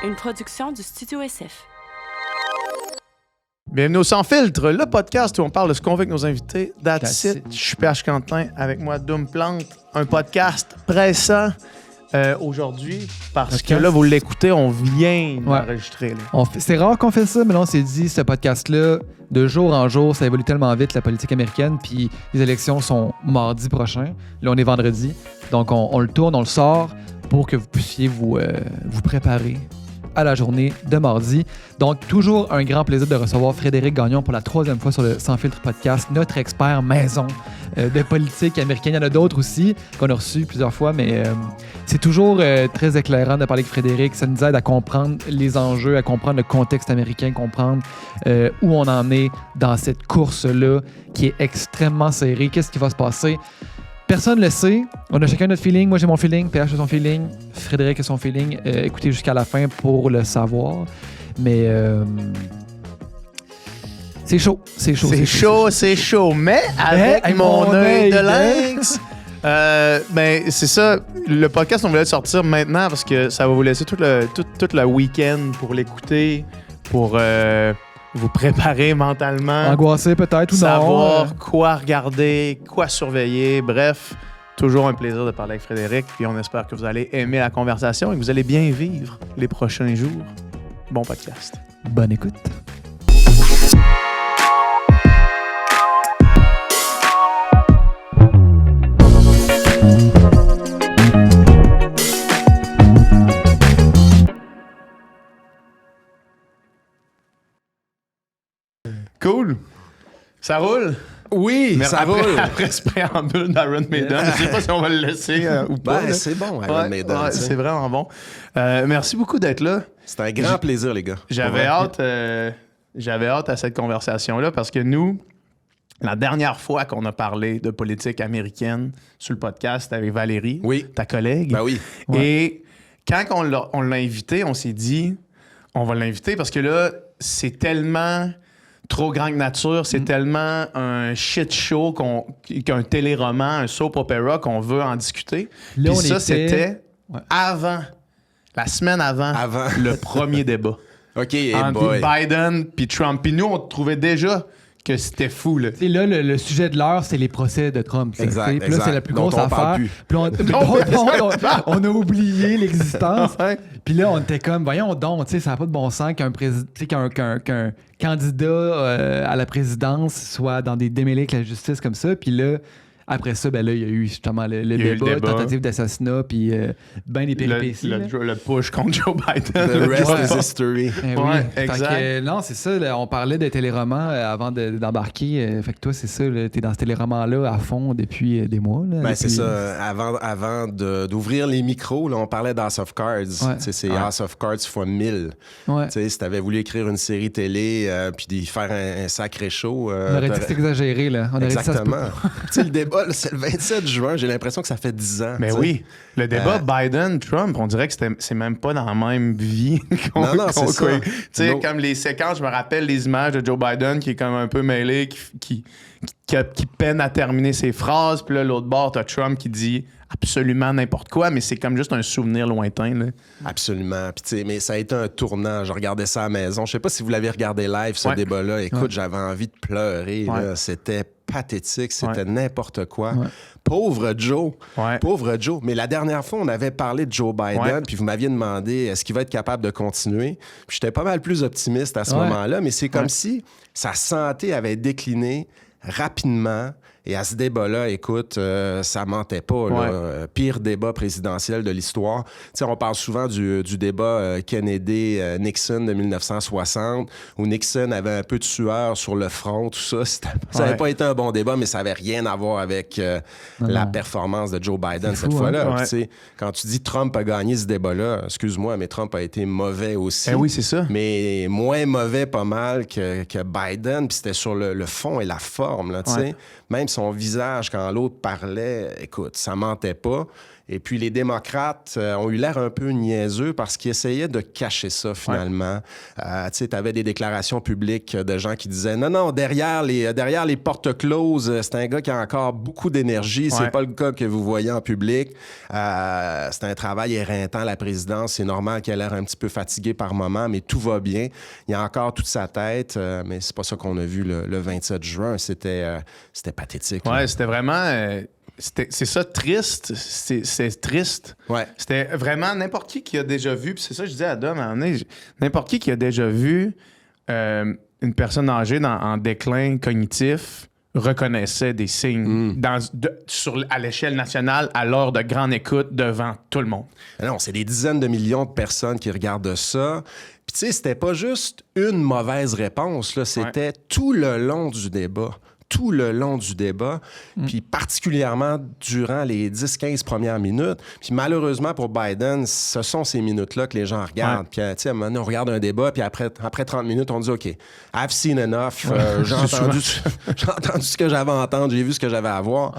une production du Studio SF. Bienvenue au Sans Filtre, le podcast où on parle de ce qu'on veut avec nos invités. That's it. Je suis PH Quentin, avec moi Doom Plante, un podcast pressant aujourd'hui parce que là, vous l'écoutez, on vient d'enregistrer. C'est rare qu'on fait ça, mais là, on s'est dit, ce podcast-là, de jour en jour, ça évolue tellement vite, la politique américaine, puis les élections sont mardi prochain. Là, on est vendredi. Donc, on le tourne, on le sort pour que vous puissiez vous préparer à la journée de mardi. Donc, toujours un grand plaisir de recevoir Frédéric Gagnon pour la 3e fois sur le Sans Filtre podcast, notre expert maison de politique américaine. Il y en a d'autres aussi qu'on a reçus plusieurs fois, mais c'est toujours très éclairant de parler avec Frédéric. Ça nous aide à comprendre les enjeux, à comprendre le contexte américain, comprendre où on en est dans cette course-là qui est extrêmement serrée. Qu'est-ce qui va se passer? Personne ne le sait. On a chacun notre feeling. Moi, j'ai mon feeling. PH a son feeling. Frédéric a son feeling. Écoutez jusqu'à la fin pour le savoir. Mais c'est chaud. C'est chaud. Mais avec mon œil de lynx, ben, c'est ça. Le podcast, on voulait le sortir maintenant parce que ça va vous laisser tout le week-end pour l'écouter, pour vous préparer mentalement. Angoissé peut-être ou non. Savoir quoi regarder, quoi surveiller. Bref, toujours un plaisir de parler avec Frédéric. Puis on espère que vous allez aimer la conversation et que vous allez bien vivre les prochains jours. Bon podcast. Bonne écoute. Cool. Ça roule? Oui, mais ça roule. Après ce préambule d'Iron Maiden, je sais pas si on va le laisser ou pas. Ben, c'est bon, Iron Maiden. Ouais, c'est vraiment bon. Merci beaucoup d'être là. C'est un grand plaisir, les gars. J'avais hâte à cette conversation-là parce que nous, la dernière fois qu'on a parlé de politique américaine sur le podcast, c'était avec Valérie, ta collègue. Ben oui. Et quand on l'a invité, on s'est dit, on va l'inviter parce que là, c'est tellement trop grand que nature, c'est tellement un shit show qu'un téléroman, un soap opera qu'on veut en discuter. Puis ça, c'était avant, la semaine avant le premier débat. OK, entre Biden puis Trump. Puis nous, on trouvait déjà que c'était fou, là. Là, le sujet de l'heure, c'est les procès de Trump. Exact. Puis là, c'est la plus grosse affaire. Puis on a oublié l'existence. Puis là, on était comme, voyons donc, ça n'a pas de bon sens qu'un candidat à la présidence soit dans des démêlés avec la justice comme ça. Puis là, après ça, ben là, il y a eu justement le débat, tentative d'assassinat, puis ben des péripéties. Le push contre Joe Biden. The rest is history. Oui, exact. Non, c'est ça. Là, on parlait de téléromans avant d'embarquer. Fait que toi, c'est ça. T'es dans ce téléroman-là à fond depuis des mois. Là, ben, c'est ça. Avant d'ouvrir les micros, là, on parlait d'House of Cards. C'est House of Cards x 1000. Si t'avais voulu écrire une série télé puis faire un sacré show... on aurait dit que c'était exagéré. Là. On exactement. Le débat, c'est le 27 juin. J'ai l'impression que ça fait 10 ans. Mais oui. Le débat Biden-Trump, on dirait que c'est même pas dans la même vie. c'est ça. Tu sais, comme les séquences, je me rappelle les images de Joe Biden qui est comme un peu mêlé, qui peine à terminer ses phrases. Puis là, l'autre bord, t'as Trump qui dit absolument n'importe quoi, mais c'est comme juste un souvenir lointain. Là. Absolument. Puis, mais ça a été un tournant. Je regardais ça à la maison. Je sais pas si vous l'avez regardé live, ce débat-là. Écoute, j'avais envie de pleurer. Là. C'était pathétique. C'était n'importe quoi. Pauvre Joe. Pauvre Joe. Mais la dernière fois, on avait parlé de Joe Biden, puis vous m'aviez demandé est-ce qu'il va être capable de continuer. Puis j'étais pas mal plus optimiste à ce moment-là, mais c'est comme si sa santé avait décliné rapidement. Et à ce débat-là, écoute, ça mentait pas. Là. Pire débat présidentiel de l'histoire. T'sais, on parle souvent du débat Kennedy-Nixon de 1960, où Nixon avait un peu de sueur sur le front, tout ça. Ça n'avait pas été un bon débat, mais ça n'avait rien à voir avec la performance de Joe Biden cette fois-là. Quand tu dis Trump a gagné ce débat-là, excuse-moi, mais Trump a été mauvais aussi. Oui, c'est ça. Mais moins mauvais pas mal que Biden, puis c'était sur le fond et la forme. Là, même son visage, quand l'autre parlait, écoute, ça mentait pas. Et puis, les démocrates ont eu l'air un peu niaiseux parce qu'ils essayaient de cacher ça, finalement. Tu sais, tu avais des déclarations publiques de gens qui disaient « Non, derrière les portes closes, c'est un gars qui a encore beaucoup d'énergie. C'est pas le gars que vous voyez en public. C'est un travail éreintant, la présidence. C'est normal qu'elle ait l'air un petit peu fatiguée par moment, mais tout va bien. Il a encore toute sa tête. Mais c'est pas ça qu'on a vu le 27 juin. C'était pathétique. Ouais, c'était vraiment... c'est ça, triste. C'est triste. Ouais. C'était vraiment n'importe qui a déjà vu, puis c'est ça que je disais à Dom, à un moment donné, n'importe qui a déjà vu une personne âgée en déclin cognitif reconnaissait des signes à l'échelle nationale à l'heure de grande écoute devant tout le monde. Non, c'est des dizaines de millions de personnes qui regardent ça. Puis tu sais, c'était pas juste une mauvaise réponse, là, c'était tout le long du débat. Tout le long du débat, puis particulièrement durant les 10-15 premières minutes. Puis malheureusement pour Biden, ce sont ces minutes-là que les gens regardent. Puis tu sais, maintenant, on regarde un débat, puis après 30 minutes, on dit « OK, I've seen enough. J'ai entendu ce que j'avais à entendre, j'ai vu ce que j'avais à voir. »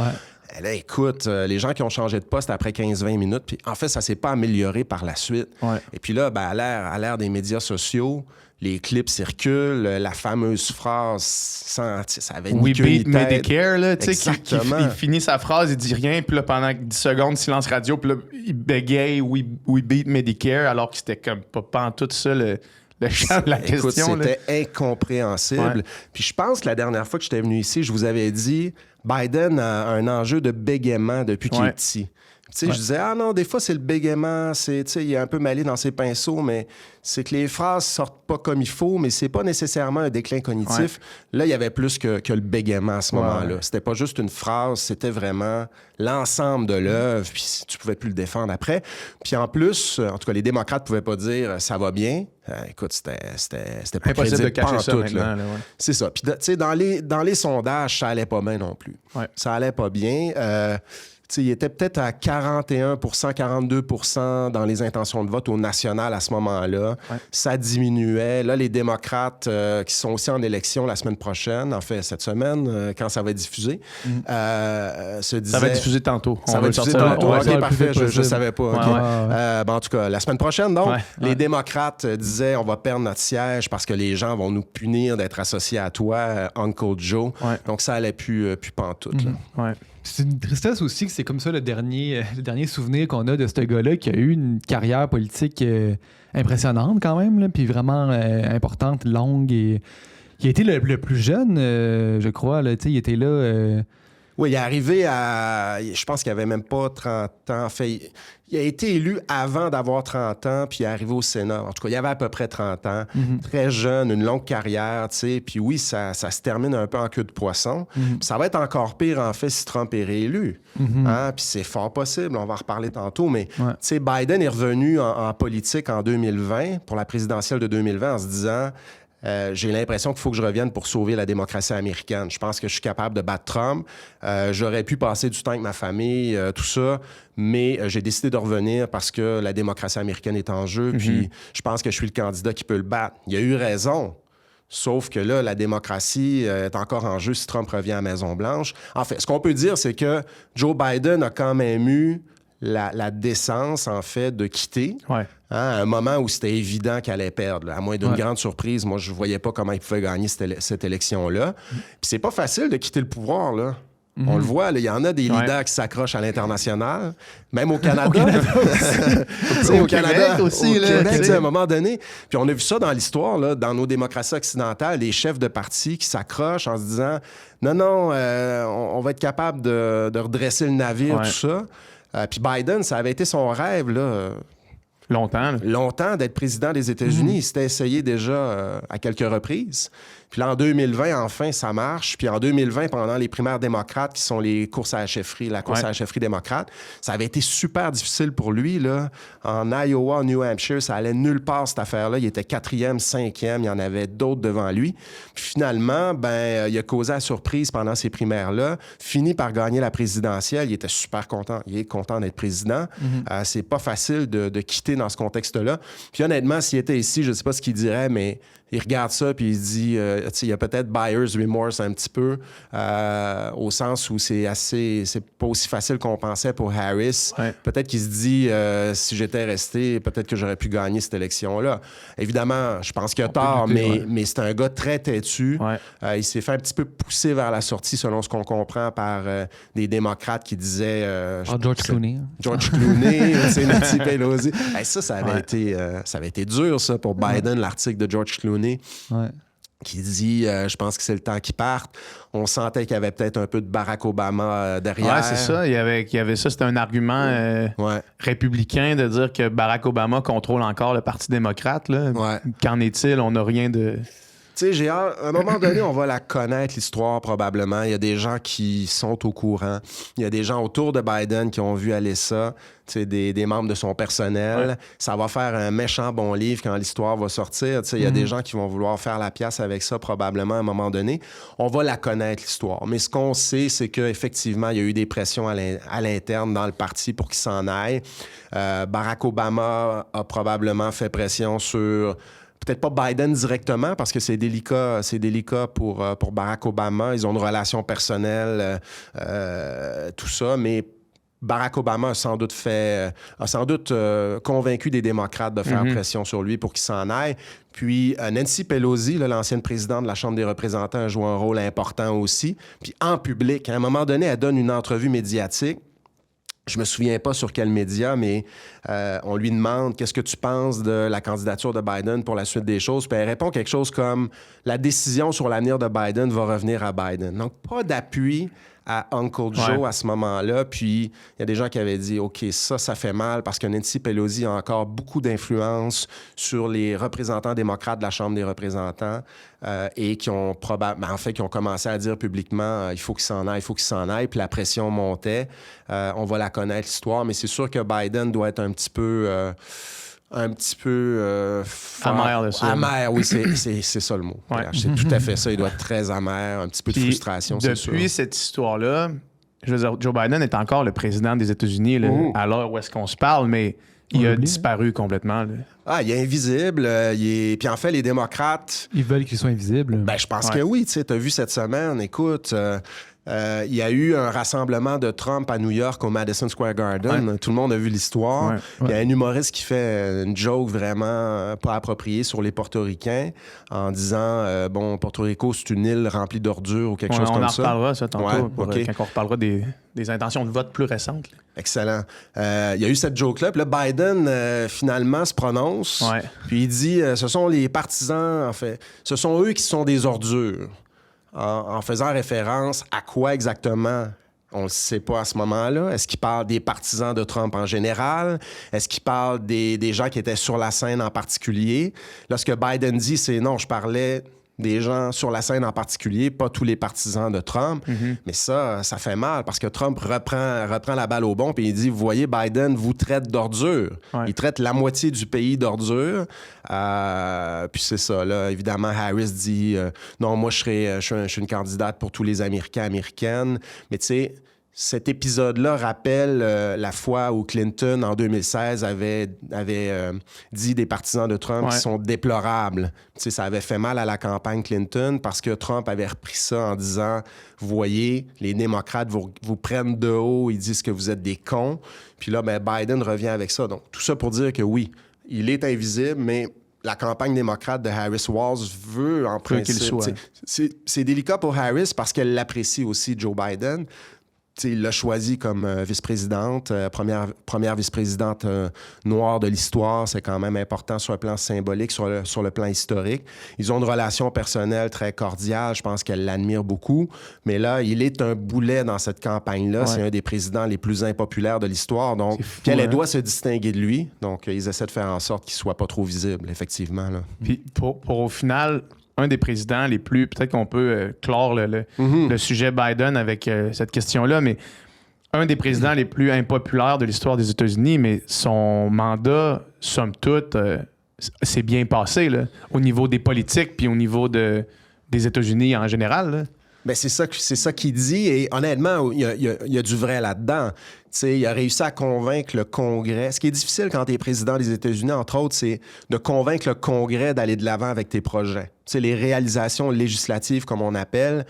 Là, écoute, les gens qui ont changé de poste après 15-20 minutes, puis en fait, ça s'est pas amélioré par la suite. Et puis là, ben, à l'ère des médias sociaux, les clips circulent, la fameuse phrase, ça avait une We beat tête. Medicare, là, tu sais, Exactement. il finit sa phrase, il dit rien, puis là, pendant 10 secondes, silence radio, puis là, il bégaye We beat Medicare, alors que c'était comme pas en tout ça le champ de la Écoute, question. C'était incompréhensible. Puis je pense que la dernière fois que j'étais venu ici, je vous avais dit, Biden a un enjeu de bégaiement depuis qu'il est petit. Tu sais, je disais, ah non, des fois, c'est le bégaiement, tu sais, il est un peu mêlé dans ses pinceaux, mais c'est que les phrases sortent pas comme il faut, mais c'est pas nécessairement un déclin cognitif. Là, il y avait plus que le bégaiement à ce moment-là. C'était pas juste une phrase, c'était vraiment l'ensemble de l'œuvre, puis tu pouvais plus le défendre après. Puis en plus, en tout cas, les démocrates pouvaient pas dire « ça va bien ». Écoute, c'était pas impossible de cacher ça pantoute, maintenant. Là, C'est ça. Puis tu sais, dans les sondages, ça allait pas bien non plus. Ça allait pas bien. Il était peut-être à 41 42 dans les intentions de vote au national à ce moment-là. Ça diminuait. Là, les démocrates qui sont aussi en élection la semaine prochaine, en fait, cette semaine, quand ça va être diffusé, se disaient... Ça va être diffusé tantôt. Ça va être diffusé tantôt. OK, parfait. Je savais pas. Okay. En tout cas, la semaine prochaine, donc, les démocrates disaient on va perdre notre siège parce que les gens vont nous punir d'être associés à toi, Uncle Joe. Donc, ça allait plus pantoute. Là. C'est une tristesse aussi que c'est comme ça le dernier souvenir qu'on a de ce gars-là qui a eu une carrière politique impressionnante quand même, là, puis vraiment importante, longue. Et il a été le plus jeune, je crois. Là, il était là... Oui, il est arrivé à... Je pense qu'il avait même pas 30 ans. En fait, il a été élu avant d'avoir 30 ans, puis il est arrivé au Sénat. En tout cas, il avait à peu près 30 ans. Très jeune, une longue carrière, tu sais. Puis oui, ça se termine un peu en queue de poisson. Ça va être encore pire, en fait, si Trump est réélu. Hein? Puis c'est fort possible, on va en reparler tantôt. Mais, tu sais, Biden est revenu en politique en 2020, pour la présidentielle de 2020, en se disant... j'ai l'impression qu'il faut que je revienne pour sauver la démocratie américaine. Je pense que je suis capable de battre Trump. J'aurais pu passer du temps avec ma famille, tout ça, mais j'ai décidé de revenir parce que la démocratie américaine est en jeu, puis je pense que je suis le candidat qui peut le battre. Il a eu raison. Sauf que là, la démocratie est encore en jeu si Trump revient à la Maison-Blanche. En fait, ce qu'on peut dire, c'est que Joe Biden a quand même eu la décence, en fait, de quitter. À un moment où c'était évident qu'elle allait perdre. Là. À moins d'une grande surprise, moi, je ne voyais pas comment il pouvait gagner cette élection-là. Puis c'est pas facile de quitter le pouvoir, là. On le voit, il y en a des leaders qui s'accrochent à l'international, même au Canada. Au Canada aussi, au Québec, à un moment donné. Puis on a vu ça dans l'histoire, là, dans nos démocraties occidentales, les chefs de parti qui s'accrochent en se disant « Non, on va être capable de redresser le navire, tout ça. » Puis Biden, ça avait été son rêve, là. Longtemps d'être président des États-Unis. Il s'était essayé déjà à quelques reprises. Puis là, en 2020, enfin, ça marche. Puis en 2020, pendant les primaires démocrates, qui sont les courses à la chefferie, la course à la chefferie démocrate, ça avait été super difficile pour lui, là. En Iowa, en New Hampshire, ça allait nulle part, cette affaire-là. Il était 4e, 5e. Il y en avait d'autres devant lui. Puis finalement, il a causé la surprise pendant ces primaires-là. Fini par gagner la présidentielle. Il était super content. Il est content d'être président. C'est pas facile de quitter dans ce contexte-là. Puis honnêtement, s'il était ici, je sais pas ce qu'il dirait, mais il regarde ça puis il se dit, il y a peut-être buyer's remorse un petit peu, au sens où c'est pas aussi facile qu'on pensait pour Harris. Ouais. Peut-être qu'il se dit, si j'étais resté, peut-être que j'aurais pu gagner cette élection-là. Évidemment, je pense qu'il a tort, mais c'est un gars très têtu. Ouais. Il s'est fait un petit peu pousser vers la sortie, selon ce qu'on comprend, par des démocrates qui disaient... George Clooney. George Clooney, Nancy Pelosi. Hey, ça avait été dur, ça, pour Biden, l'article de George Clooney. Ouais. Qui dit je pense que c'est le temps qu'il parte. On sentait qu'il y avait peut-être un peu de Barack Obama derrière. Ouais, c'est ça. Il y avait ça. C'était un argument républicain de dire que Barack Obama contrôle encore le Parti démocrate. Là. Ouais. Qu'en est-il? On n'a rien de... Tu sais, à un moment donné, on va la connaître, l'histoire, probablement. Il y a des gens qui sont au courant. Il y a des gens autour de Biden qui ont vu aller ça, tu sais, des membres de son personnel. Ouais. Ça va faire un méchant bon livre quand l'histoire va sortir. Tu sais, il y a des gens qui vont vouloir faire la pièce avec ça, probablement, à un moment donné. On va la connaître, l'histoire. Mais ce qu'on sait, c'est qu'effectivement, il y a eu des pressions à l'interne dans le parti pour qu'il s'en aille. Barack Obama a probablement fait pression sur... Peut-être pas Biden directement, parce que c'est délicat pour Barack Obama. Ils ont une relation personnelle, tout ça, mais Barack Obama a sans doute convaincu des démocrates de faire pression sur lui pour qu'il s'en aille. Puis Nancy Pelosi, l'ancienne présidente de la Chambre des représentants, a joué un rôle important aussi. Puis en public, à un moment donné, elle donne une entrevue médiatique. Je me souviens pas sur quel média, mais on lui demande « Qu'est-ce que tu penses de la candidature de Biden pour la suite des choses? » Puis elle répond quelque chose comme « La décision sur l'avenir de Biden va revenir à Biden. » Donc, pas d'appui à Uncle Joe à ce moment-là. Puis, il y a des gens qui avaient dit « OK, ça fait mal parce que Nancy Pelosi a encore beaucoup d'influence sur les représentants démocrates de la Chambre des représentants et qui ont qui ont commencé à dire publiquement il faut qu'il s'en aille, il faut qu'il s'en aille. » Puis la pression montait. On va la connaître, l'histoire, mais c'est sûr que Biden doit être un petit peu amer de ça. Amer, oui, c'est ça le mot. Ouais. C'est tout à fait ça. Il doit être très amer, un petit peu de frustration, c'est sûr. Depuis cette histoire-là, je veux dire, Joe Biden est encore le président des États-Unis là, à l'heure où est-ce qu'on se parle, mais il a disparu complètement. Là. Ah, il est invisible. Puis en fait, les démocrates... Ils veulent qu'il soit invisible. Ben, je pense que oui. Tu as vu cette semaine, écoute... il y a eu un rassemblement de Trump à New York au Madison Square Garden. Ouais. Tout le monde a vu l'histoire. Ouais. Il y a un humoriste qui fait une joke vraiment pas appropriée sur les Portoricains en disant Porto Rico, c'est une île remplie d'ordures ou quelque chose comme ça. On en reparlera ça tantôt quand on reparlera des intentions de vote plus récentes. Là. Excellent. Il y a eu cette joke-là. Puis là, Biden, finalement, se prononce. Ouais. Puis il dit ce sont les partisans, en fait. Ce sont eux qui sont des ordures. En faisant référence à quoi exactement? On ne le sait pas à ce moment-là. Est-ce qu'il parle des partisans de Trump en général? Est-ce qu'il parle des gens qui étaient sur la scène en particulier? Là, ce que Biden dit, c'est non, je parlais des gens sur la scène en particulier, pas tous les partisans de Trump. Mais ça fait mal parce que Trump reprend la balle au bon puis il dit, vous voyez, Biden vous traite d'ordure. Ouais. Il traite la moitié du pays d'ordure. Puis c'est ça, là. Évidemment, Harris dit, non, moi, je suis une candidate pour tous les Américains, Américaines. Mais tu sais, cet épisode-là rappelle la fois où Clinton, en 2016, avait dit des partisans de Trump qui sont déplorables. Tu sais, ça avait fait mal à la campagne Clinton parce que Trump avait repris ça en disant « Vous voyez, les démocrates vous prennent de haut, ils disent que vous êtes des cons. » Puis là, Biden revient avec ça. Donc, tout ça pour dire que oui, il est invisible, mais la campagne démocrate de Harris-Walz veut, en principe... C'est délicat pour Harris parce qu'elle l'apprécie aussi, Joe Biden. Il l'a choisi comme vice-présidente, première vice-présidente noire de l'histoire. C'est quand même important sur le plan symbolique, sur le plan historique. Ils ont une relation personnelle très cordiale. Je pense qu'elle l'admire beaucoup. Mais là, il est un boulet dans cette campagne-là. Ouais. C'est un des présidents les plus impopulaires de l'histoire. Donc, elle doit se distinguer de lui. Donc, ils essaient de faire en sorte qu'il ne soit pas trop visible, effectivement. Là. Puis, pour au final... un des présidents les plus... Peut-être qu'on peut clore le sujet Biden avec cette question-là, mais un des présidents les plus impopulaires de l'histoire des États-Unis, mais son mandat, somme toute, s'est bien passé là, au niveau des politiques puis au niveau des États-Unis en général. Là. Bien, c'est ça qu'il dit. Et honnêtement, il y a du vrai là-dedans. il a réussi à convaincre le Congrès. Ce qui est difficile quand tu es président des États-Unis, entre autres, c'est de convaincre le Congrès d'aller de l'avant avec tes projets. Les réalisations législatives, comme on appelle.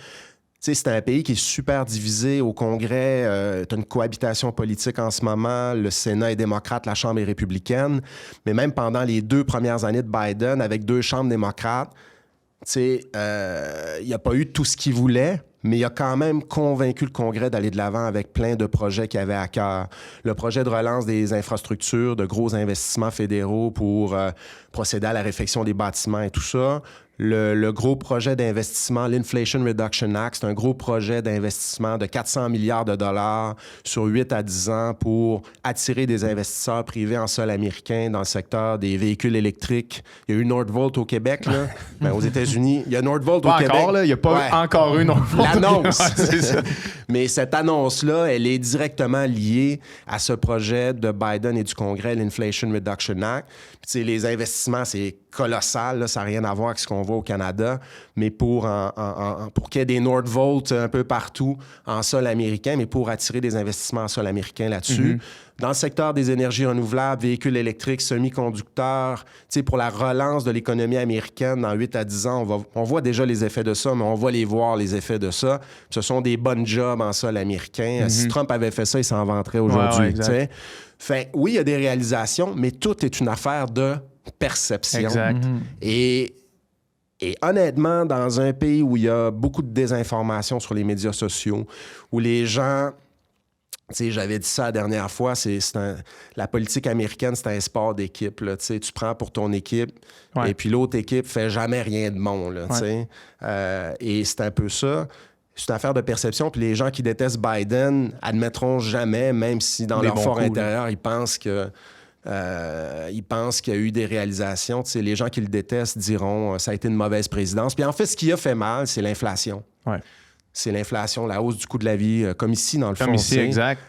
C'est un pays qui est super divisé au Congrès. Tu as une cohabitation politique en ce moment. Le Sénat est démocrate, la Chambre est républicaine. Mais même pendant les 2 premières années de Biden, avec 2 chambres démocrates, il n'y a pas eu tout ce qu'il voulait, mais il a quand même convaincu le Congrès d'aller de l'avant avec plein de projets qu'il avait à cœur. Le projet de relance des infrastructures, de gros investissements fédéraux pour procéder à la réfection des bâtiments et tout ça. Le gros projet d'investissement, l'Inflation Reduction Act, c'est un gros projet d'investissement de 400 milliards de dollars sur 8 à 10 ans pour attirer des investisseurs privés en sol américain dans le secteur des véhicules électriques. Il y a eu Northvolt au Québec, là. Ben, aux États-Unis. Il y a Northvolt au Québec. Encore, là. Il n'y a pas encore eu Northvolt. L'annonce. Ouais, c'est ça. Mais cette annonce-là, elle est directement liée à ce projet de Biden et du Congrès, l'Inflation Reduction Act. Puis, les investissements, c'est colossal, là, ça n'a rien à voir avec ce qu'on voit au Canada, mais pour qu'il y ait des Northvolt un peu partout en sol américain, mais pour attirer des investissements en sol américain là-dessus. Dans le secteur des énergies renouvelables, véhicules électriques, semi-conducteurs, pour la relance de l'économie américaine dans 8 à 10 ans, on voit déjà les effets de ça, mais on va les voir, les effets de ça. Ce sont des bonnes jobs en sol américain. Si Trump avait fait ça, il s'en vanterait aujourd'hui. Ouais, fait, oui, il y a des réalisations, mais tout est une affaire de perception. Exact. Et honnêtement, dans un pays où il y a beaucoup de désinformation sur les médias sociaux, où les gens... j'avais dit ça la dernière fois, la politique américaine, c'est un sport d'équipe. Là, tu prends pour ton équipe, et puis l'autre équipe fait jamais rien de bon. Là, et c'est un peu ça. C'est une affaire de perception. Puis les gens qui détestent Biden admettront jamais, même si dans leur fort intérieur, ils pensent qu'il y a eu des réalisations. Les gens qui le détestent diront ça a été une mauvaise présidence. Puis en fait, ce qui a fait mal, c'est l'inflation. Ouais. C'est l'inflation, la hausse du coût de la vie, comme ici, dans le fond. Comme ici, exact.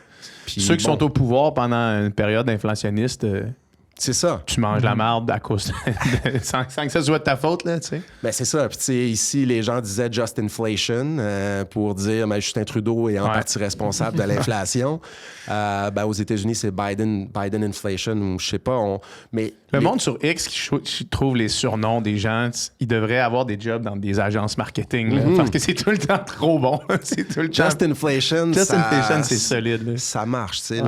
Puis, ceux qui sont au pouvoir pendant une période inflationniste, c'est ça. Tu manges la marde à cause sans que ça soit de ta faute, là, tu sais. Ben c'est ça. Puis ici, les gens disaient « just inflation » pour dire Justin Trudeau est en partie responsable de l'inflation. Aux États-Unis, c'est Biden inflation, ou je sais pas. Mais le monde sur X qui trouve les surnoms des gens, ils devraient avoir des jobs dans des agences marketing, là, parce que c'est tout le temps trop bon. C'est tout le temps... Just inflation, c'est solide. Là. Ça marche, tu sais.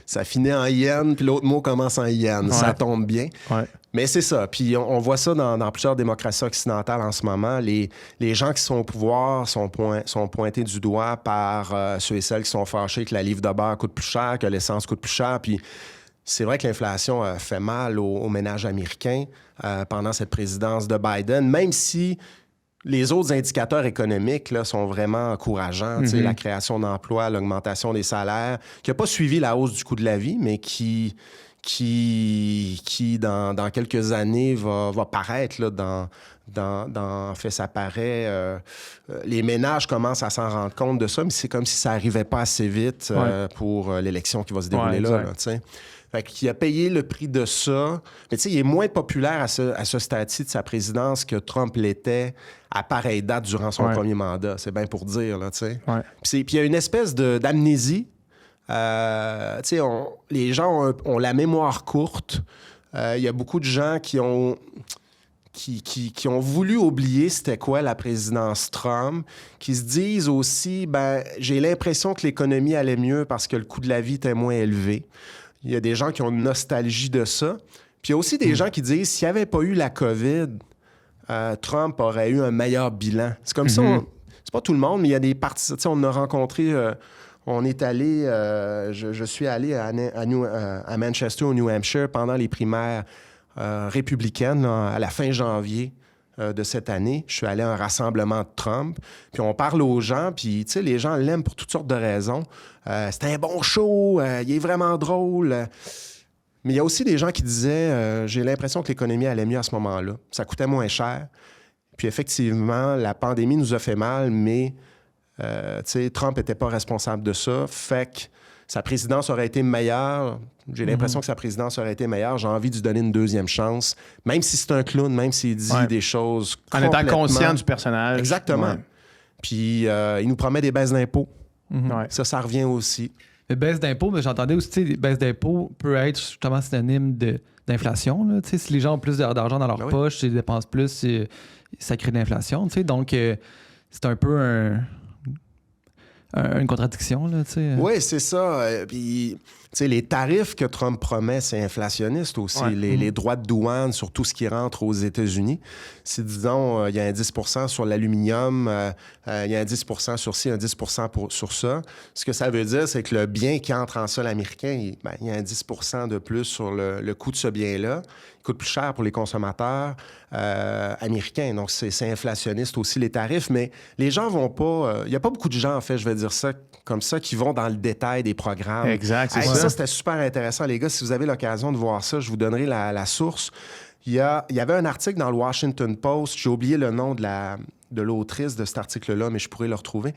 Ça finit en yen, puis l'autre mot commence en yen. Ça tombe bien. Ouais. Mais c'est ça. Puis on voit ça dans plusieurs démocraties occidentales en ce moment. Les gens qui sont au pouvoir sont pointés du doigt par ceux et celles qui sont fâchés que la livre de beurre coûte plus cher, que l'essence coûte plus cher. Puis c'est vrai que l'inflation fait mal aux ménages américains pendant cette présidence de Biden, même si... Les autres indicateurs économiques là, sont vraiment encourageants. La création d'emplois, l'augmentation des salaires, qui n'a pas suivi la hausse du coût de la vie, mais qui dans quelques années, va paraître là, en fait, ça paraît... les ménages commencent à s'en rendre compte de ça, mais c'est comme si ça n'arrivait pas assez vite pour l'élection qui va se dérouler là. Fait qu'il a payé le prix de ça. Mais tu sais, il est moins populaire à ce stade-ci de sa présidence que Trump l'était à pareille date durant son premier mandat. C'est bien pour dire, là, tu sais. Puis il y a une espèce d'amnésie. Tu sais, les gens ont la mémoire courte. Il y a beaucoup de gens qui ont voulu oublier c'était quoi la présidence Trump, qui se disent aussi, j'ai l'impression que l'économie allait mieux parce que le coût de la vie était moins élevé. Il y a des gens qui ont une nostalgie de ça. Puis il y a aussi des gens qui disent, s'il n'y avait pas eu la COVID, Trump aurait eu un meilleur bilan. C'est comme ça, c'est pas tout le monde, mais il y a des partis. Tu sais, on a rencontré, on est allé, je suis allé à Manchester, au New Hampshire, pendant les primaires républicaines, là, à la fin janvier de cette année. Je suis allé à un rassemblement de Trump, puis on parle aux gens, puis tu sais, les gens l'aiment pour toutes sortes de raisons. C'était un bon show, il est vraiment drôle. Mais il y a aussi des gens qui disaient j'ai l'impression que l'économie allait mieux à ce moment-là. Ça coûtait moins cher. Puis effectivement, la pandémie nous a fait mal, mais Trump n'était pas responsable de ça. Fait que sa présidence aurait été meilleure. J'ai l'impression que sa présidence aurait été meilleure. J'ai envie de lui donner une deuxième chance, même si c'est un clown, même s'il dit des choses en étant conscient du personnage. Exactement. Puis il nous promet des baisses d'impôts. Ça revient aussi. Mais baisse d'impôts, mais j'entendais aussi, tu sais, baisse d'impôts peut être justement synonyme d'inflation. Là. Tu sais, si les gens ont plus d'argent dans leur poche, ils dépensent plus, ça crée de l'inflation. Tu sais, donc, c'est un peu une contradiction. Là, tu sais. Oui, c'est ça. Puis, tu sais, les tarifs que Trump promet, c'est inflationniste aussi. Ouais. Les droits de douane sur tout ce qui rentre aux États-Unis. Si, disons, il y a un 10 sur l'aluminium, il y a un 10 sur ci, un 10 sur ça. Ce que ça veut dire, c'est que le bien qui entre en sol américain, il y a un 10 de plus sur le coût de ce bien-là. Il coûte plus cher pour les consommateurs américains. Donc, c'est inflationniste aussi, les tarifs. Mais les gens vont pas... Il n'y a pas beaucoup de gens, en fait, je vais dire ça comme ça, qui vont dans le détail des programmes. Exact, c'est ça, c'était super intéressant, les gars. Si vous avez l'occasion de voir ça, je vous donnerai la source. Il y avait un article dans le Washington Post. J'ai oublié le nom de l'autrice de cet article-là, mais je pourrais le retrouver.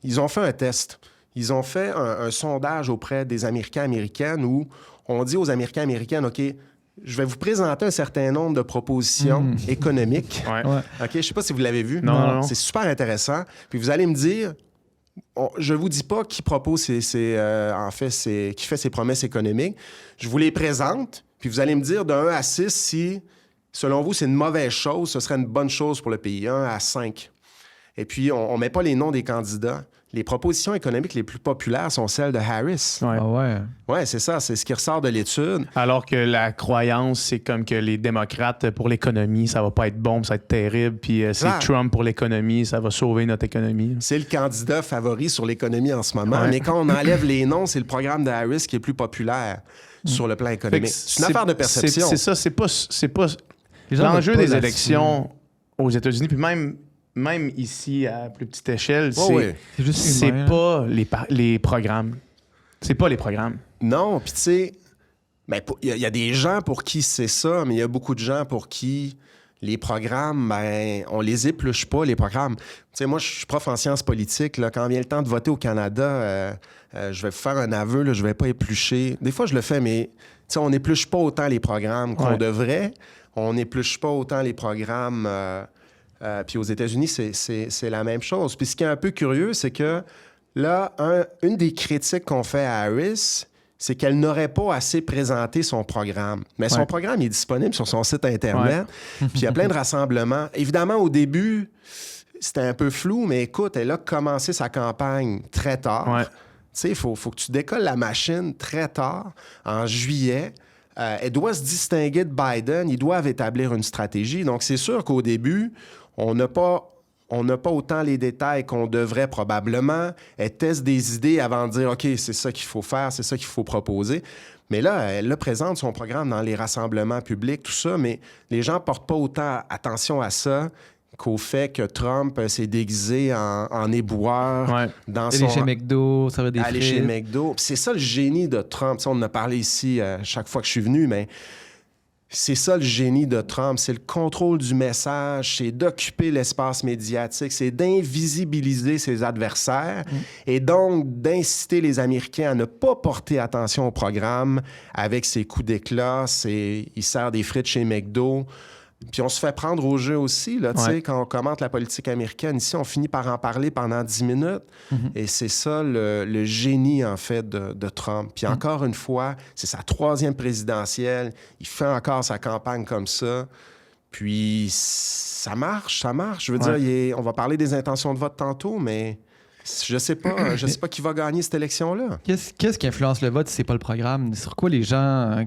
Ils ont fait un test. Ils ont fait un sondage auprès des Américains-Américaines où on dit aux Américains-Américaines, OK, je vais vous présenter un certain nombre de propositions économiques. Ouais. OK, je ne sais pas si vous l'avez vu. Non. C'est super intéressant. Puis vous allez me dire... je ne vous dis pas qui propose qui fait ses promesses économiques. Je vous les présente, puis vous allez me dire de 1 à 6 si, selon vous, c'est une mauvaise chose, ce serait une bonne chose pour le pays, 1 à 5. Et puis, on ne met pas les noms des candidats. Les propositions économiques les plus populaires sont celles de Harris. Ouais. Ah ouais. Oui, c'est ça, c'est ce qui ressort de l'étude. Alors que la croyance, c'est comme que les démocrates, pour l'économie, ça va pas être bon, ça va être terrible. Puis c'est Trump pour l'économie, ça va sauver notre économie. C'est le candidat favori sur l'économie en ce moment. Ouais. Mais quand on enlève les noms, c'est le programme de Harris qui est plus populaire sur le plan économique. C'est une affaire de perception. C'est ça, c'est pas l'enjeu des élections aux États-Unis, puis même ici, à plus petite échelle, c'est pas les programmes. C'est pas les programmes. Non, puis tu sais, il y a des gens pour qui c'est ça, mais il y a beaucoup de gens pour qui les programmes, on les épluche pas, les programmes. Tu sais, moi, je suis prof en sciences politiques. Là, quand vient le temps de voter au Canada, je vais vous faire un aveu, là, je vais pas éplucher. Des fois, je le fais, mais tu sais, on n'épluche pas autant les programmes qu'on devrait. On n'épluche pas autant les programmes... puis aux États-Unis, c'est la même chose. Puis ce qui est un peu curieux, c'est que là, une des critiques qu'on fait à Harris, c'est qu'elle n'aurait pas assez présenté son programme. Mais son programme est disponible sur son site Internet. Puis il y a plein de rassemblements. Évidemment, au début, c'était un peu flou, mais écoute, elle a commencé sa campagne très tard. Ouais. Tu sais, il faut que tu décolles la machine très tard, en juillet. Elle doit se distinguer de Biden. Ils doivent établir une stratégie. Donc, c'est sûr qu'au début... On n'a pas autant les détails qu'on devrait probablement. Elle teste des idées avant de dire « OK, c'est ça qu'il faut faire, c'est ça qu'il faut proposer ». Mais là, elle présente son programme dans les rassemblements publics, tout ça, mais les gens ne portent pas autant attention à ça qu'au fait que Trump s'est déguisé en éboueur dans son... Aller chez McDo, ça va des frites. Aller chez McDo. Puis c'est ça le génie de Trump. Ça, on en a parlé ici chaque fois que je suis venu, mais... C'est ça le génie de Trump, c'est le contrôle du message, c'est d'occuper l'espace médiatique, c'est d'invisibiliser ses adversaires et donc d'inciter les Américains à ne pas porter attention au programme avec ses coups d'éclat, il sert des frites chez McDo. Puis on se fait prendre au jeu aussi, là, tu sais, quand on commente la politique américaine. Ici, on finit par en parler pendant 10 minutes. Et c'est ça le génie, en fait, de Trump. Puis encore une fois, c'est sa 3e présidentielle. Il fait encore sa campagne comme ça. Puis ça marche. Je veux dire, on va parler des intentions de vote tantôt, mais je sais pas qui va gagner cette élection-là. Qu'est-ce qui influence le vote si c'est pas le programme? Sur quoi les gens...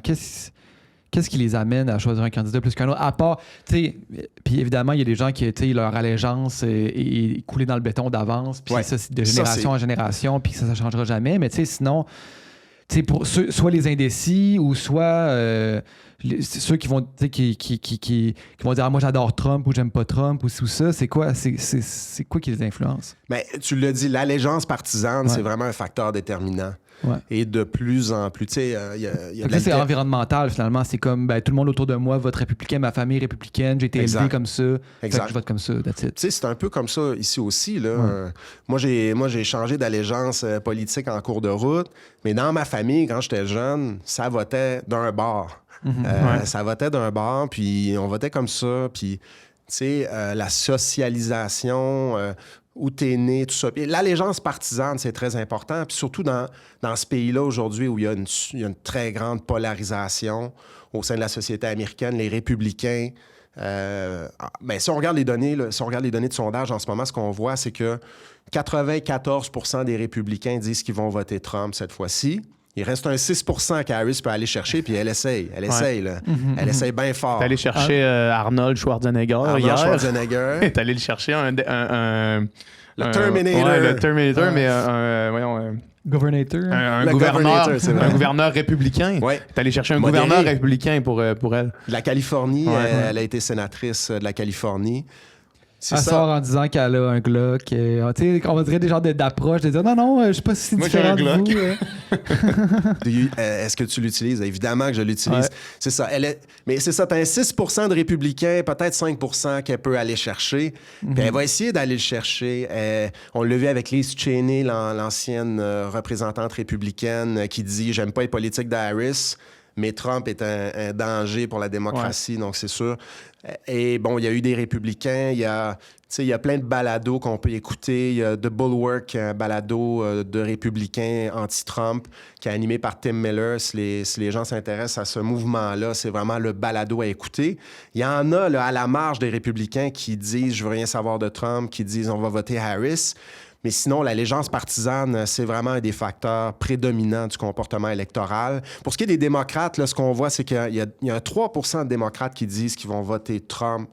Qu'est-ce qui les amène à choisir un candidat plus qu'un autre? À part, tu sais, puis évidemment, il y a des gens qui, tu sais, leur allégeance est coulée dans le béton d'avance, puis ça, c'est de génération en génération, puis ça changera jamais. Mais tu sais, sinon, tu sais, pour soit les indécis ou soit ceux qui vont, tu sais, qui vont dire « Ah, moi, j'adore Trump » ou « J'aime pas Trump » ou ça, c'est quoi? C'est quoi qui les influence? Bien, tu l'as dit, l'allégeance partisane, c'est vraiment un facteur déterminant. Ouais. Et de plus en plus, tu sais, il y a là, c'est environnemental, finalement. C'est comme, tout le monde autour de moi vote républicain, ma famille est républicaine, j'ai été élevé comme ça, fait que je vote comme ça, that's it. Tu sais, c'est un peu comme ça ici aussi, là. Moi, j'ai changé d'allégeance politique en cours de route, mais dans ma famille, quand j'étais jeune, ça votait d'un bord. Ça votait d'un bord, puis on votait comme ça, puis... la socialisation, où tu es né, tout ça. Puis l'allégeance partisane, c'est très important. Puis surtout dans ce pays-là aujourd'hui où il y a une très grande polarisation au sein de la société américaine, les républicains. Si on regarde les données, si on regarde les données de sondage en ce moment, ce qu'on voit, c'est que 94% des républicains disent qu'ils vont voter Trump cette fois-ci. Il reste un 6% qu'Harris peut aller chercher, puis elle essaye. Elle essaye, là. Elle essaye bien fort. Elle est allée chercher Arnold Schwarzenegger hier. Schwarzenegger. Elle est allée le chercher le Terminator. Ouais, le Terminator, mais Governator. Un gouverneur républicain. Ouais. T'es allé chercher un gouverneur républicain pour elle. De la Californie, elle a été sénatrice de la Californie. Elle sort en disant qu'elle a un Glock. On va dire des genres d'approche, de dire non, je suis pas si différent de vous. Est-ce que tu l'utilises? Évidemment que je l'utilise. Ouais. C'est ça. Mais c'est ça, tu as 6% de républicains, peut-être 5% qu'elle peut aller chercher. Puis elle va essayer d'aller le chercher. On l'a vu avec Liz Cheney, l'ancienne représentante républicaine, qui dit « J'aime pas les politiques d'Harris ». Mais Trump est un danger pour la démocratie, donc c'est sûr. Et bon, il y a eu des républicains, il y a plein de balados qu'on peut écouter. Il y a The Bulwark, un balado de républicains anti-Trump qui est animé par Tim Miller. Si les gens s'intéressent à ce mouvement-là, c'est vraiment le balado à écouter. Il y en a là, à la marge des républicains qui disent « Je veux rien savoir de Trump », qui disent « On va voter Harris ». Mais sinon, l'allégeance partisane, c'est vraiment un des facteurs prédominants du comportement électoral. Pour ce qui est des démocrates, là, ce qu'on voit, c'est qu'il y a 3% de démocrates qui disent qu'ils vont voter Trump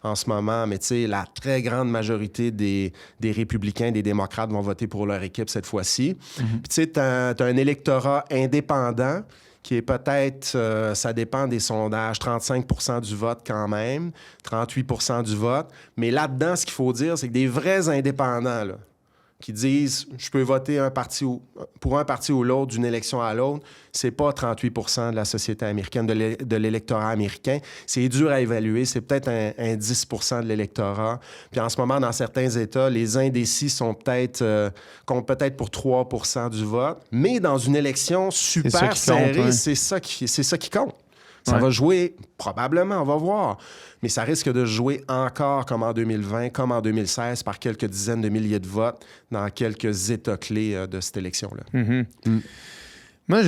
en ce moment. Mais tu sais, la très grande majorité des républicains, des démocrates vont voter pour leur équipe cette fois-ci. Puis tu sais, tu as un électorat indépendant qui est peut-être, ça dépend des sondages, 35% du vote quand même, 38% du vote. Mais là-dedans, ce qu'il faut dire, c'est que des vrais indépendants, là, qui disent « je peux voter pour un parti ou l'autre d'une élection à l'autre », c'est pas 38% de la société américaine, de l'électorat américain. C'est dur à évaluer. C'est peut-être un 10% de l'électorat. Puis en ce moment, dans certains États, les indécis comptent peut-être pour 3% du vote. Mais dans une élection super serrée, c'est ça qui compte. Ça va jouer, probablement, on va voir. Mais ça risque de jouer encore comme en 2020, comme en 2016, par quelques dizaines de milliers de votes dans quelques États clés de cette élection-là. Moi,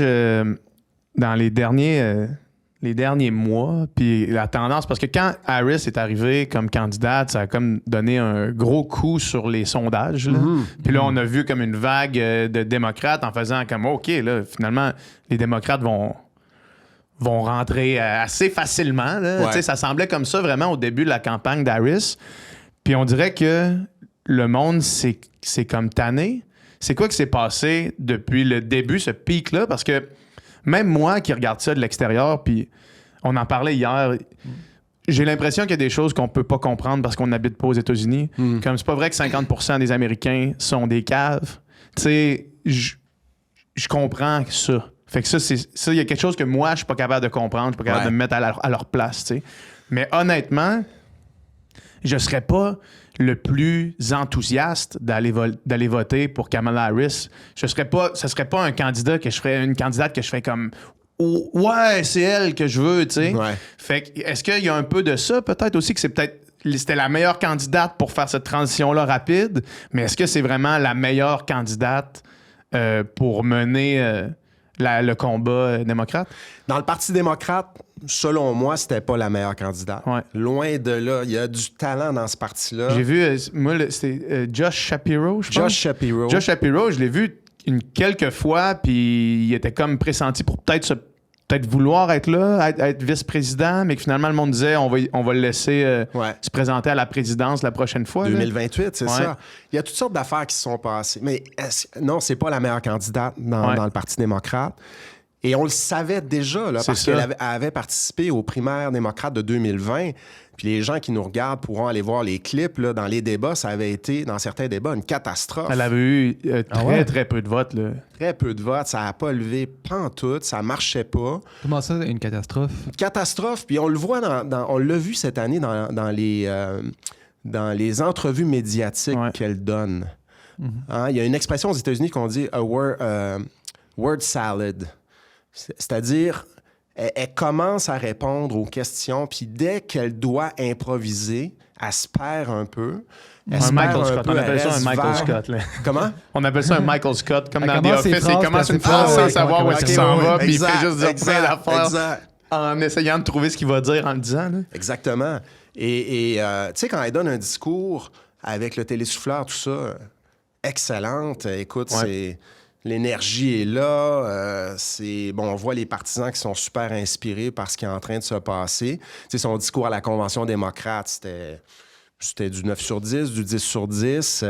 dans les derniers mois, puis la tendance, parce que quand Harris est arrivée comme candidate, ça a comme donné un gros coup sur les sondages. Là. Puis là, on a vu comme une vague de démocrates en faisant comme, OK, là, finalement, les démocrates vont rentrer assez facilement. Là. Ouais. Ça semblait comme ça vraiment au début de la campagne d'Harris. Puis on dirait que le monde, c'est comme tanné. C'est quoi qui s'est passé depuis le début, ce pic-là? Parce que même moi qui regarde ça de l'extérieur, puis on en parlait hier, j'ai l'impression qu'il y a des choses qu'on peut pas comprendre parce qu'on n'habite pas aux États-Unis. Comme c'est pas vrai que 50% des Américains sont des caves. Tu sais, je comprends ça. Fait que ça, il y a quelque chose que moi, je suis pas capable de comprendre, je suis pas capable de me mettre à leur place, tu sais. Mais honnêtement, je serais pas le plus enthousiaste d'aller voter pour Kamala Harris. Ce serait pas un candidat que je ferais, une candidate que je fais comme oh, ouais, c'est elle que je veux, tu sais. Ouais. Fait que est-ce qu'il y a un peu de ça, peut-être aussi que c'était la meilleure candidate pour faire cette transition-là rapide, mais est-ce que c'est vraiment la meilleure candidate pour mener le combat démocrate? Dans le Parti démocrate, selon moi, c'était pas la meilleure candidate. Ouais. Loin de là. Il y a du talent dans ce parti-là. J'ai vu, moi, c'était Josh Shapiro, je pense. Josh Shapiro, je l'ai vu quelques fois, puis il était comme pressenti pour peut-être vouloir être là, être vice-président, mais que finalement, le monde disait on va le laisser se présenter à la présidence la prochaine fois. 2028, c'est ça. Il y a toutes sortes d'affaires qui se sont passées. Mais non, c'est pas la meilleure candidate dans le Parti démocrate. Et on le savait déjà, là, parce qu'elle avait participé aux primaires démocrates de 2020. Puis les gens qui nous regardent pourront aller voir les clips. Là, dans les débats, ça avait été, dans certains débats, une catastrophe. Elle avait eu très peu de votes. Là. Très peu de votes. Ça n'a pas levé pantoute. Ça ne marchait pas. Comment ça, une catastrophe? Une catastrophe. Puis on le voit, on l'a vu cette année dans les entrevues médiatiques qu'elle donne. Hein? Il y a une expression aux États-Unis qu'on dit « word salad ». C'est-à-dire, elle commence à répondre aux questions, puis dès qu'elle doit improviser, elle se perd un peu. Un Michael Scott. On appelle ça un Michael Scott. Là. Comment? On appelle ça un Michael Scott, comme dans The commence ses Office. Il commence une phrases, phrase sans savoir où est-ce qu'il s'en va, puis il fait juste dire exact, plein d'affaires exact. en essayant de trouver ce qu'il va dire en le disant. Là. Exactement. Et tu sais, quand elle donne un discours avec le télésouffleur, tout ça, excellente. Écoute, c'est... L'énergie est là. On voit les partisans qui sont super inspirés par ce qui est en train de se passer. Tu sais, son discours à la Convention démocrate, c'était du 9 sur 10, du 10 sur 10.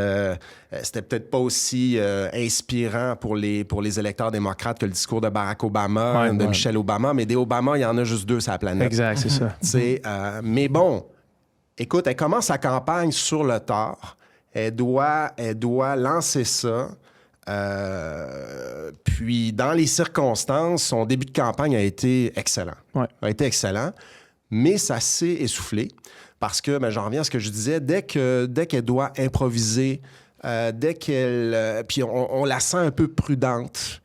C'était peut-être pas aussi inspirant pour les électeurs démocrates que le discours de Barack Obama, de Michelle Obama. Mais des Obama, il y en a juste 2 sur la planète. Exact, c'est ça. Mais bon, écoute, elle commence sa campagne sur le tard. Elle doit lancer ça. Puis, dans les circonstances, son début de campagne a été excellent. A été excellent, mais ça s'est essoufflé parce que, j'en reviens à ce que je disais, dès qu'elle doit improviser, dès qu'elle... puis on la sent un peu prudente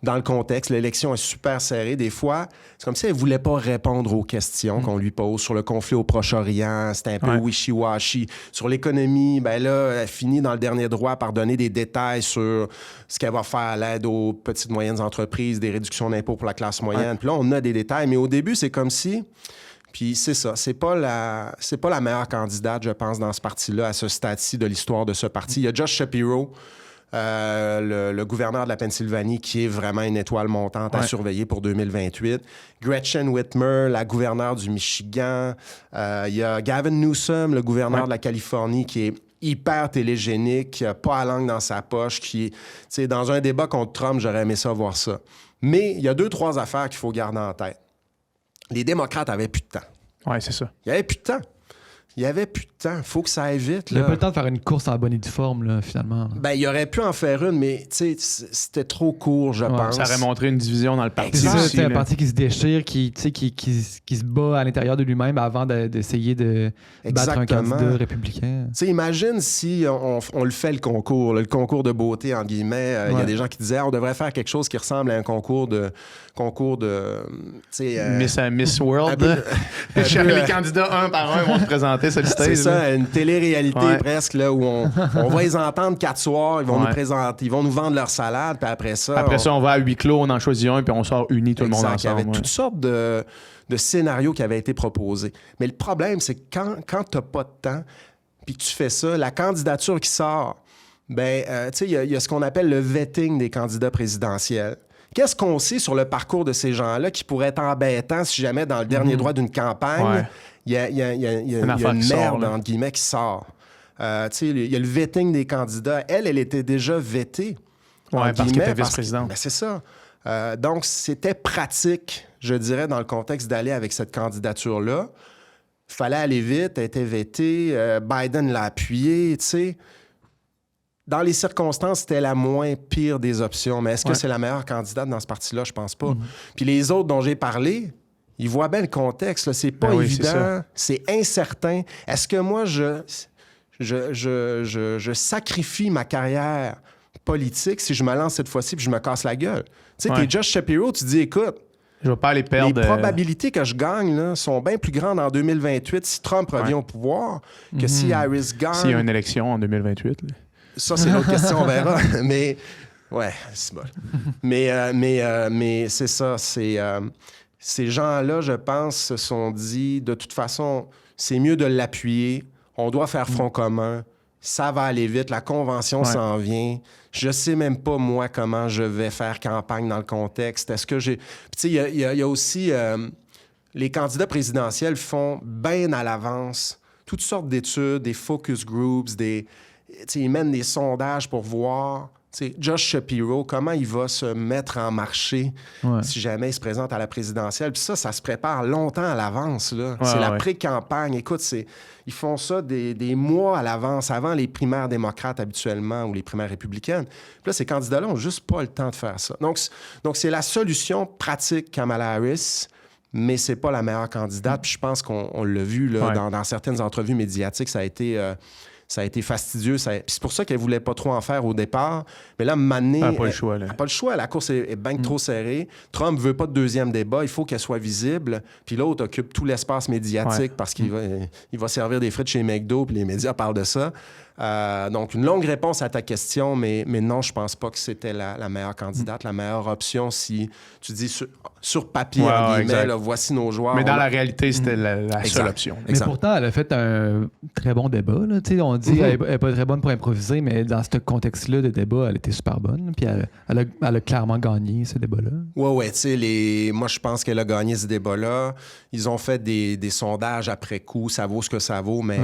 dans le contexte. L'élection est super serrée. Des fois, c'est comme si elle ne voulait pas répondre aux questions qu'on lui pose sur le conflit au Proche-Orient. C'était un peu wishy-washy. Sur l'économie, là, elle finit dans le dernier droit par donner des détails sur ce qu'elle va faire à l'aide aux petites moyennes entreprises, des réductions d'impôts pour la classe moyenne. Puis là, on a des détails. Mais au début, c'est comme si... Puis c'est ça, c'est pas la meilleure candidate, je pense, dans ce parti-là, à ce stade-ci de l'histoire de ce parti. Il y a Josh Shapiro, le gouverneur de la Pennsylvanie, qui est vraiment une étoile montante à surveiller pour 2028. Gretchen Whitmer, la gouverneure du Michigan. Il y a Gavin Newsom, le gouverneur de la Californie, qui est hyper télégénique, pas la langue dans sa poche, qui est... Tu sais, dans un débat contre Trump, j'aurais aimé ça voir ça. Mais il y a 2-3 affaires qu'il faut garder en tête. Les démocrates avaient plus de temps. Oui, c'est ça. Il n'y avait plus de temps. Il n'y avait plus de temps. Il faut que ça aille vite. Il n'y a pas le temps de faire une course en bonne et due forme, là, finalement. Ben, il aurait pu en faire une, mais c'était trop court, je pense. Ça aurait montré une division dans le parti. C'est un parti qui se déchire, qui se bat à l'intérieur de lui-même avant d'essayer de battre un candidat républicain. T'sais, imagine si on le fait, le concours de beauté, entre guillemets. Il y a des gens qui disaient on devrait faire quelque chose qui ressemble à un concours de Miss World. Les candidats, un par un, vont se présenter sur le stage. C'est ça, une télé-réalité presque, là, où on va les entendre 4 soirs, ils vont nous présenter, ils vont nous vendre leur salade, puis après ça... on va à huis clos, on en choisit un, puis on sort unis tout le monde ensemble. Il y avait toutes sortes de scénarios qui avaient été proposés. Mais le problème, c'est que quand tu n'as pas de temps, puis que tu fais ça, la candidature qui sort, tu sais, il y a ce qu'on appelle le vetting des candidats présidentiels. Qu'est-ce qu'on sait sur le parcours de ces gens-là qui pourrait être embêtant si jamais dans le dernier droit d'une campagne, il y a une merde, entre guillemets, qui sort. Tu sais, il y a le vetting des candidats. Elle était déjà vettée. Oui, parce qu'elle était vice-présidente. Ben, c'est ça. Donc, c'était pratique, je dirais, dans le contexte d'aller avec cette candidature-là. Il fallait aller vite, elle était vettée. Biden l'a appuyée, tu sais. Dans les circonstances, c'était la moins pire des options. Mais est-ce que c'est la meilleure candidate dans ce parti-là? Je pense pas. Puis les autres dont j'ai parlé, ils voient bien le contexte. Là. C'est pas évident. C'est incertain. Est-ce que moi, je sacrifie ma carrière politique si je me lance cette fois-ci puis je me casse la gueule? Tu sais, t'es Josh Shapiro, tu dis, écoute, je vais pas aller perdre... Les probabilités que je gagne là, sont bien plus grandes en 2028 si Trump revient au pouvoir que si Harris gagne. S'il y a une élection en 2028. Là. Ça, c'est l'autre question, on verra. Mais, ouais, c'est bon. Mais c'est ça. Ces gens-là, je pense, se sont dit, de toute façon, c'est mieux de l'appuyer. On doit faire front commun. Ça va aller vite. La convention s'en vient. Je sais même pas, moi, comment je vais faire campagne dans le contexte. Est-ce que j'ai... Puis, tu sais, il y a aussi... les candidats présidentiels font bien à l'avance toutes sortes d'études, des focus groups, ils mènent des sondages pour voir... Josh Shapiro, comment il va se mettre en marché si jamais il se présente à la présidentielle. Puis ça se prépare longtemps à l'avance. Là. C'est la pré-campagne. Écoute, ils font ça des mois à l'avance, avant les primaires démocrates habituellement ou les primaires républicaines. Puis là, ces candidats-là n'ont juste pas le temps de faire ça. Donc c'est la solution pratique Kamala Harris, mais c'est pas la meilleure candidate. Puis je pense qu'on l'a vu là, dans certaines entrevues médiatiques, ça a été Ça a été fastidieux. Puis c'est pour ça qu'elle voulait pas trop en faire au départ. Mais là, Mané... Elle n'a pas le choix. Là. Elle n'a pas le choix. La course est bien trop serrée. Trump veut pas de deuxième débat. Il faut qu'elle soit visible. Puis l'autre occupe tout l'espace médiatique parce qu'il va servir des frites chez McDo, puis les médias parlent de ça. Donc, une longue réponse à ta question, mais non, je pense pas que c'était la meilleure candidate, la meilleure option si tu dis sur papier, en guillemets, là, voici nos joueurs. Mais dans la réalité, c'était la seule option. Mais pourtant, elle a fait un très bon débat. Là. On dit qu'elle n'est pas très bonne pour improviser, mais dans ce contexte-là de débat, elle était super bonne. Puis elle a clairement gagné ce débat-là. Ouais, tu sais, moi, je pense qu'elle a gagné ce débat-là. Ils ont fait des sondages après coup, ça vaut ce que ça vaut, mais...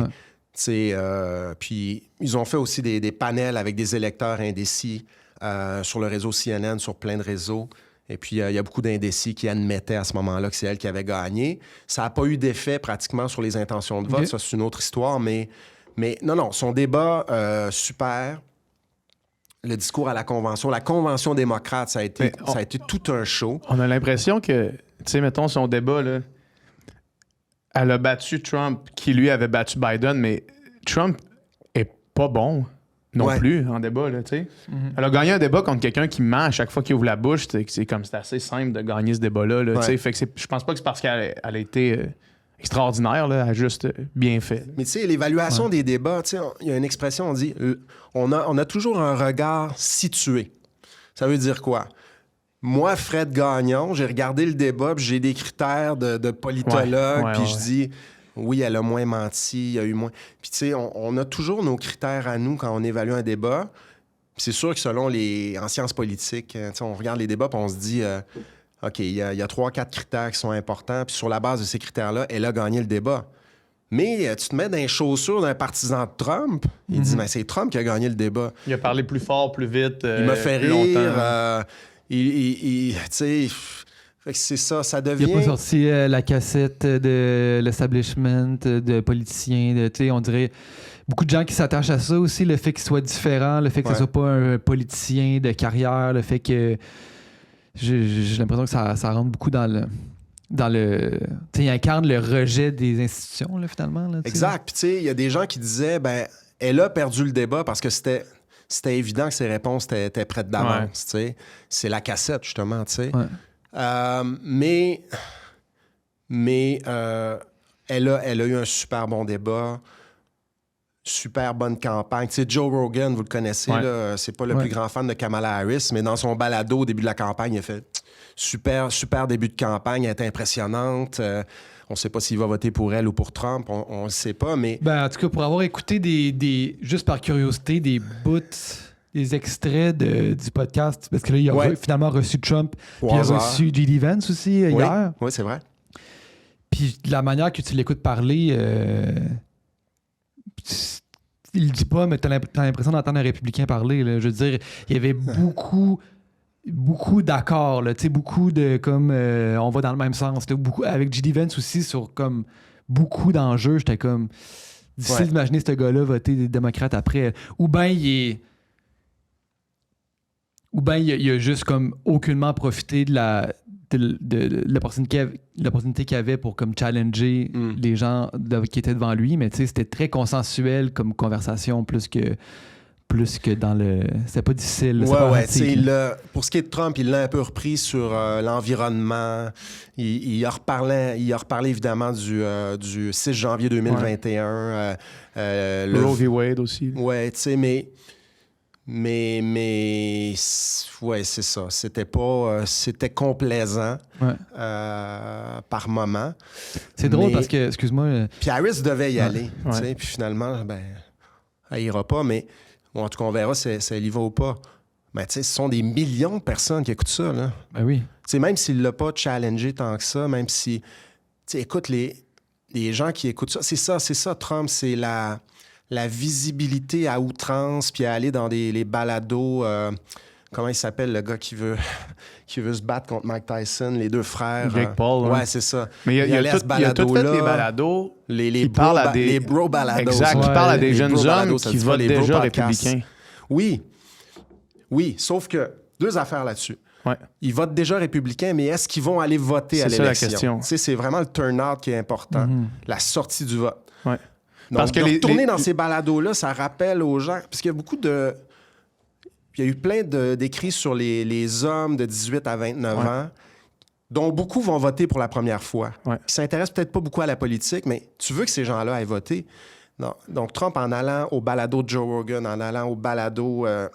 puis ils ont fait aussi des panels avec des électeurs indécis sur le réseau CNN, sur plein de réseaux. Et puis, il y a beaucoup d'indécis qui admettaient à ce moment-là que c'est elle qui avait gagné. Ça n'a pas eu d'effet pratiquement sur les intentions de vote. Ça, c'est une autre histoire. Mais non, son débat, super. Le discours à la Convention démocrate, ça a été tout un show. On a l'impression que, tu sais, mettons, son débat, là, elle a battu Trump, qui lui avait battu Biden, mais Trump est pas bon non plus en débat, là, tu sais. Elle a gagné un débat contre quelqu'un qui ment à chaque fois qu'il ouvre la bouche. C'est assez simple de gagner ce débat-là, là, tu sais. Fait que je pense pas que c'est parce qu'elle a été extraordinaire, là, elle a juste bien fait. Mais tu sais, l'évaluation des débats, tu sais, il y a une expression, on dit, on a toujours un regard situé. Ça veut dire quoi? Moi, Fred Gagnon, j'ai regardé le débat, puis j'ai des critères de politologue, puis je dis, oui, elle a moins menti, il y a eu moins... Puis tu sais, on a toujours nos critères à nous quand on évalue un débat. Puis c'est sûr que selon en sciences politiques, on regarde les débats, puis on se dit, OK, il y a 3-4 critères qui sont importants, puis sur la base de ces critères-là, elle a gagné le débat. Mais tu te mets dans les chaussures d'un partisan de Trump, il dit, mais c'est Trump qui a gagné le débat. Il a parlé plus fort, plus vite, il m'a fait rire, tu sais, c'est ça devient... Il n'a pas sorti la cassette de l'establishment, de politiciens, tu sais, on dirait... Beaucoup de gens qui s'attachent à ça aussi, le fait qu'il soit différent, le fait que ce soit pas un politicien de carrière, le fait que... J'ai l'impression que ça rentre beaucoup dans le... Tu sais, il incarne le rejet des institutions, là, finalement. Là, exact. Puis tu sais, il y a des gens qui disaient, elle a perdu le débat parce que c'était évident que ses réponses étaient prêtes d'avance, tu sais. C'est la cassette, justement, tu sais. Mais elle a eu un super bon débat, super bonne campagne. Tu sais, Joe Rogan, vous le connaissez, là, c'est pas le plus grand fan de Kamala Harris, mais dans son balado au début de la campagne, il a fait super début de campagne, elle est impressionnante. On ne sait pas s'il va voter pour elle ou pour Trump, on ne sait pas, mais... En tout cas, pour avoir écouté juste par curiosité, des bouts, des extraits du podcast, parce que là, il a finalement reçu Trump, puis il a reçu J.D. Vance aussi hier. Oui, c'est vrai. Puis la manière que tu l'écoutes parler, il le dit pas, mais tu as l'impression d'entendre un républicain parler. Là. Je veux dire, il y avait beaucoup d'accords, là, beaucoup de comme on va dans le même sens. Beaucoup, avec J.D. Vance aussi, sur comme beaucoup d'enjeux, j'étais comme difficile d'imaginer ce gars-là voter des démocrates après. Ou bien il a juste comme aucunement profité de l'opportunité qu'il avait pour comme challenger les gens qui étaient devant lui, mais tu sais, c'était très consensuel comme conversation plus que dans le... C'était pas difficile. Pour ce qui est de Trump, il l'a un peu repris sur l'environnement. Il a reparlé évidemment du 6 janvier 2021. Le Roe v. Wade aussi. Ouais, tu sais, mais ouais, c'est ça. C'était complaisant par moment. C'est drôle parce que, excuse-moi... Puis Harris devait y aller, tu sais, puis finalement, elle ira pas, mais... Bon, en tout cas, on verra si elle y va ou pas. Mais tu sais, ce sont des millions de personnes qui écoutent ça, là. Ben oui. Tu sais, même s'il l'a pas challengé tant que ça, même si... Tu sais, écoute, les gens qui écoutent ça, c'est ça, Trump, c'est la visibilité à outrance, puis aller dans les balados... comment il s'appelle, le gars qui veut se battre contre Mike Tyson, les deux frères? Jake Paul. Ouais, c'est ça. Mais il y a tout fait les balados. Les bro balados. Exact, qui parlent à des jeunes hommes qui votent déjà républicains. Oui, sauf que deux affaires là-dessus. Ouais. Ils votent déjà républicains, mais est-ce qu'ils vont aller voter à l'élection? C'est ça la question. Tu sais, c'est vraiment le turn-out qui est important, la sortie du vote. Ouais. Donc, Parce que retourner dans ces balados-là, ça rappelle aux gens... Parce qu'il y a beaucoup de... Il y a eu plein d'écrits sur les hommes de 18 à 29 ans, dont beaucoup vont voter pour la première fois. Ouais. Qui s'intéressent peut-être pas beaucoup à la politique, mais tu veux que ces gens-là aillent voter. Non. Donc, Trump, en allant au balado de Joe Rogan, en allant au balado... à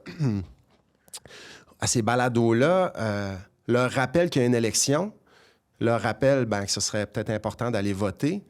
ces balados-là, leur rappelle qu'il y a une élection, leur rappelle que ce serait peut-être important d'aller voter.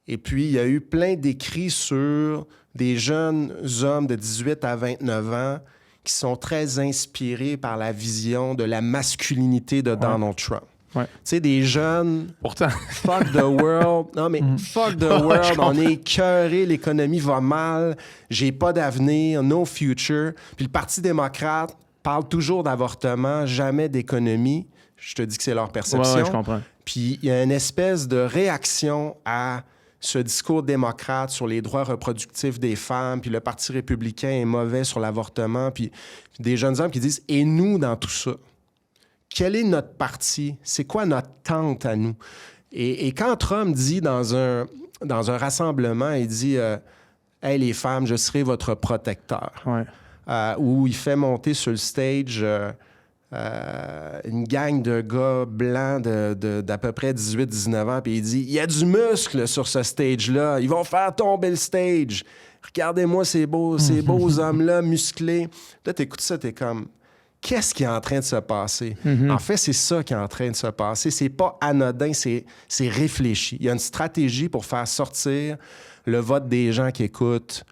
Et puis, il y a eu plein d'écrits sur des jeunes hommes de 18 à 29 ans qui sont très inspirés par la vision de la masculinité de Donald Trump. Ouais. Tu sais, des jeunes... Pourtant... Fuck the world. Non, mais fuck the world. On est écœuré, l'économie va mal, j'ai pas d'avenir, no future. Puis le Parti démocrate parle toujours d'avortement, jamais d'économie. Je te dis que c'est leur perception. Ouais, je comprends. Puis il y a une espèce de réaction à ce discours démocrate sur les droits reproductifs des femmes, puis le Parti républicain est mauvais sur l'avortement, puis des jeunes hommes qui disent « Et nous dans tout ça? Quel est notre parti? C'est quoi notre tente à nous? » Et quand Trump dit dans un rassemblement, il dit « Hey les femmes, je serai votre protecteur. » Où il fait monter sur le stage... une gang de gars blancs d'à peu près 18-19 ans, puis il dit « Il y a du muscle sur ce stage-là. Ils vont faire tomber le stage. Regardez-moi ces beaux hommes-là musclés. » Là, t'écoutes ça, t'es comme « Qu'est-ce qui est en train de se passer? En fait, c'est ça qui est en train de se passer. C'est pas anodin, c'est réfléchi. Il y a une stratégie pour faire sortir le vote des gens qui écoutent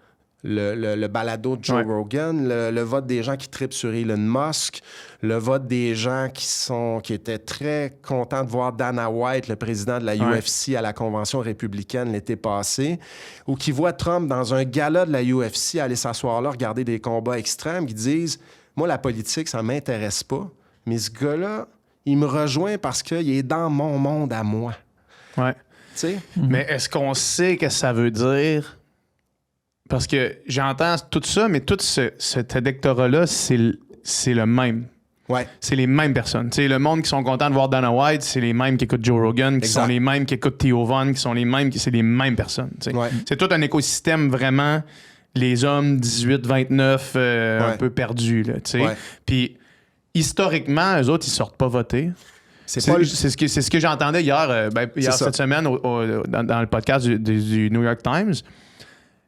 le balado de Joe Rogan, le vote des gens qui trippent sur Elon Musk, le vote des gens qui étaient très contents de voir Dana White, le président de la UFC, à la convention républicaine l'été passé, ou qui voient Trump dans un gala de la UFC aller s'asseoir là, regarder des combats extrêmes, qui disent « Moi, la politique, ça m'intéresse pas, mais ce gars-là, il me rejoint parce qu'il est dans mon monde à moi. » Ouais. Tu sais? Mais est-ce qu'on sait ce que ça veut dire? Parce que j'entends tout ça, mais tout cet électorat-là, c'est le même. Ouais. C'est les mêmes personnes. T'sais, le monde qui sont contents de voir Dana White, c'est les mêmes qui écoutent Joe Rogan, qui sont les mêmes qui écoutent Theo Von, qui sont les mêmes, c'est les mêmes personnes. Ouais. C'est tout un écosystème vraiment, les hommes 18-29 un peu perdus. Puis historiquement, eux autres, ils sortent pas voter. C'est ce que j'entendais hier cette semaine dans le podcast du New York Times.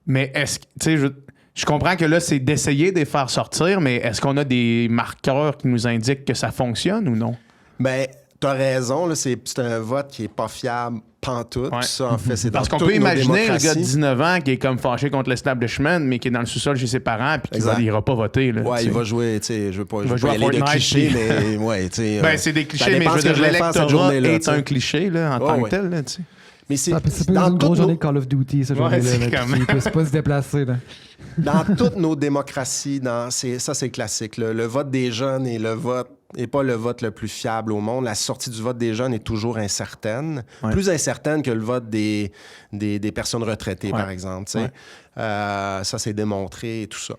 Mais est-ce que, tu sais, je comprends que là, c'est d'essayer de les faire sortir, mais est-ce qu'on a des marqueurs qui nous indiquent que ça fonctionne ou non? Bien, t'as raison, là, c'est un vote qui est pas fiable pantoute. Ouais. Ça, en fait, c'est dans Parce qu'on toutes peut nos imaginer le démocraties. gars de 19 ans qui est comme fâché contre l'establishment, mais qui est dans le sous-sol chez ses parents, puis qui n'ira pas voter. Là, ouais, t'sais. il va jouer, tu sais, je veux pas Il va jouer à aller de Fortnite, clichés, puis- mais ouais, tu sais. Ben, c'est des clichés, mais je veux dire, l'électorat est un cliché là, en tant que tel. Là, tu sais. Mais c'est C'est pas dans une grosse toutes journée nos- de Call of Duty, cette journée-là. c'est là, comme- puis il peut pas se déplacer. Là. dans toutes nos démocraties, ça c'est classique. Le vote des jeunes est pas le vote le plus fiable au monde. La sortie du vote des jeunes est toujours incertaine. Ouais. Plus incertaine que le vote des personnes retraitées, Ouais. par exemple. tu sais. Ouais. Ça, c'est démontré et tout ça.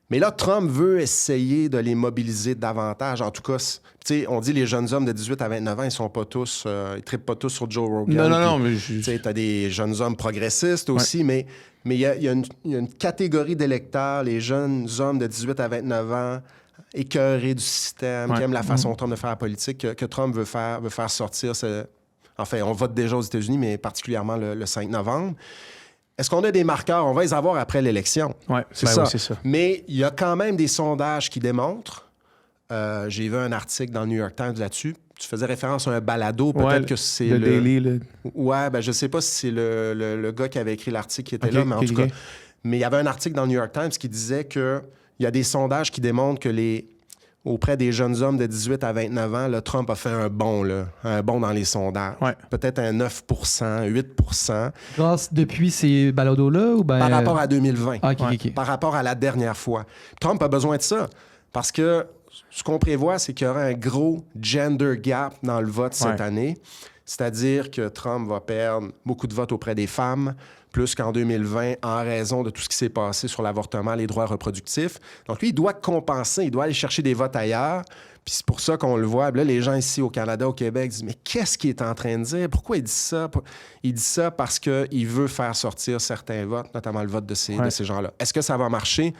Mais là, Trump veut essayer de les mobiliser davantage. En tout cas, tu sais, on dit les jeunes hommes de 18 à 29 ans, ils sont pas tous... ils trippent pas tous sur Joe Rogan. Non, Puis, mais tu sais, t'as des jeunes hommes progressistes aussi, mais il y a une catégorie d'électeurs, les jeunes hommes de 18 à 29 ans, écœurés du système, qui aiment la façon Trump de faire la politique, que Trump veut faire sortir. Enfin, on vote déjà aux États-Unis, mais particulièrement le 5 novembre. Est-ce qu'on a des marqueurs? On va les avoir après l'élection. Ouais, C'est ben ça. oui, c'est ça. Mais il y a quand même des sondages qui démontrent. J'ai vu un article dans le New York Times là-dessus. Tu faisais référence à un balado. Peut-être que c'est le Daily. Là. Ouais, ben je sais pas si c'est le gars qui avait écrit l'article qui était là, mais en tout cas. Mais il y avait un article dans le New York Times qui disait qu'il y a des sondages qui démontrent que auprès des jeunes hommes de 18 à 29 ans, là, Trump a fait un bond dans les sondages. Ouais. Peut-être un 9 8 Grâce depuis ces balados-là ou ben par rapport à 2020. Ah, ok. Par rapport à la dernière fois. Trump a besoin de ça parce que ce qu'on prévoit, c'est qu'il y aura un gros gender gap dans le vote cette année. C'est-à-dire que Trump va perdre beaucoup de votes auprès des femmes, plus qu'en 2020, en raison de tout ce qui s'est passé sur l'avortement, les droits reproductifs. Donc, lui, il doit compenser, il doit aller chercher des votes ailleurs. Puis c'est pour ça qu'on le voit. Là, les gens ici au Canada, au Québec, disent « Mais qu'est-ce qu'il est en train de dire? Pourquoi il dit ça? » Il dit ça parce qu'il veut faire sortir certains votes, notamment le vote de ces gens-là. Est-ce que ça va marcher?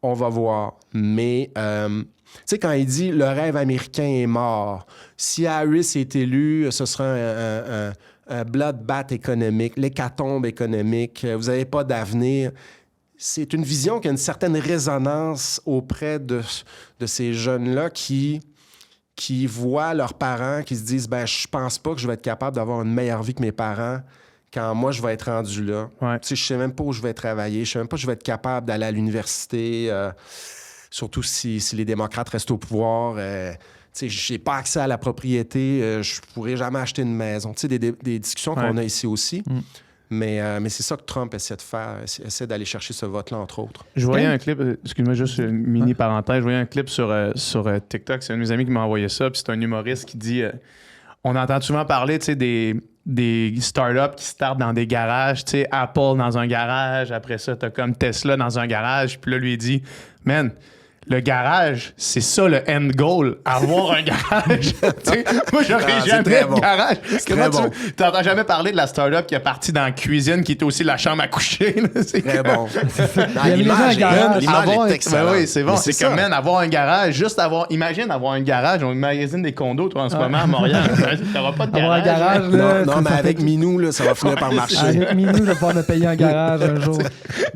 On va voir. Mais, tu sais, quand il dit « Le rêve américain est mort », si Harris est élu, ce sera un bloodbath économique, l'hécatombe économique, vous n'avez pas d'avenir. C'est une vision qui a une certaine résonance auprès de ces jeunes-là qui voient leurs parents, qui se disent « je pense pas que je vais être capable d'avoir une meilleure vie que mes parents quand moi, je vais être rendu là. Ouais. Tu sais, je sais même pas où je vais travailler, je sais même pas si je vais être capable d'aller à l'université, surtout si les démocrates restent au pouvoir. Tu sais, j'ai pas accès à la propriété, je pourrais jamais acheter une maison. Tu sais, des discussions qu'on a ici aussi. Mais c'est ça que Trump essaie de faire, essaie d'aller chercher ce vote-là, entre autres. Je voyais un clip, excuse-moi, juste une mini parenthèse, je voyais un clip sur TikTok, c'est un de mes amis qui m'a envoyé ça, puis c'est un humoriste qui dit on entend souvent parler, tu sais, des startups qui startent dans des garages, tu sais, Apple dans un garage, après ça, t'as comme Tesla dans un garage, puis là, lui, il dit « Man, le garage, c'est ça le end goal, avoir un garage. » Moi, j'aurais jamais de garage. Tu n'entends jamais parler de la startup qui est partie dans la cuisine, qui était aussi la chambre à coucher. C'est très bon. L'image est excellente. Oui, c'est bon. C'est comme, man, avoir un garage, imagine avoir un garage, on magasine des condos, toi, en ce moment, à Montréal. Tu n'auras pas de garage. Avoir un garage, là, non, mais avec Minou, là, ça va finir par marcher. Avec Minou, je vais pouvoir me payer un garage un jour.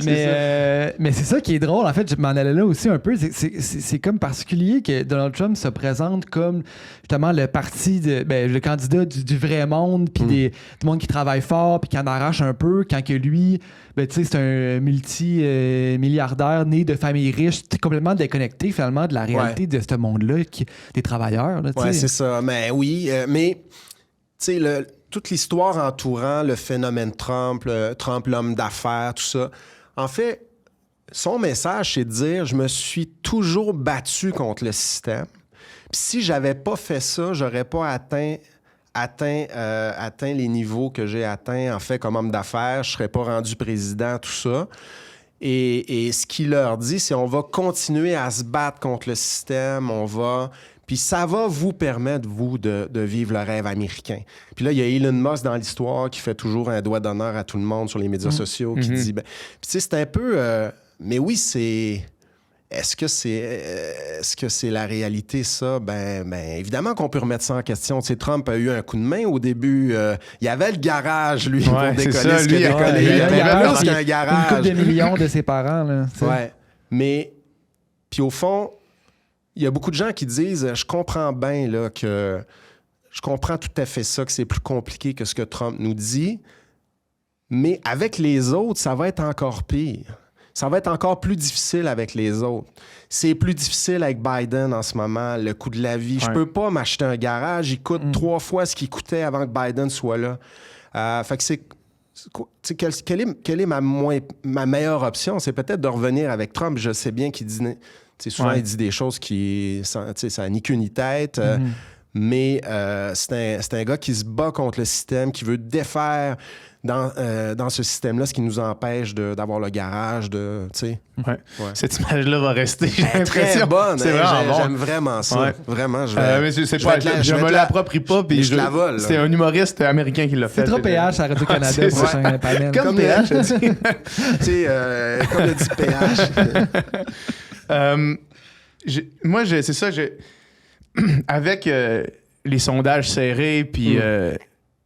Mais c'est ça qui est drôle. En fait, je m'en allais là aussi un peu. C'est comme particulier que Donald Trump se présente comme justement le parti, le candidat du vrai monde, puis du monde qui travaille fort, puis qui en arrache un peu, quand que lui, c'est un multi-milliardaire né de famille riche, complètement déconnecté finalement de la réalité de ce monde-là, des travailleurs. Oui, c'est ça. Mais oui, mais tu sais, toute l'histoire entourant le phénomène Trump, l'homme d'affaires, tout ça, en fait, son message, c'est de dire « Je me suis toujours battu contre le système. Puis si j'avais pas fait ça, j'aurais pas atteint les niveaux que j'ai atteints, en fait, comme homme d'affaires. Je serais pas rendu président, tout ça. » Et ce qu'il leur dit, c'est « On va continuer à se battre contre le système. Puis ça va vous permettre, vous, de vivre le rêve américain. » Puis là, il y a Elon Musk dans l'histoire qui fait toujours un doigt d'honneur à tout le monde sur les médias sociaux, qui dit... Puis tu sais, c'est un peu... mais oui, c'est... Est-ce que c'est la réalité, ça? Ben, évidemment qu'on peut remettre ça en question. Tu sais, Trump a eu un coup de main au début. Il y avait le garage, lui, pour décoller ce qu'il a décollé. Il y avait plus qu'un garage. Une couple de millions de ses parents, là. Ouais. Mais, puis au fond, il y a beaucoup de gens qui disent, je comprends bien, là, que... Je comprends tout à fait ça, que c'est plus compliqué que ce que Trump nous dit. Mais avec les autres, ça va être encore pire. Ça va être encore plus difficile avec les autres. C'est plus difficile avec Biden en ce moment, le coût de la vie. Je peux pas m'acheter un garage. Il coûte 3 fois ce qu'il coûtait avant que Biden soit là. Fait que quelle est ma meilleure option? C'est peut-être de revenir avec Trump. Je sais bien qu'il dit... Souvent, il dit des choses qui... Ça n'a ni queue ni tête. Mais c'est un gars qui se bat contre le système, qui veut défaire... Dans ce système-là, ce qui nous empêche d'avoir le garage, Cette image-là va rester, j'ai l'impression. Très bonne. C'est vraiment bon. J'aime vraiment ça. Ouais. Vraiment, je me l'approprie pas, puis je la vole. C'est un humoriste américain qui l'a fait. C'est trop PH à Radio-Canada, prochain panel. Comme PH, tu sais, comme le dit PH. Moi, c'est ça, avec les sondages serrés, puis...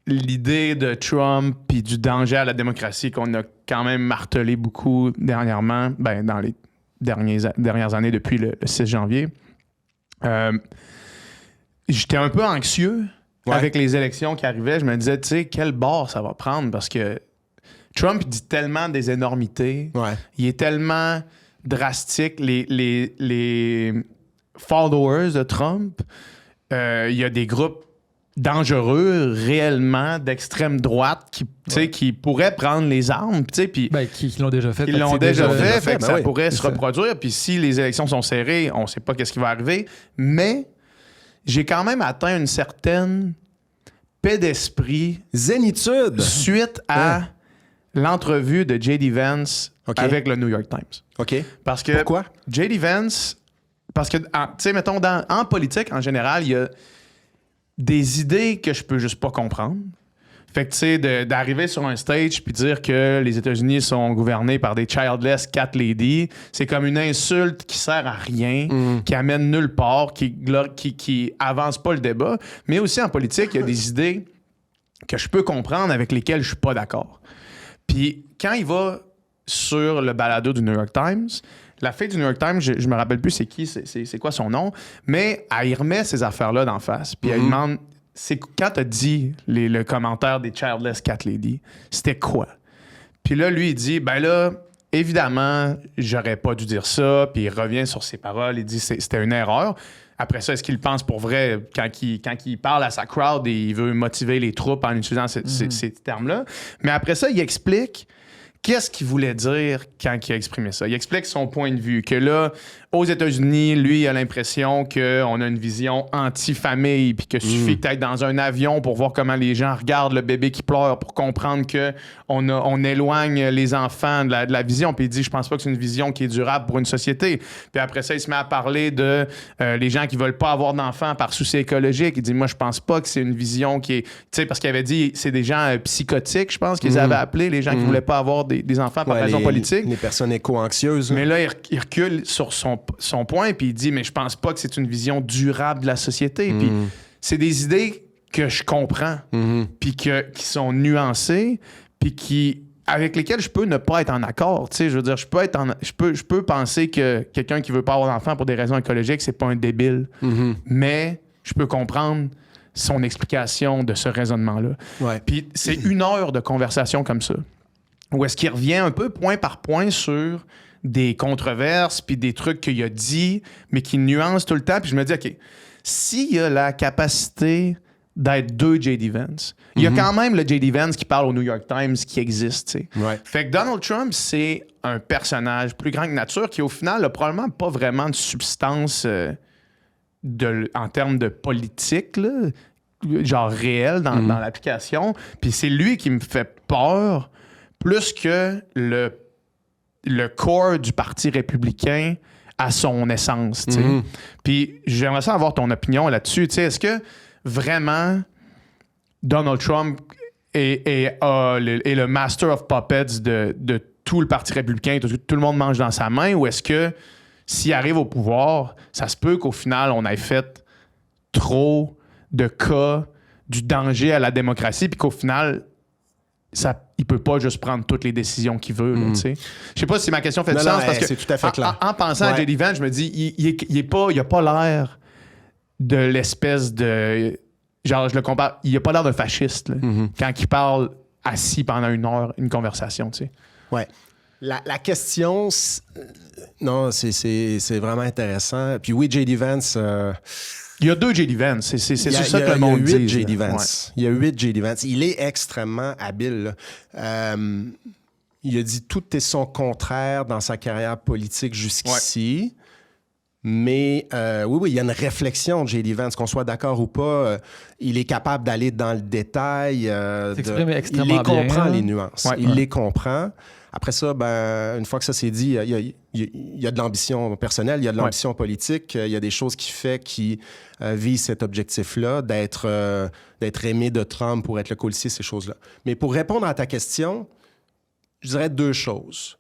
l'idée de Trump puis du danger à la démocratie qu'on a quand même martelé beaucoup dernièrement, dans les dernières années depuis le 6 janvier, j'étais un peu anxieux avec les élections qui arrivaient. Je me disais, tu sais, quel bord ça va prendre? Parce que Trump dit tellement des énormités. Il est tellement drastique. Les followers de Trump, il y a des groupes dangereux, réellement, d'extrême droite, qui pourraient prendre les armes. Qui l'ont déjà fait. Ils l'ont déjà fait, fait que ça pourrait se reproduire. Puis si les élections sont serrées, on ne sait pas qu'est-ce qui va arriver. Mais j'ai quand même atteint une certaine paix d'esprit Zénitude! suite à l'entrevue de J.D. Vance avec le New York Times. OK. Parce que Pourquoi? J.D. Vance, parce que, tu sais, mettons, en politique, en général, il y a des idées que je peux juste pas comprendre. Fait que, tu sais, d'arriver sur un stage puis dire que les États-Unis sont gouvernés par des childless cat ladies, c'est comme une insulte qui sert à rien, qui amène nulle part, qui avance pas le débat. Mais aussi en politique, il y a des idées que je peux comprendre avec lesquelles je suis pas d'accord. Puis quand il va sur le balado du New York Times, la fille du New York Times, je me rappelle plus c'est qui, c'est quoi son nom, mais elle y remet ces affaires-là d'en face. Puis elle demande... C'est quand t'as dit le commentaire des Childless Cat Lady, c'était quoi? Puis là, lui, il dit, ben là, évidemment, j'aurais pas dû dire ça. Puis il revient sur ses paroles, il dit c'était une erreur. Après ça, est-ce qu'il pense pour vrai quand il parle à sa crowd et il veut motiver les troupes en utilisant ces termes-là? Mais après ça, il explique qu'est-ce qu'il voulait dire quand il a exprimé ça. Il explique son point de vue, que là, aux États-Unis, lui, il a l'impression qu'on a une vision anti-famille, puis que suffit d'être dans un avion pour voir comment les gens regardent le bébé qui pleure, pour comprendre qu'on éloigne les enfants de la vision. Puis il dit, je pense pas que c'est une vision qui est durable pour une société. Puis après ça, il se met à parler de les gens qui veulent pas avoir d'enfants par souci écologique. Il dit, moi, je pense pas que c'est une vision qui est... Tu sais, parce qu'il avait dit, c'est des gens psychotiques, je pense qu'ils avaient appelé, les gens qui voulaient pas avoir des enfants par raison politique. Les personnes éco-anxieuses. Mais là, il recule sur son point, puis il dit, mais je pense pas que c'est une vision durable de la société. Puis c'est des idées que je comprends, puis qui sont nuancées, puis avec lesquelles je peux ne pas être en accord. Tu sais, je veux dire, je peux penser que quelqu'un qui veut pas avoir d'enfant pour des raisons écologiques, c'est pas un débile. Mais je peux comprendre son explication de ce raisonnement-là. Ouais. Puis c'est 1 heure de conversation comme ça, où est-ce qu'il revient un peu point par point sur des controverses puis des trucs qu'il a dit, mais qui nuancent tout le temps. Puis je me dis, OK, s'il y a la capacité d'être 2 J.D. Vance, il y a quand même le J.D. Vance qui parle au New York Times qui existe, tu sais. Ouais. Fait que Donald Trump, c'est un personnage plus grand que nature qui, au final, n'a probablement pas vraiment de substance en termes de politique, là, genre réelle dans l'application. Puis c'est lui qui me fait peur plus que le corps du Parti républicain à son essence. Puis j'aimerais ça avoir ton opinion là-dessus. T'sais, est-ce que vraiment Donald Trump est le master of puppets de tout le Parti républicain, tout le monde mange dans sa main, ou est-ce que s'il arrive au pouvoir, ça se peut qu'au final, on ait fait trop de cas du danger à la démocratie, puis qu'au final, il peut pas juste prendre toutes les décisions qu'il veut. Je sais pas si ma question fait du sens, parce que c'est tout à fait clair. En pensant à J.D. Vance, je me dis, il a pas l'air de l'espèce de... Genre, je le compare, il a pas l'air d'un fasciste là, quand il parle assis pendant 1 heure, une conversation, tu sais. Ouais. La question... Non, c'est vraiment intéressant. Puis oui, J.D. Vance... Il y a 2 J.D. Vance, c'est ça que le monde dit. Il y a 8 J.D. Vance. Il y a 8 J.D. Vance. Il est extrêmement habile. Il a dit tout et son contraire dans sa carrière politique jusqu'ici. Ouais. Mais oui, il y a une réflexion de J.D. Vance, qu'on soit d'accord ou pas. Il est capable d'aller dans le détail. Il les comprend, les nuances. Il les comprend. Après ça, une fois que ça s'est dit, il y a de l'ambition personnelle, il y a de l'ambition politique, il y a des choses qu'il fait qui visent cet objectif-là, d'être aimé de Trump pour être le colistier, ces choses-là. Mais pour répondre à ta question, je dirais 2 choses.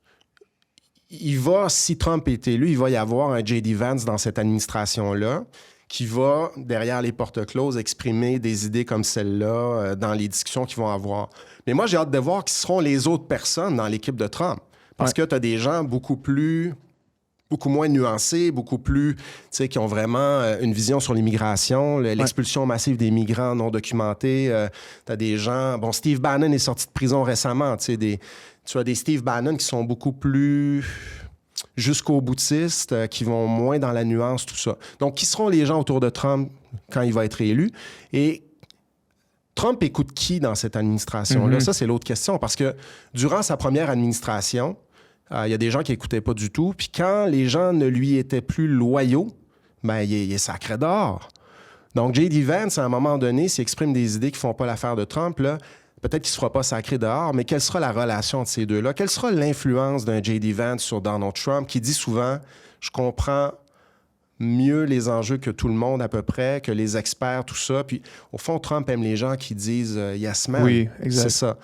Si Trump est élu, il va y avoir un J.D. Vance dans cette administration-là qui va, derrière les portes closes, exprimer des idées comme celle-là dans les discussions qu'ils vont avoir. Mais moi, j'ai hâte de voir qui seront les autres personnes dans l'équipe de Trump. Parce que tu as des gens beaucoup moins nuancés, beaucoup plus, tu sais, qui ont vraiment une vision sur l'immigration, l'expulsion massive des migrants non documentés. Tu as des gens... Bon, Steve Bannon est sorti de prison récemment, tu as des Steve Bannon qui sont beaucoup plus jusqu'au boutiste, qui vont moins dans la nuance, tout ça. Donc, qui seront les gens autour de Trump quand il va être élu? Et Trump écoute qui dans cette administration-là? Ça, c'est l'autre question, parce que durant sa première administration, il y a des gens qui n'écoutaient pas du tout, puis quand les gens ne lui étaient plus loyaux, il est sacré dehors. Donc, J.D. Vance, à un moment donné, s'il exprime des idées qui ne font pas l'affaire de Trump, là, peut-être qu'il ne se fera pas sacrer dehors, mais quelle sera la relation entre ces deux-là? Quelle sera l'influence d'un J.D. Vance sur Donald Trump qui dit souvent « Je comprends mieux les enjeux que tout le monde à peu près, que les experts, tout ça. » Puis, au fond, Trump aime les gens qui disent « Yes, man. » Oui, exact. C'est ça.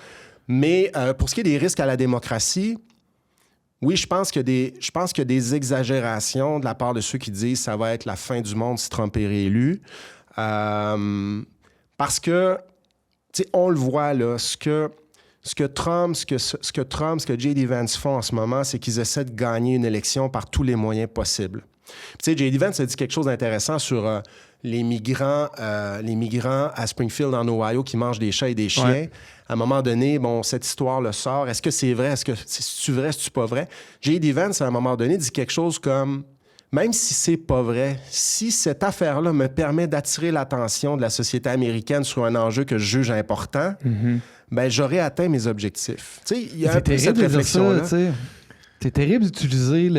Mais pour ce qui est des risques à la démocratie, oui, je pense qu'il y a des exagérations de la part de ceux qui disent que ça va être la fin du monde si Trump est réélu. Parce que, tu sais, on le voit, là, ce que J.D. Vance font en ce moment, c'est qu'ils essaient de gagner une élection par tous les moyens possibles. Tu sais, J.D. Vance a dit quelque chose d'intéressant sur les migrants à Springfield, en Ohio, qui mangent des chats et des chiens. Ouais. À un moment donné, bon, cette histoire le sort. Est-ce que c'est vrai? C'est-tu vrai? C'est-tu pas vrai? J.D. Vance, à un moment donné, dit quelque chose comme... Même si c'est pas vrai, si cette affaire-là me permet d'attirer l'attention de la société américaine sur un enjeu que je juge important, ben j'aurai atteint mes objectifs. Tu sais, il y a un peu cette réflexion-là. C'est terrible d'utiliser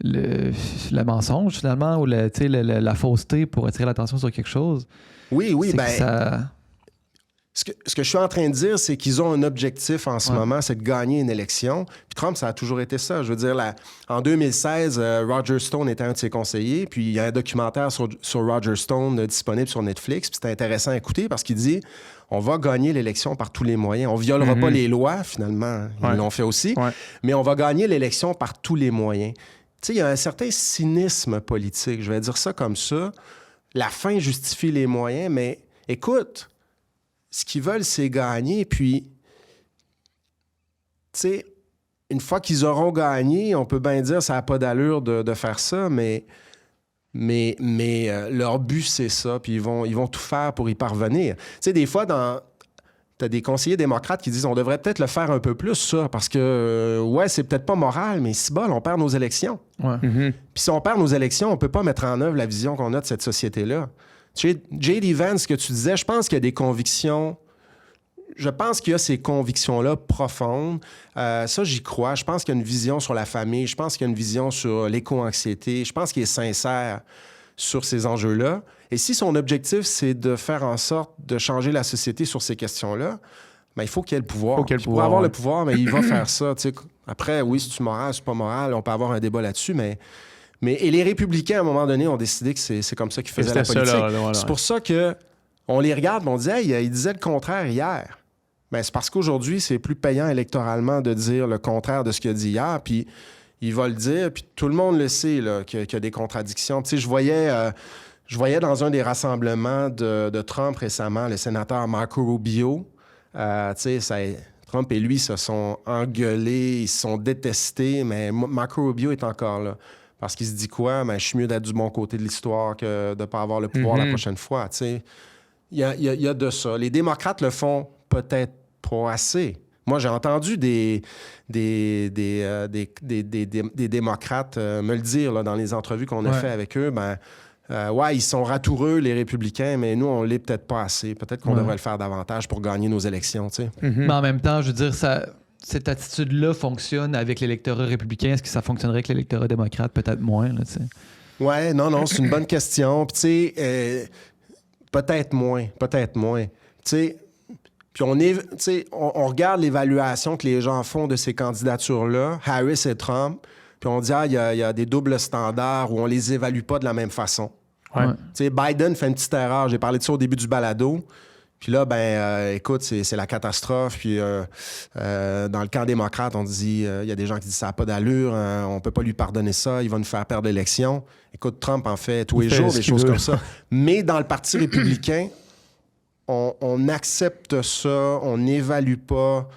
le mensonge, finalement, ou la fausseté pour attirer l'attention sur quelque chose. Oui, ben... Ce que je suis en train de dire, c'est qu'ils ont un objectif en ce moment, c'est de gagner une élection. Puis Trump, ça a toujours été ça. Je veux dire, en 2016, Roger Stone était un de ses conseillers, puis il y a un documentaire sur Roger Stone disponible sur Netflix, puis c'est intéressant à écouter parce qu'il dit « On va gagner l'élection par tous les moyens. On violera pas les lois, finalement. Ils l'ont fait aussi. Mais on va gagner l'élection par tous les moyens. » Tu sais, il y a un certain cynisme politique. Je vais dire ça comme ça. La fin justifie les moyens, mais écoute... Ce qu'ils veulent, c'est gagner. Puis, tu sais, une fois qu'ils auront gagné, on peut bien dire que ça n'a pas d'allure de faire ça, mais leur but, c'est ça. Puis, ils vont tout faire pour y parvenir. Tu sais, des fois, t'as des conseillers démocrates qui disent on devrait peut-être le faire un peu plus, ça, parce que, c'est peut-être pas moral, mais si bol, on perd nos élections. Ouais. Puis, si on perd nos élections, on peut pas mettre en œuvre la vision qu'on a de cette société-là. J.D. Vance, ce que tu disais, je pense qu'il y a des convictions... Je pense qu'il y a ces convictions-là profondes. Ça, j'y crois. Je pense qu'il y a une vision sur la famille. Je pense qu'il y a une vision sur l'éco-anxiété. Je pense qu'il est sincère sur ces enjeux-là. Et si son objectif, c'est de faire en sorte de changer la société sur ces questions-là, ben, il faut qu'il ait le pouvoir. Pour avoir le pouvoir, mais il va faire ça. T'sais. Après, oui, c'est-tu moral, c'est pas moral. On peut avoir un débat là-dessus, mais et les républicains, à un moment donné, ont décidé que c'est comme ça qu'ils faisaient la politique. Voilà. C'est pour ça qu'on les regarde et on dit « Hey, il disait le contraire hier. » Ben, c'est parce qu'aujourd'hui, c'est plus payant électoralement de dire le contraire de ce qu'il a dit hier. Puis il va le dire, puis tout le monde le sait là, qu'il y a des contradictions. Tu sais, je voyais dans un des rassemblements de Trump récemment, le sénateur Marco Rubio. Tu sais, Trump et lui se sont engueulés, ils se sont détestés, mais Marco Rubio est encore là. Parce qu'il se dit quoi? Ben, je suis mieux d'être du bon côté de l'histoire que de ne pas avoir le pouvoir la prochaine fois. Tu sais. Il y a de ça. Les démocrates le font peut-être pas assez. Moi, j'ai entendu des démocrates me le dire là, dans les entrevues qu'on a fait avec eux. Ben, ils sont ratoureux, les républicains, mais nous, on l'est peut-être pas assez. Peut-être qu'on devrait le faire davantage pour gagner nos élections. Tu sais. Mais en même temps, je veux dire, cette attitude-là fonctionne avec l'électorat républicain. Est-ce que ça fonctionnerait avec l'électorat démocrate? Peut-être moins. Là, tu sais. Ouais, non, c'est une bonne question. Puis, tu sais, peut-être moins. Tu sais, puis on regarde l'évaluation que les gens font de ces candidatures-là, Harris et Trump, puis on dit il y a des doubles standards où on les évalue pas de la même façon. Ouais. Tu sais, Biden fait une petite erreur. J'ai parlé de ça au début du balado. Puis là, écoute, c'est la catastrophe. Puis dans le camp démocrate, on dit, il y a des gens qui disent ça n'a pas d'allure, on peut pas lui pardonner ça, il va nous faire perdre l'élection. Écoute, Trump en fait tous les jours des choses comme ça. Mais dans le Parti républicain, on accepte ça, on n'évalue pas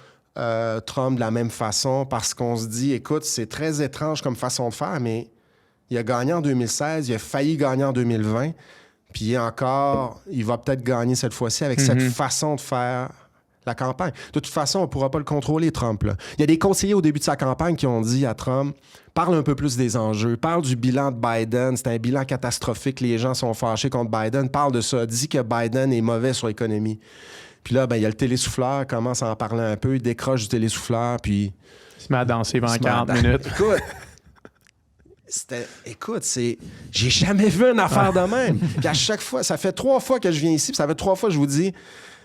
Trump de la même façon parce qu'on se dit, écoute, c'est très étrange comme façon de faire, mais il a gagné en 2016, il a failli gagner en 2020. Puis encore, il va peut-être gagner cette fois-ci avec cette façon de faire la campagne. De toute façon, on ne pourra pas le contrôler, Trump. Là. Il y a des conseillers au début de sa campagne qui ont dit à Trump, parle un peu plus des enjeux, parle du bilan de Biden, c'est un bilan catastrophique, les gens sont fâchés contre Biden, parle de ça, dis que Biden est mauvais sur l'économie. Puis là, il y a le télésouffleur, commence à en parler un peu, il décroche du télésouffleur, puis... Il se met à danser pendant 40 minutes. Écoute, Écoute, j'ai jamais vu une affaire de même. Puis à chaque fois, ça fait 3 fois que je viens ici, puis ça fait 3 fois que je vous dis...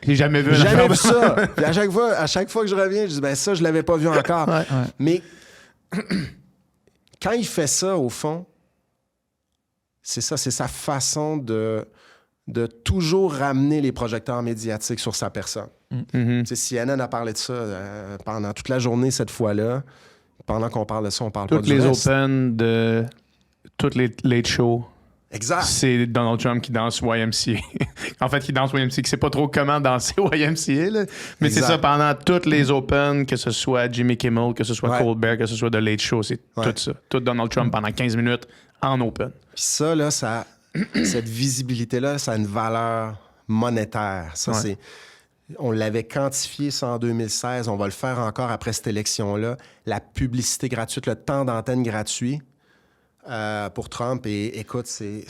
J'ai jamais vu ça. Puis à chaque fois que je reviens, je dis, ben ça, je l'avais pas vu encore. Ouais. Mais quand il fait ça, au fond, c'est sa façon de toujours ramener les projecteurs médiatiques sur sa personne. CNN a parlé de ça pendant toute la journée cette fois-là. Pendant qu'on parle de ça, on parle pas du reste. Toutes les Open de toutes les late shows. Exact. C'est Donald Trump qui danse YMCA. En fait, qui danse YMCA, qui sait pas trop comment danser YMCA, là. Mais c'est ça, pendant toutes les Open, que ce soit Jimmy Kimmel, que ce soit Colbert, que ce soit The Late Show, c'est tout ça. Tout Donald Trump pendant 15 minutes en Open. Puis ça, là, cette visibilité-là, ça a une valeur monétaire. Ça, c'est... On l'avait quantifié ça en 2016. On va le faire encore après cette élection-là. La publicité gratuite, le temps d'antenne gratuit pour Trump. Et écoute, c'est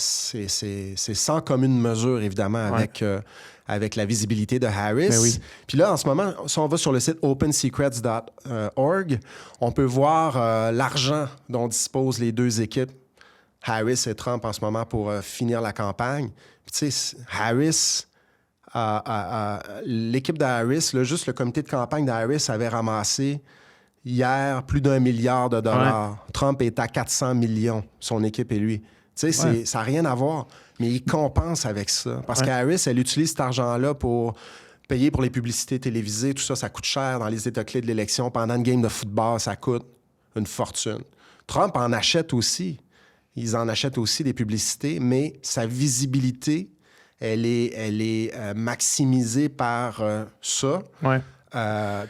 sans commune mesure, évidemment, avec la visibilité de Harris. Ben oui. Puis là, en ce moment, si on va sur le site opensecrets.org, on peut voir l'argent dont disposent les deux équipes, Harris et Trump, en ce moment, pour finir la campagne. Puis tu sais, Harris... l'équipe de Harris, juste le comité de campagne de Harris avait ramassé hier plus d'1 milliard de dollars. Ouais. Trump est à 400 millions, son équipe et lui. Tu sais, ça n'a rien à voir, mais il compense avec ça. Parce qu'Harris, elle utilise cet argent-là pour payer pour les publicités télévisées. Tout ça, ça coûte cher dans les états clés de l'élection. Pendant une game de football, ça coûte une fortune. Trump en achète aussi. Ils en achètent aussi des publicités, mais sa visibilité... Elle est maximisée par ça. Ouais.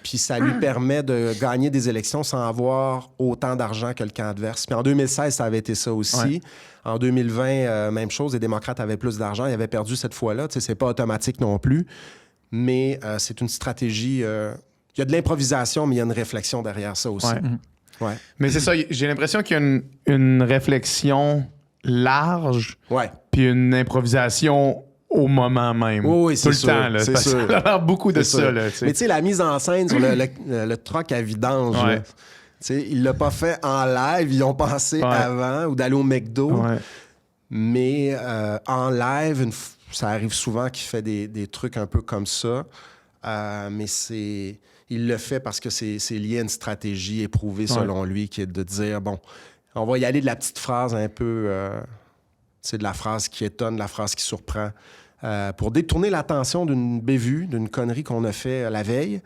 Puis ça lui permet de gagner des élections sans avoir autant d'argent que le camp adverse. Puis en 2016, ça avait été ça aussi. Ouais. En 2020, même chose, les démocrates avaient plus d'argent. Ils avaient perdu cette fois-là. Tu sais, c'est pas automatique non plus. Mais c'est une stratégie... Il y a de l'improvisation, mais il y a une réflexion derrière ça aussi. Ouais. Ouais. Mais c'est ça, j'ai l'impression qu'il y a une réflexion large, puis une improvisation... au moment même. Oui, tout le temps. Là, c'est sûr. Ça a l'air beaucoup de ça. Là, mais tu sais, la mise en scène sur le truck à vidange, ils ne l'ont pas fait en live. Ils ont pensé avant ou d'aller au McDo. Ouais. Mais en live, ça arrive souvent qu'il fait des trucs un peu comme ça. Mais il le fait parce que c'est lié à une stratégie éprouvée, selon lui, qui est de dire, bon, on va y aller de la petite phrase un peu... c'est de la phrase qui étonne, de la phrase qui surprend. Pour détourner l'attention d'une bévue, d'une connerie qu'on a fait la veille,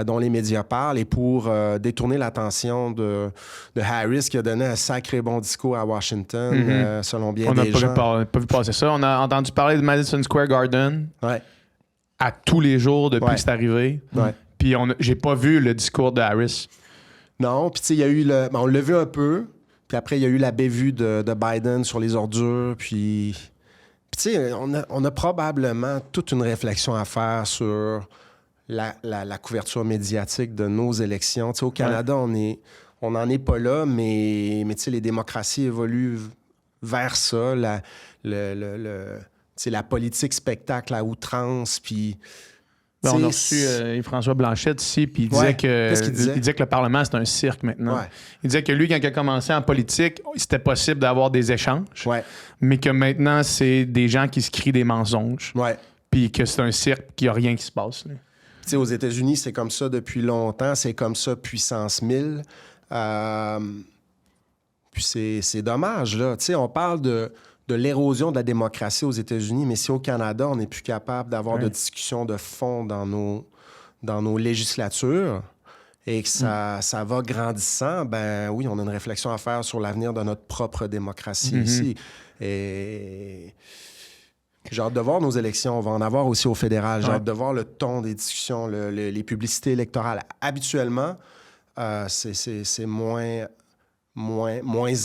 dont les médias parlent, et pour détourner l'attention de Harris, qui a donné un sacré bon discours à Washington, selon bien des gens. On n'a pas vu passer ça. On a entendu parler de Madison Square Garden à tous les jours depuis que c'est arrivé. Ouais. Puis j'ai pas vu le discours de Harris. Non, puis tu sais, il y a eu on l'a vu un peu, puis après, il y a eu la bévue de Biden sur les ordures, puis tu sais, on a probablement toute une réflexion à faire sur la couverture médiatique de nos élections. Tu sais, au Canada, on n'en est pas là, mais tu sais, les démocraties évoluent vers ça. Tu sais, la politique spectacle à outrance, puis... on a reçu Yves-François Blanchette ici, puis il disait il disait que le Parlement, c'est un cirque maintenant. Ouais. Il disait que lui, quand il a commencé en politique, c'était possible d'avoir des échanges, mais que maintenant, c'est des gens qui se crient des mensonges, puis que c'est un cirque, qu'il n'y a rien qui se passe. Tu sais, aux États-Unis, c'est comme ça depuis longtemps, c'est comme ça puissance 1000. Puis c'est dommage, là. Tu sais, on parle de l'érosion de la démocratie aux États-Unis, mais si au Canada, on n'est plus capable d'avoir de discussions de fond dans nos législatures et que ça va grandissant, ben oui, on a une réflexion à faire sur l'avenir de notre propre démocratie ici. Et j'ai hâte de voir nos élections. On va en avoir aussi au fédéral. J'ai hâte de voir le ton des discussions, les publicités électorales. Habituellement, c'est moins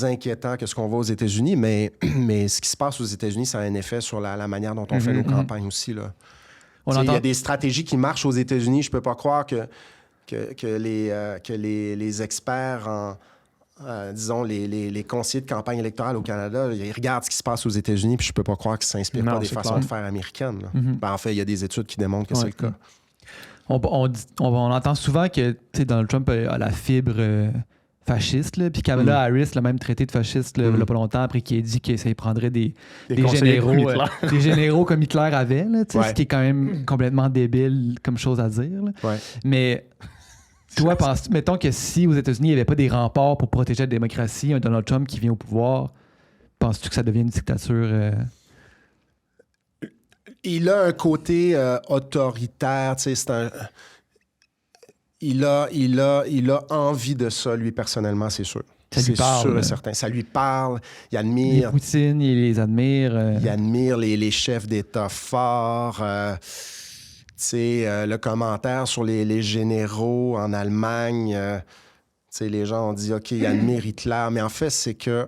inquiétant que ce qu'on voit aux États-Unis, mais ce qui se passe aux États-Unis, ça a un effet sur la manière dont on fait nos campagnes aussi. Il y a des stratégies qui marchent aux États-Unis. Je peux pas croire que les experts disons, les conseillers de campagne électorale au Canada, ils regardent ce qui se passe aux États-Unis, puis je peux pas croire qu'ils s'inspirent pas des façons de faire américaines. Ben, en fait, il y a des études qui démontrent que c'est le cas. On entend souvent que Donald Trump a la fibre fasciste. Là. Puis Kamala Harris l'a même traité de fasciste là, il y a pas longtemps, après qu'il ait dit que ça y prendrait des généraux, des généraux comme Hitler avait, là, ce qui est quand même complètement débile comme chose à dire. Là. Ouais. Mais toi, mettons que si aux États-Unis, il n'y avait pas des remparts pour protéger la démocratie, un Donald Trump qui vient au pouvoir, penses-tu que ça devient une dictature? Il a un côté autoritaire, tu sais, c'est un... Il a envie de ça, lui, personnellement, c'est sûr. Ça lui parle. C'est sûr et certain. Ça lui parle, il admire... Poutine, il les admire. Il admire les chefs d'État forts. Tu sais, le commentaire sur les généraux en Allemagne, tu sais, les gens ont dit, OK, il admire Hitler. Mais en fait, c'est que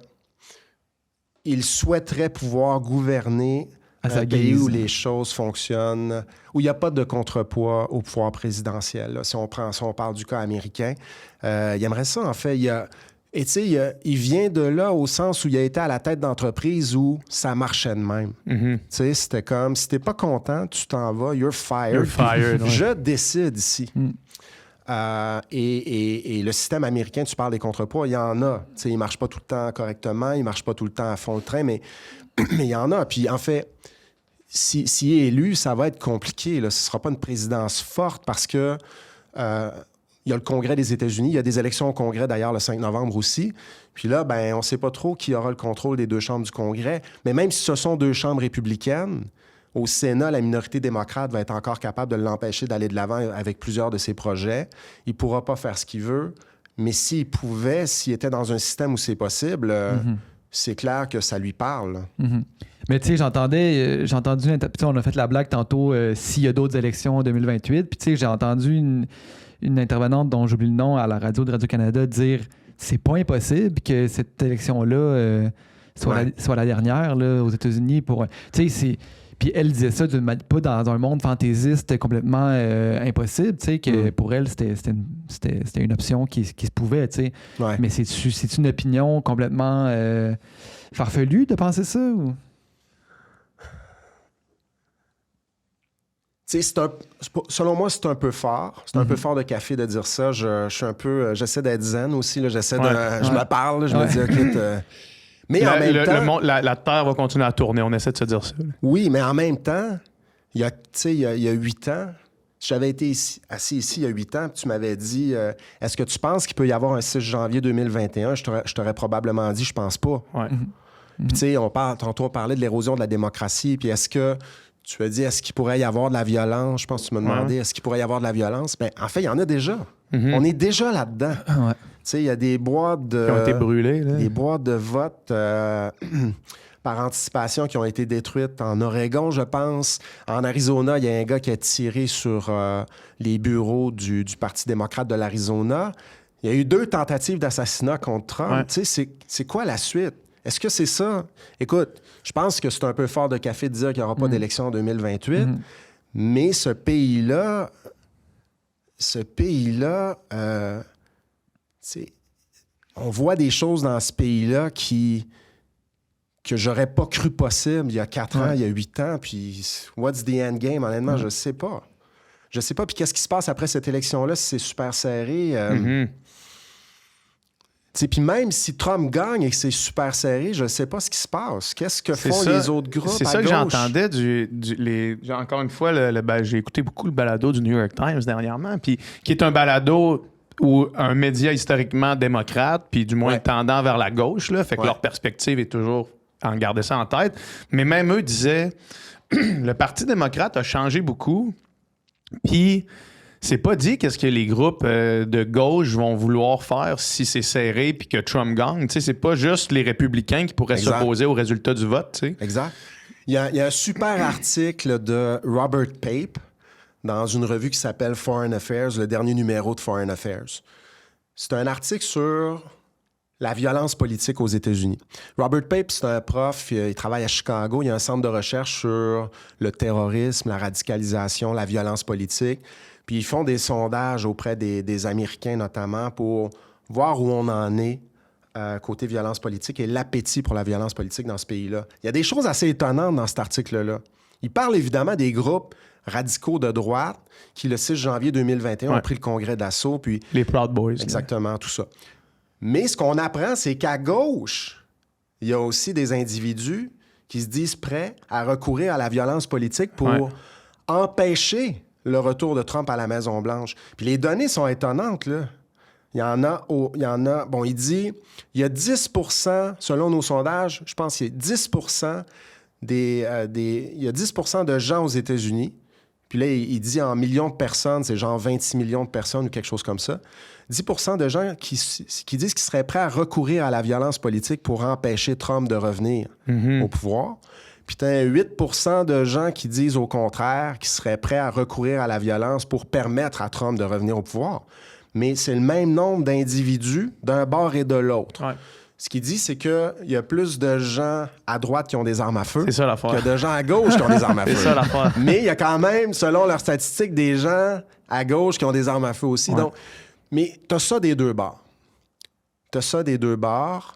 il souhaiterait pouvoir gouverner un pays où les choses fonctionnent, où il n'y a pas de contrepoids au pouvoir présidentiel. Là. Si on parle du cas américain, il aimerait ça, en fait. Et tu sais, il vient de là au sens où il a été à la tête d'entreprise où ça marchait de même. Mm-hmm. Tu sais, c'était comme, si t'es pas content, tu t'en vas, you're fired. You're fired. Je décide ici. Mm. Et le système américain, tu parles des contrepoids, il y en a. Tu sais, il marche pas tout le temps correctement, il marche pas tout le temps à fond le train, mais il y en a. Puis en fait, s'il est élu, ça va être compliqué. Là. Ce ne sera pas une présidence forte parce que il y a le Congrès des États-Unis. Il y a des élections au Congrès, d'ailleurs, le 5 novembre aussi. Puis là, on ne sait pas trop qui aura le contrôle des deux chambres du Congrès. Mais même si ce sont deux chambres républicaines, au Sénat, la minorité démocrate va être encore capable de l'empêcher d'aller de l'avant avec plusieurs de ses projets. Il ne pourra pas faire ce qu'il veut. Mais s'il pouvait, s'il était dans un système où c'est possible... c'est clair que ça lui parle. Mm-hmm. Mais tu sais, j'ai entendu, on a fait la blague tantôt, s'il y a d'autres élections en 2028, puis tu sais, j'ai entendu une intervenante dont j'oublie le nom à la radio de Radio-Canada dire c'est pas impossible que cette élection-là soit la dernière là, aux États-Unis. Tu sais, puis elle disait ça pas dans un monde fantaisiste complètement impossible, tu sais, que pour elle, c'était une option qui se pouvait, tu sais. Ouais. Mais c'est une opinion complètement farfelue de penser ça? Ou? Tu sais, selon moi, c'est un peu fort. C'est un peu fort de café de dire ça. Je suis un peu... j'essaie d'être zen aussi. Là. Je me parle, je me dis, OK... Mais en même temps... la Terre va continuer à tourner. On essaie de se dire ça. Oui, mais en même temps, il y a 8 ans, j'avais été assis ici il y a 8 ans, puis tu m'avais dit, est-ce que tu penses qu'il peut y avoir un 6 janvier 2021? Je t'aurais probablement dit, je pense pas. Ouais. Puis tu sais, tantôt on parlait de l'érosion de la démocratie, puis tu as dit, est-ce qu'il pourrait y avoir de la violence? Je pense que tu me demandais, est-ce qu'il pourrait y avoir de la violence? Bien, en fait, il y en a déjà. On est déjà là-dedans. Ouais. Tu sais, il y a des boîtes qui ont été brûlées. Là. Des boîtes de vote par anticipation qui ont été détruites en Oregon, je pense. En Arizona, il y a un gars qui a tiré sur les bureaux du Parti démocrate de l'Arizona. Il y a eu 2 tentatives d'assassinat contre Trump. Ouais. Tu sais, c'est quoi la suite? Est-ce que c'est ça? Écoute, je pense que c'est un peu fort de café de dire qu'il n'y aura pas d'élection en 2028, mais ce pays-là, on voit des choses dans ce pays-là que j'aurais pas cru possible il y a 4 ans, il y a 8 ans. Puis, what's the end game? Honnêtement, je sais pas. Je sais pas. Puis, qu'est-ce qui se passe après cette élection-là si c'est super serré? Puis même si Trump gagne et que c'est super serré, je sais pas ce qui se passe. Qu'est-ce que font les autres groupes C'est ça que j'entendais. Encore une fois, j'ai écouté beaucoup le balado du New York Times dernièrement, puis qui est un balado ou un média historiquement démocrate, puis du moins tendant vers la gauche, là, fait que leur perspective est toujours en garder ça en tête. Mais même eux disaient, le Parti démocrate a changé beaucoup, puis c'est pas dit qu'est-ce que les groupes de gauche vont vouloir faire si c'est serré puis que Trump gagne. Tu sais, c'est pas juste les républicains qui pourraient s'opposer au résultat du vote. Tu sais. Exact. Il y a un super article de Robert Pape dans une revue qui s'appelle Foreign Affairs, le dernier numéro de Foreign Affairs. C'est un article sur la violence politique aux États-Unis. Robert Pape, c'est un prof, il travaille à Chicago, il y a un centre de recherche sur le terrorisme, la radicalisation, la violence politique. Puis ils font des sondages auprès des Américains notamment pour voir où on en est côté violence politique et l'appétit pour la violence politique dans ce pays-là. Il y a des choses assez étonnantes dans cet article-là. Il parle évidemment des groupes radicaux de droite qui, le 6 janvier 2021, ont pris le Congrès d'assaut. Puis... Les Proud Boys. Exactement, tout ça. Mais ce qu'on apprend, c'est qu'à gauche, il y a aussi des individus qui se disent prêts à recourir à la violence politique pour empêcher le retour de Trump à la Maison-Blanche. Puis les données sont étonnantes, là. Il y en a, bon, il dit, il y a 10 % selon nos sondages, je pense qu'il y a 10 % il y a 10 % de gens aux États-Unis, puis là, il dit en millions de personnes, c'est genre 26 millions de personnes ou quelque chose comme ça, 10 % de gens qui disent qu'ils seraient prêts à recourir à la violence politique pour empêcher Trump de revenir au pouvoir. Puis t'as 8 % de gens qui disent au contraire qu'ils seraient prêts à recourir à la violence pour permettre à Trump de revenir au pouvoir. Mais c'est le même nombre d'individus d'un bord et de l'autre. Ouais. Ce qu'il dit, c'est qu'il y a plus de gens à droite qui ont des armes à feu C'est ça l'affaire. que de gens à gauche qui ont des armes à feu. C'est ça l'affaire. Mais il y a quand même, selon leurs statistiques, des gens à gauche qui ont des armes à feu aussi. Ouais. Donc, mais t'as ça des deux bords. T'as ça des deux bords.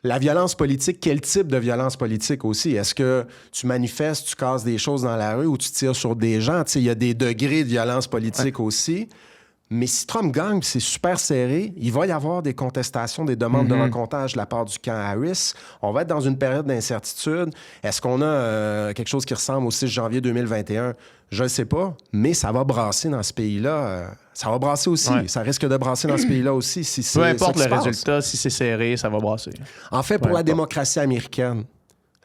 La violence politique, quel type de violence politique aussi? Est-ce que tu manifestes, tu casses des choses dans la rue ou tu tires sur des gens? Tu sais, il y a des degrés de violence politique aussi. Mais si Trump gagne, c'est super serré, il va y avoir des contestations, des demandes de recomptage de la part du camp Harris. On va être dans une période d'incertitude. Est-ce qu'on a quelque chose qui ressemble au 6 janvier 2021? Je ne sais pas, mais ça va brasser dans ce pays-là. Ça va brasser aussi. Ouais. Ça risque de brasser dans ce pays-là aussi. Si c'est Peu importe ça qui le se passe. résultat, si c'est serré, ça va brasser. En fait, pour la démocratie américaine,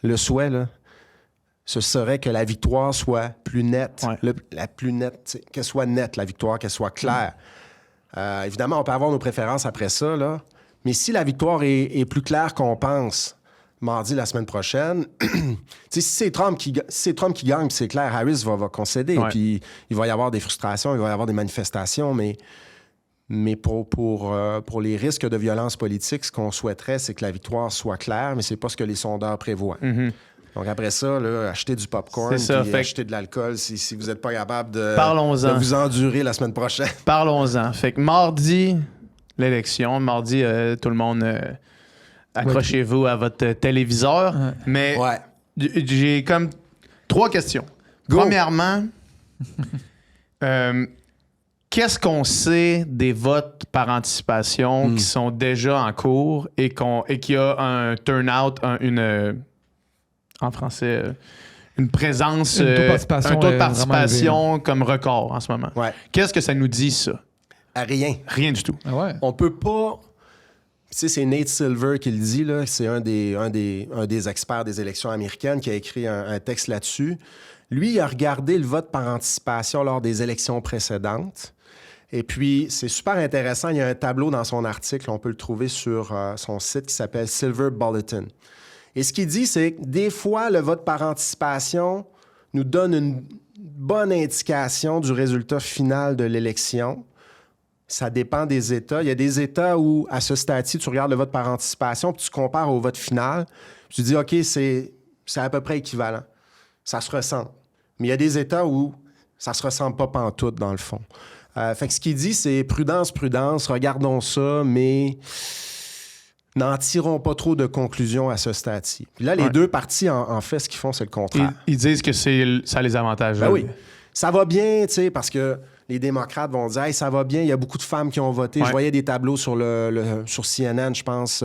le souhait, là, ce serait que la victoire soit plus nette. Ouais. La plus nette, qu'elle soit nette, la victoire, qu'elle soit claire. Évidemment, on peut avoir nos préférences après ça, là. Mais si la victoire est plus claire qu'on pense mardi la semaine prochaine, si c'est Trump qui gagne, c'est clair, Harris va concéder. Ouais. Puis il va y avoir des frustrations, il va y avoir des manifestations, mais pour les risques de violence politique, ce qu'on souhaiterait, c'est que la victoire soit claire, mais c'est pas ce que les sondeurs prévoient. Donc après ça, là, achetez du popcorn, puis achetez de l'alcool si vous n'êtes pas capable de vous endurer la semaine prochaine. Parlons-en. Fait que mardi, l'élection. Mardi, tout le monde, accrochez-vous à votre téléviseur. Ouais. Mais j'ai comme 3 questions. Go. Premièrement, qu'est-ce qu'on sait des votes par anticipation qui sont déjà en cours et qu'il y a un turnout, en français, une présence, Un taux de participation comme record en ce moment. Ouais. Qu'est-ce que ça nous dit, ça? Rien. Rien du tout. Ah ouais. On peut pas... Tu sais, c'est Nate Silver qui le dit, là. C'est un des experts des élections américaines qui a écrit un texte là-dessus. Lui, il a regardé le vote par anticipation lors des élections précédentes. Et puis, c'est super intéressant. Il y a un tableau dans son article. On peut le trouver sur son site qui s'appelle Silver Bulletin. Et ce qu'il dit, c'est que des fois, le vote par anticipation nous donne une bonne indication du résultat final de l'élection. Ça dépend des États. Il y a des États où, à ce stade-ci, tu regardes le vote par anticipation, puis tu compares au vote final. Puis tu dis, OK, c'est à peu près équivalent. Ça se ressemble. Mais il y a des États où ça se ressemble pas pantoute, dans le fond. Fait que ce qu'il dit, c'est prudence, regardons ça, mais n'en tirons pas trop de conclusions à ce stade-ci. Puis là, les deux partis, en fait, ce qu'ils font, c'est le contraire. Ils disent que ça les avantage. Ben oui. Ça va bien, tu sais, parce que les démocrates vont dire hey, ça va bien, il y a beaucoup de femmes qui ont voté. Ouais. Je voyais des tableaux sur CNN, je pense,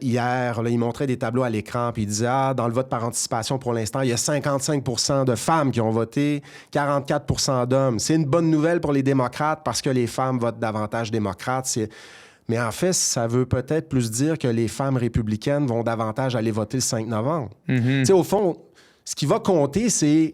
hier. Là, ils montraient des tableaux à l'écran, puis ils disaient dans le vote par anticipation, pour l'instant, il y a 55 % de femmes qui ont voté, 44 % d'hommes. C'est une bonne nouvelle pour les démocrates parce que les femmes votent davantage démocrates. Mais en fait, ça veut peut-être plus dire que les femmes républicaines vont davantage aller voter le 5 novembre. Mm-hmm. Tu sais, au fond, ce qui va compter, c'est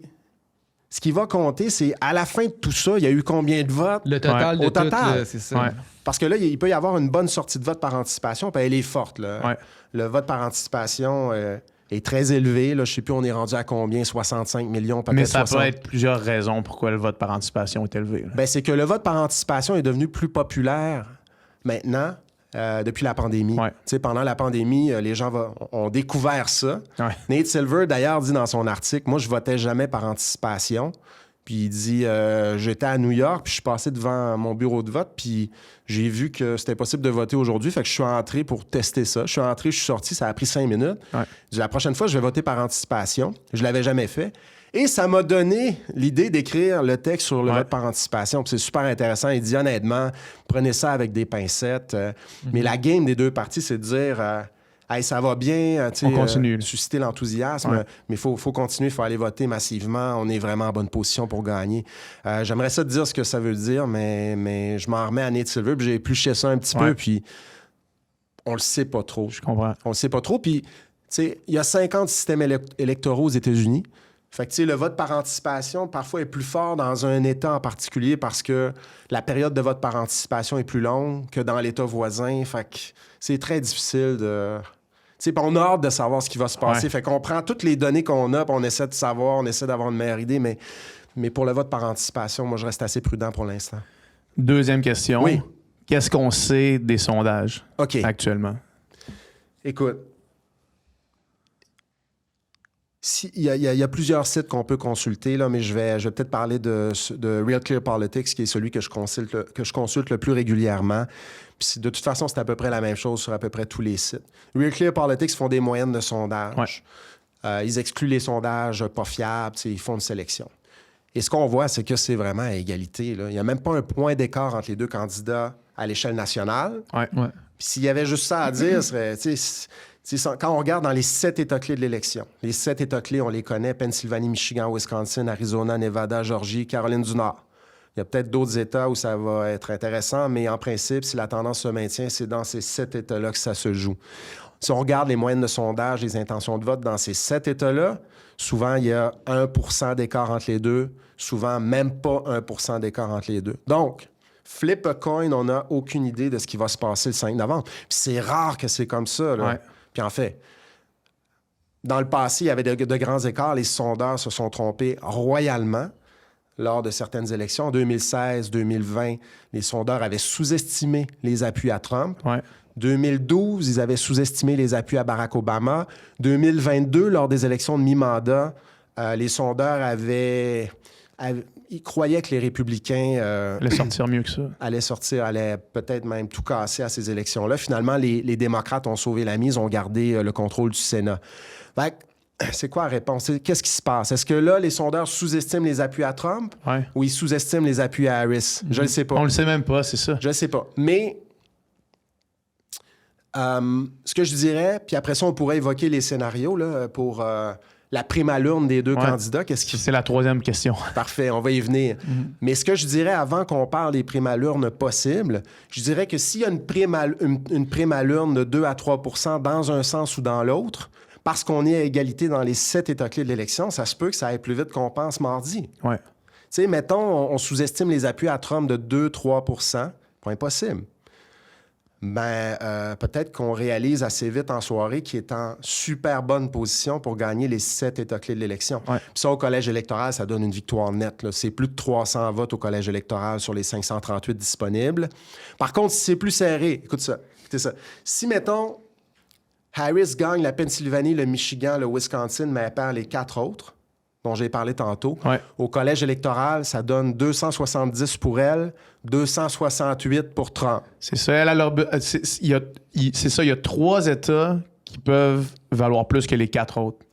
à la fin de tout ça, il y a eu combien de votes? Le total de au total. Tout, c'est ça. Ouais. Parce que là, il peut y avoir une bonne sortie de vote par anticipation, puis elle est forte. Là. Ouais. Le vote par anticipation est très élevé. Là, je ne sais plus, on est rendu à combien? 65 millions, peut-être. Mais ça 60. peut être plusieurs raisons pourquoi le vote par anticipation est élevé. Ben, c'est que le vote par anticipation est devenu plus populaire maintenant. Depuis la pandémie. Ouais. Pendant la pandémie, les gens ont découvert ça. Ouais. Nate Silver, d'ailleurs, dit dans son article, moi, je votais jamais par anticipation. Puis il dit, j'étais à New York, puis je suis passé devant mon bureau de vote, puis j'ai vu que c'était possible de voter aujourd'hui. Fait que je suis entré pour tester ça. Je suis entré, je suis sorti, ça a pris 5 minutes. Ouais. Je dis, la prochaine fois, je vais voter par anticipation. Je l'avais jamais fait. Et ça m'a donné l'idée d'écrire le texte sur le vote par anticipation. Puis c'est super intéressant. Il dit honnêtement, prenez ça avec des pincettes. Mais la game des deux parties, c'est de dire hey, ça va bien, on continue. Susciter l'enthousiasme, mais il faut continuer, il faut aller voter massivement. On est vraiment en bonne position pour gagner. J'aimerais ça te dire ce que ça veut dire, mais je m'en remets à Nate Silver, puis j'ai épluché ça un petit peu, puis on le sait pas trop. Je comprends. On le sait pas trop, puis tu sais, il y a 50 systèmes électoraux aux États-Unis. Fait que, tu sais, le vote par anticipation, parfois, est plus fort dans un État en particulier parce que la période de vote par anticipation est plus longue que dans l'État voisin. Fait que c'est très difficile de... Tu sais, on a hâte de savoir ce qui va se passer. Fait qu'on prend toutes les données qu'on a, puis on essaie de savoir, on essaie d'avoir une meilleure idée, mais pour le vote par anticipation, moi, je reste assez prudent pour l'instant. Deuxième question. Oui. Qu'est-ce qu'on sait des sondages actuellement? Écoute, il y a plusieurs sites qu'on peut consulter, là, mais je vais peut-être parler de Real Clear Politics, qui est celui que je consulte le plus régulièrement. Puis de toute façon, c'est à peu près la même chose sur à peu près tous les sites. Real Clear Politics font des moyennes de sondage. Ils excluent les sondages pas fiables, ils font une sélection. Et ce qu'on voit, c'est que c'est vraiment à égalité, là. Il n'y a même pas un point d'écart entre les deux candidats à l'échelle nationale. Puis s'il y avait juste ça à dire, quand on regarde dans les 7 États clés de l'élection, les 7 États clés, on les connaît, Pennsylvanie, Michigan, Wisconsin, Arizona, Nevada, Georgie, Caroline du Nord. Il y a peut-être d'autres États où ça va être intéressant, mais en principe, si la tendance se maintient, c'est dans ces 7 États-là que ça se joue. Si on regarde les moyennes de sondage, les intentions de vote dans ces 7 États-là, souvent, il y a 1 % d'écart entre les deux, souvent même pas 1 % d'écart entre les deux. Donc, flip a coin, on n'a aucune idée de ce qui va se passer le 5 novembre. Puis c'est rare que c'est comme ça, là. Puis en fait, dans le passé, il y avait de grands écarts. Les sondeurs se sont trompés royalement lors de certaines élections. En 2016, 2020, les sondeurs avaient sous-estimé les appuis à Trump. 2012, ils avaient sous-estimé les appuis à Barack Obama. 2022, lors des élections de mi-mandat, les sondeurs ils croyaient que les républicains... allaient sortir mieux que ça. Allaient peut-être même tout casser à ces élections-là. Finalement, les démocrates ont sauvé la mise, ont gardé le contrôle du Sénat. Fait que, c'est quoi la réponse? Qu'est-ce qui se passe? Est-ce que là, les sondeurs sous-estiment les appuis à Trump ou ils sous-estiment les appuis à Harris? Je ne le sais pas. On le sait même pas, c'est ça. Je ne sais pas. Mais ce que je dirais, puis après ça, on pourrait évoquer les scénarios là, pour... la prime à l'urne des deux candidats, C'est la troisième question. Parfait, on va y venir. Mais ce que je dirais avant qu'on parle des primes à l'urne possibles, je dirais que s'il y a une prime à l'urne de 2 à 3 % dans un sens ou dans l'autre, parce qu'on est à égalité dans les 7 États clés de l'élection, ça se peut que ça aille plus vite qu'on pense mardi. Tu sais, mettons, on sous-estime les appuis à Trump de 2-3 %, pas impossible. Peut-être qu'on réalise assez vite en soirée qu'il est en super bonne position pour gagner les 7 États clés de l'élection. Puis ça, au collège électoral, ça donne une victoire nette, là. C'est plus de 300 votes au collège électoral sur les 538 disponibles. Par contre, si c'est plus serré, écoutez ça. Si, mettons, Harris gagne la Pennsylvanie, le Michigan, le Wisconsin, mais elle perd les 4 autres, dont j'ai parlé tantôt. Au collège électoral, ça donne 270 pour elle, 268 pour Trump. C'est ça. C'est ça, il y a 3 États qui peuvent valoir plus que les 4 autres.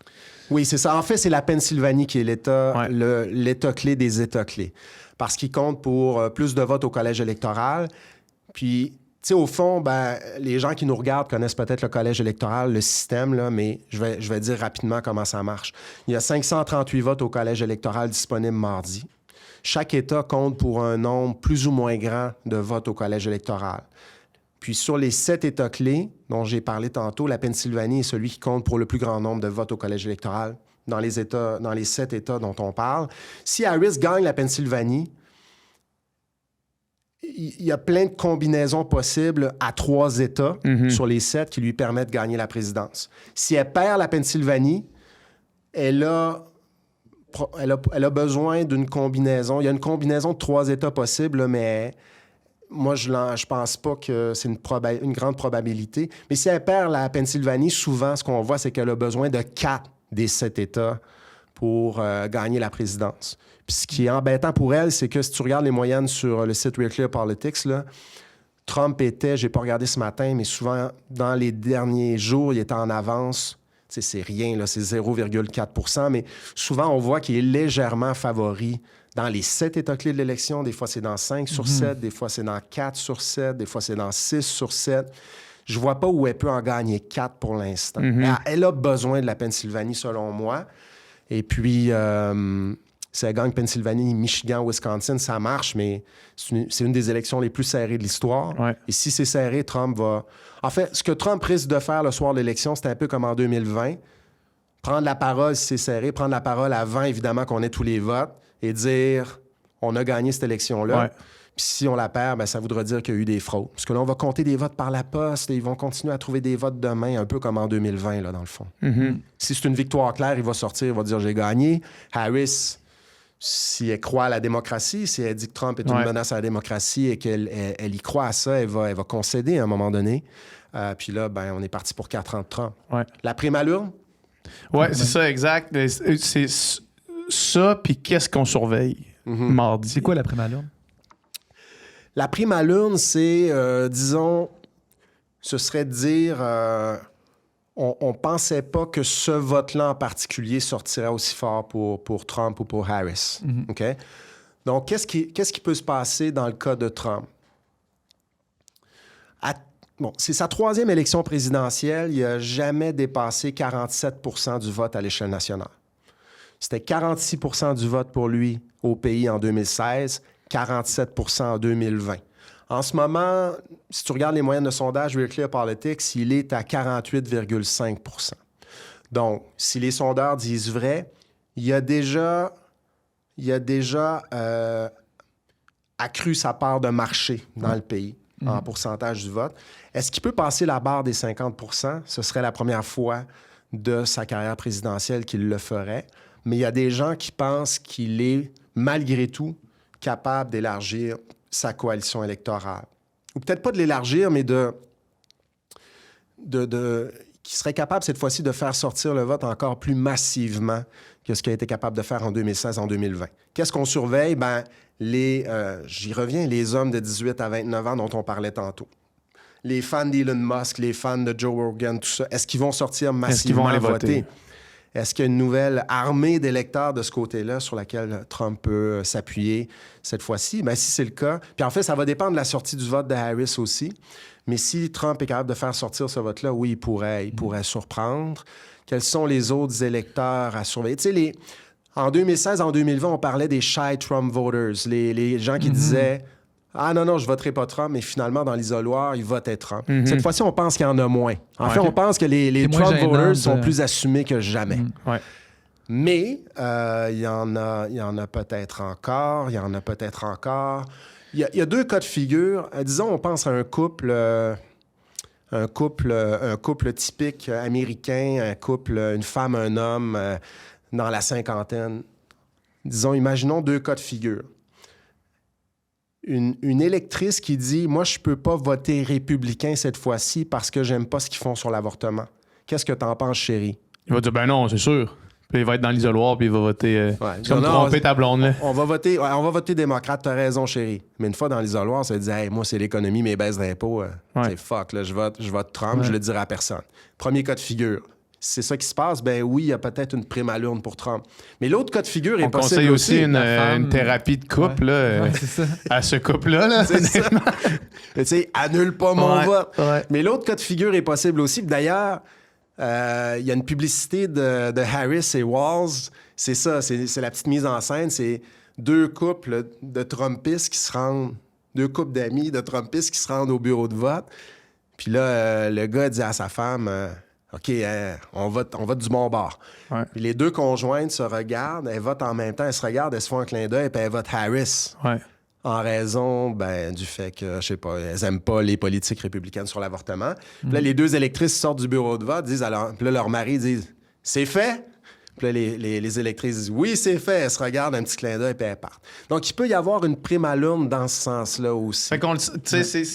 Oui, c'est ça. En fait, c'est la Pennsylvanie qui est l'État clé des États clés. Parce qu'il compte pour plus de votes au collège électoral. Puis, tu sais, au fond, les gens qui nous regardent connaissent peut-être le collège électoral, le système, là, mais je vais dire rapidement comment ça marche. Il y a 538 votes au collège électoral disponibles mardi. Chaque État compte pour un nombre plus ou moins grand de votes au collège électoral. Puis sur les 7 États clés dont j'ai parlé tantôt, la Pennsylvanie est celui qui compte pour le plus grand nombre de votes au collège électoral dans les 7 États dont on parle. Si Harris gagne la Pennsylvanie, il y a plein de combinaisons possibles à 3 États sur les 7 qui lui permettent de gagner la présidence. Si elle perd la Pennsylvanie, elle a besoin d'une combinaison. Il y a une combinaison de 3 États possibles, là, mais moi, je pense pas que c'est une grande probabilité. Mais si elle perd la Pennsylvanie, souvent, ce qu'on voit, c'est qu'elle a besoin de 4 des 7 États pour gagner la présidence. Puis ce qui est embêtant pour elle, c'est que si tu regardes les moyennes sur le site Real Clear Politics, là, Trump était, j'ai pas regardé ce matin, mais souvent, dans les derniers jours, il était en avance c'est rien, là, c'est 0,4 %, mais souvent, on voit qu'il est légèrement favori dans les 7 États clés de l'élection. Des fois, c'est dans 5 sur 7, des fois, c'est dans 4 sur 7, des fois, c'est dans 6 sur 7. Je vois pas où elle peut en gagner 4 pour l'instant. Elle a besoin de la Pennsylvanie, selon moi. Et puis, si elle gagne Pennsylvanie, Michigan, Wisconsin, ça marche, mais c'est une des élections les plus serrées de l'histoire. Ouais. Et si c'est serré, Trump va... En fait, ce que Trump risque de faire le soir de l'élection, c'est un peu comme en 2020. Prendre la parole si c'est serré, prendre la parole avant, évidemment, qu'on ait tous les votes et dire « on a gagné cette élection-là ». Ouais. Puis si on la perd, ben, ça voudra dire qu'il y a eu des fraudes. Parce que là, on va compter des votes par la poste et ils vont continuer à trouver des votes demain, un peu comme en 2020, là, dans le fond. Si c'est une victoire claire, il va sortir, il va dire « j'ai gagné ». Harris... Si elle croit à la démocratie, si elle dit que Trump est une menace à la démocratie et qu'elle y croit à ça, elle va concéder à un moment donné. Puis là, ben, on est parti pour 4 ans de Trump. Ouais. La prime à l'urne? Oui, c'est ça, exact. C'est ça, puis qu'est-ce qu'on surveille mardi? C'est quoi la prime à l'urne? La prime à l'urne, c'est, disons, ce serait de dire... on ne pensait pas que ce vote-là en particulier sortirait aussi fort pour Trump ou pour Harris. OK? Donc, qu'est-ce qui peut se passer dans le cas de Trump? C'est sa 3e élection présidentielle. Il n'a jamais dépassé 47 % du vote à l'échelle nationale. C'était 46 % du vote pour lui au pays en 2016, 47 % en 2020. En ce moment, si tu regardes les moyennes de sondage Real Clear Politics, il est à 48,5 %. Donc, si les sondeurs disent vrai, il a déjà accru sa part de marché dans le pays en pourcentage du vote. Est-ce qu'il peut passer la barre des 50 %? Ce serait la première fois de sa carrière présidentielle qu'il le ferait. Mais il y a des gens qui pensent qu'il est, malgré tout, capable d'élargir sa coalition électorale. Ou peut-être pas de l'élargir, mais qui serait capable cette fois-ci de faire sortir le vote encore plus massivement que ce qu'il a été capable de faire en 2016, en 2020. Qu'est-ce qu'on surveille? Ben, j'y reviens, les hommes de 18 à 29 ans dont on parlait tantôt. Les fans d'Elon Musk, les fans de Joe Rogan, tout ça, est-ce qu'ils vont sortir massivement est-ce qu'ils vont aller voter? Est-ce qu'il y a une nouvelle armée d'électeurs de ce côté-là sur laquelle Trump peut s'appuyer cette fois-ci? Bien, si c'est le cas, puis en fait, ça va dépendre de la sortie du vote de Harris aussi, mais si Trump est capable de faire sortir ce vote-là, oui, il pourrait surprendre. Quels sont les autres électeurs à surveiller? Tu sais, en 2016, en 2020, on parlait des shy Trump voters, les gens qui disaient « Ah non, je voterai pas Trump », mais finalement, dans l'isoloir, ils votaient Trump. Cette fois-ci, on pense qu'il y en a moins. En fait, on pense que les Trump voters sont plus assumés que jamais. Mais il y en a peut-être encore, Il y a 2 cas de figure. Disons, on pense à un couple typique américain, une femme, un homme dans la cinquantaine. Disons, imaginons 2 cas de figure. Une électrice qui dit « Moi, je peux pas voter républicain cette fois-ci parce que j'aime pas ce qu'ils font sur l'avortement. » Qu'est-ce que t'en penses, chérie? Il va dire « Ben non, c'est sûr. » Puis il va être dans l'isoloir, puis il va voter... comme tromper ta blonde, là. On va voter démocrate, t'as raison, chérie. Mais une fois dans l'isoloir, ça dit hey, « Moi, c'est l'économie, mes baisses d'impôts. C'est fuck, là, je vote Trump, je le dirai à personne. » Premier cas de figure. Si c'est ça qui se passe, ben oui, il y a peut-être une prime à l'urne pour Trump. Mais l'autre cas de figure est possible conseille aussi une une thérapie de couple là, à ce couple-là. Là, c'est ça. Tu sais, annule pas mon vote. Ouais. Mais l'autre cas de figure est possible aussi. D'ailleurs, il y a une publicité de Harris et Walz. C'est ça, c'est la petite mise en scène. C'est 2 couples de Trumpistes qui se rendent, 2 couples d'amis de Trumpistes qui se rendent au bureau de vote. Puis là, le gars dit à sa femme... OK, on vote du bon bord. Ouais. Puis les 2 conjointes se regardent, elles votent en même temps, elles se regardent, elles se font un clin d'œil, puis elles votent Harris. Ouais. En raison du fait que, je sais pas, elles aiment pas les politiques républicaines sur l'avortement. Puis là, les 2 électrices sortent du bureau de vote, disent alors, puis là, leur mari disent « C'est fait? » Puis là, les électrices disent « Oui, c'est fait. » Elles se regardent, un petit clin d'œil, puis elles partent. Donc, il peut y avoir une prime à l'urne dans ce sens-là aussi. Fait qu'on,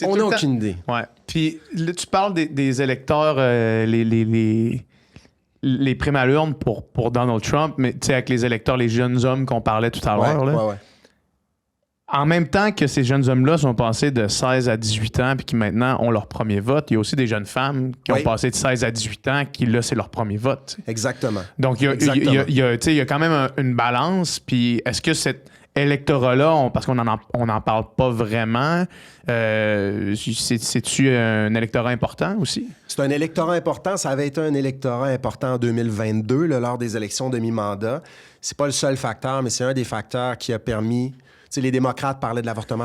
on n'a aucune idée. Ouais. Puis là, tu parles des électeurs, les primes à l'urne pour Donald Trump, mais tu sais, avec les électeurs, les jeunes hommes qu'on parlait tout à l'heure. Ouais. En même temps que ces jeunes hommes-là sont passés de 16 à 18 ans puis qui maintenant ont leur premier vote, il y a aussi des jeunes femmes qui ont passé de 16 à 18 ans qui, là, c'est leur premier vote. T'sais. Exactement. Donc, il y a quand même une balance. Puis est-ce que cet électorat-là, parce qu'on n'en parle pas vraiment, c'est-tu un électorat important aussi? C'est un électorat important. Ça avait été un électorat important en 2022, là, lors des élections de mi-mandat. C'est pas le seul facteur, mais c'est un des facteurs qui a permis... T'sais, les démocrates parlaient de l'avortement,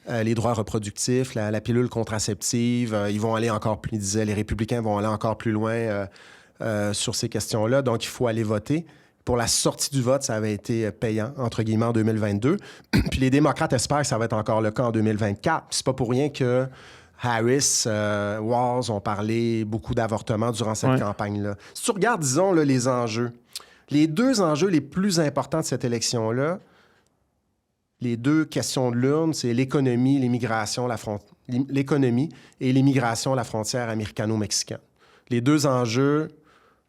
les droits reproductifs, la pilule contraceptive. Ils vont aller encore plus, ils disaient, les républicains vont aller encore plus loin sur ces questions-là. Donc, il faut aller voter. Pour la sortie du vote, ça avait été payant, entre guillemets, en 2022. Puis les démocrates espèrent que ça va être encore le cas en 2024. Puis c'est pas pour rien que Harris, Walz ont parlé beaucoup d'avortement durant cette campagne-là. Si tu regardes, disons, là, les enjeux, les deux enjeux les plus importants de cette élection-là, les deux questions de l'urne, c'est l'économie, l'économie et l'immigration à la frontière américano-mexicaine. Les deux enjeux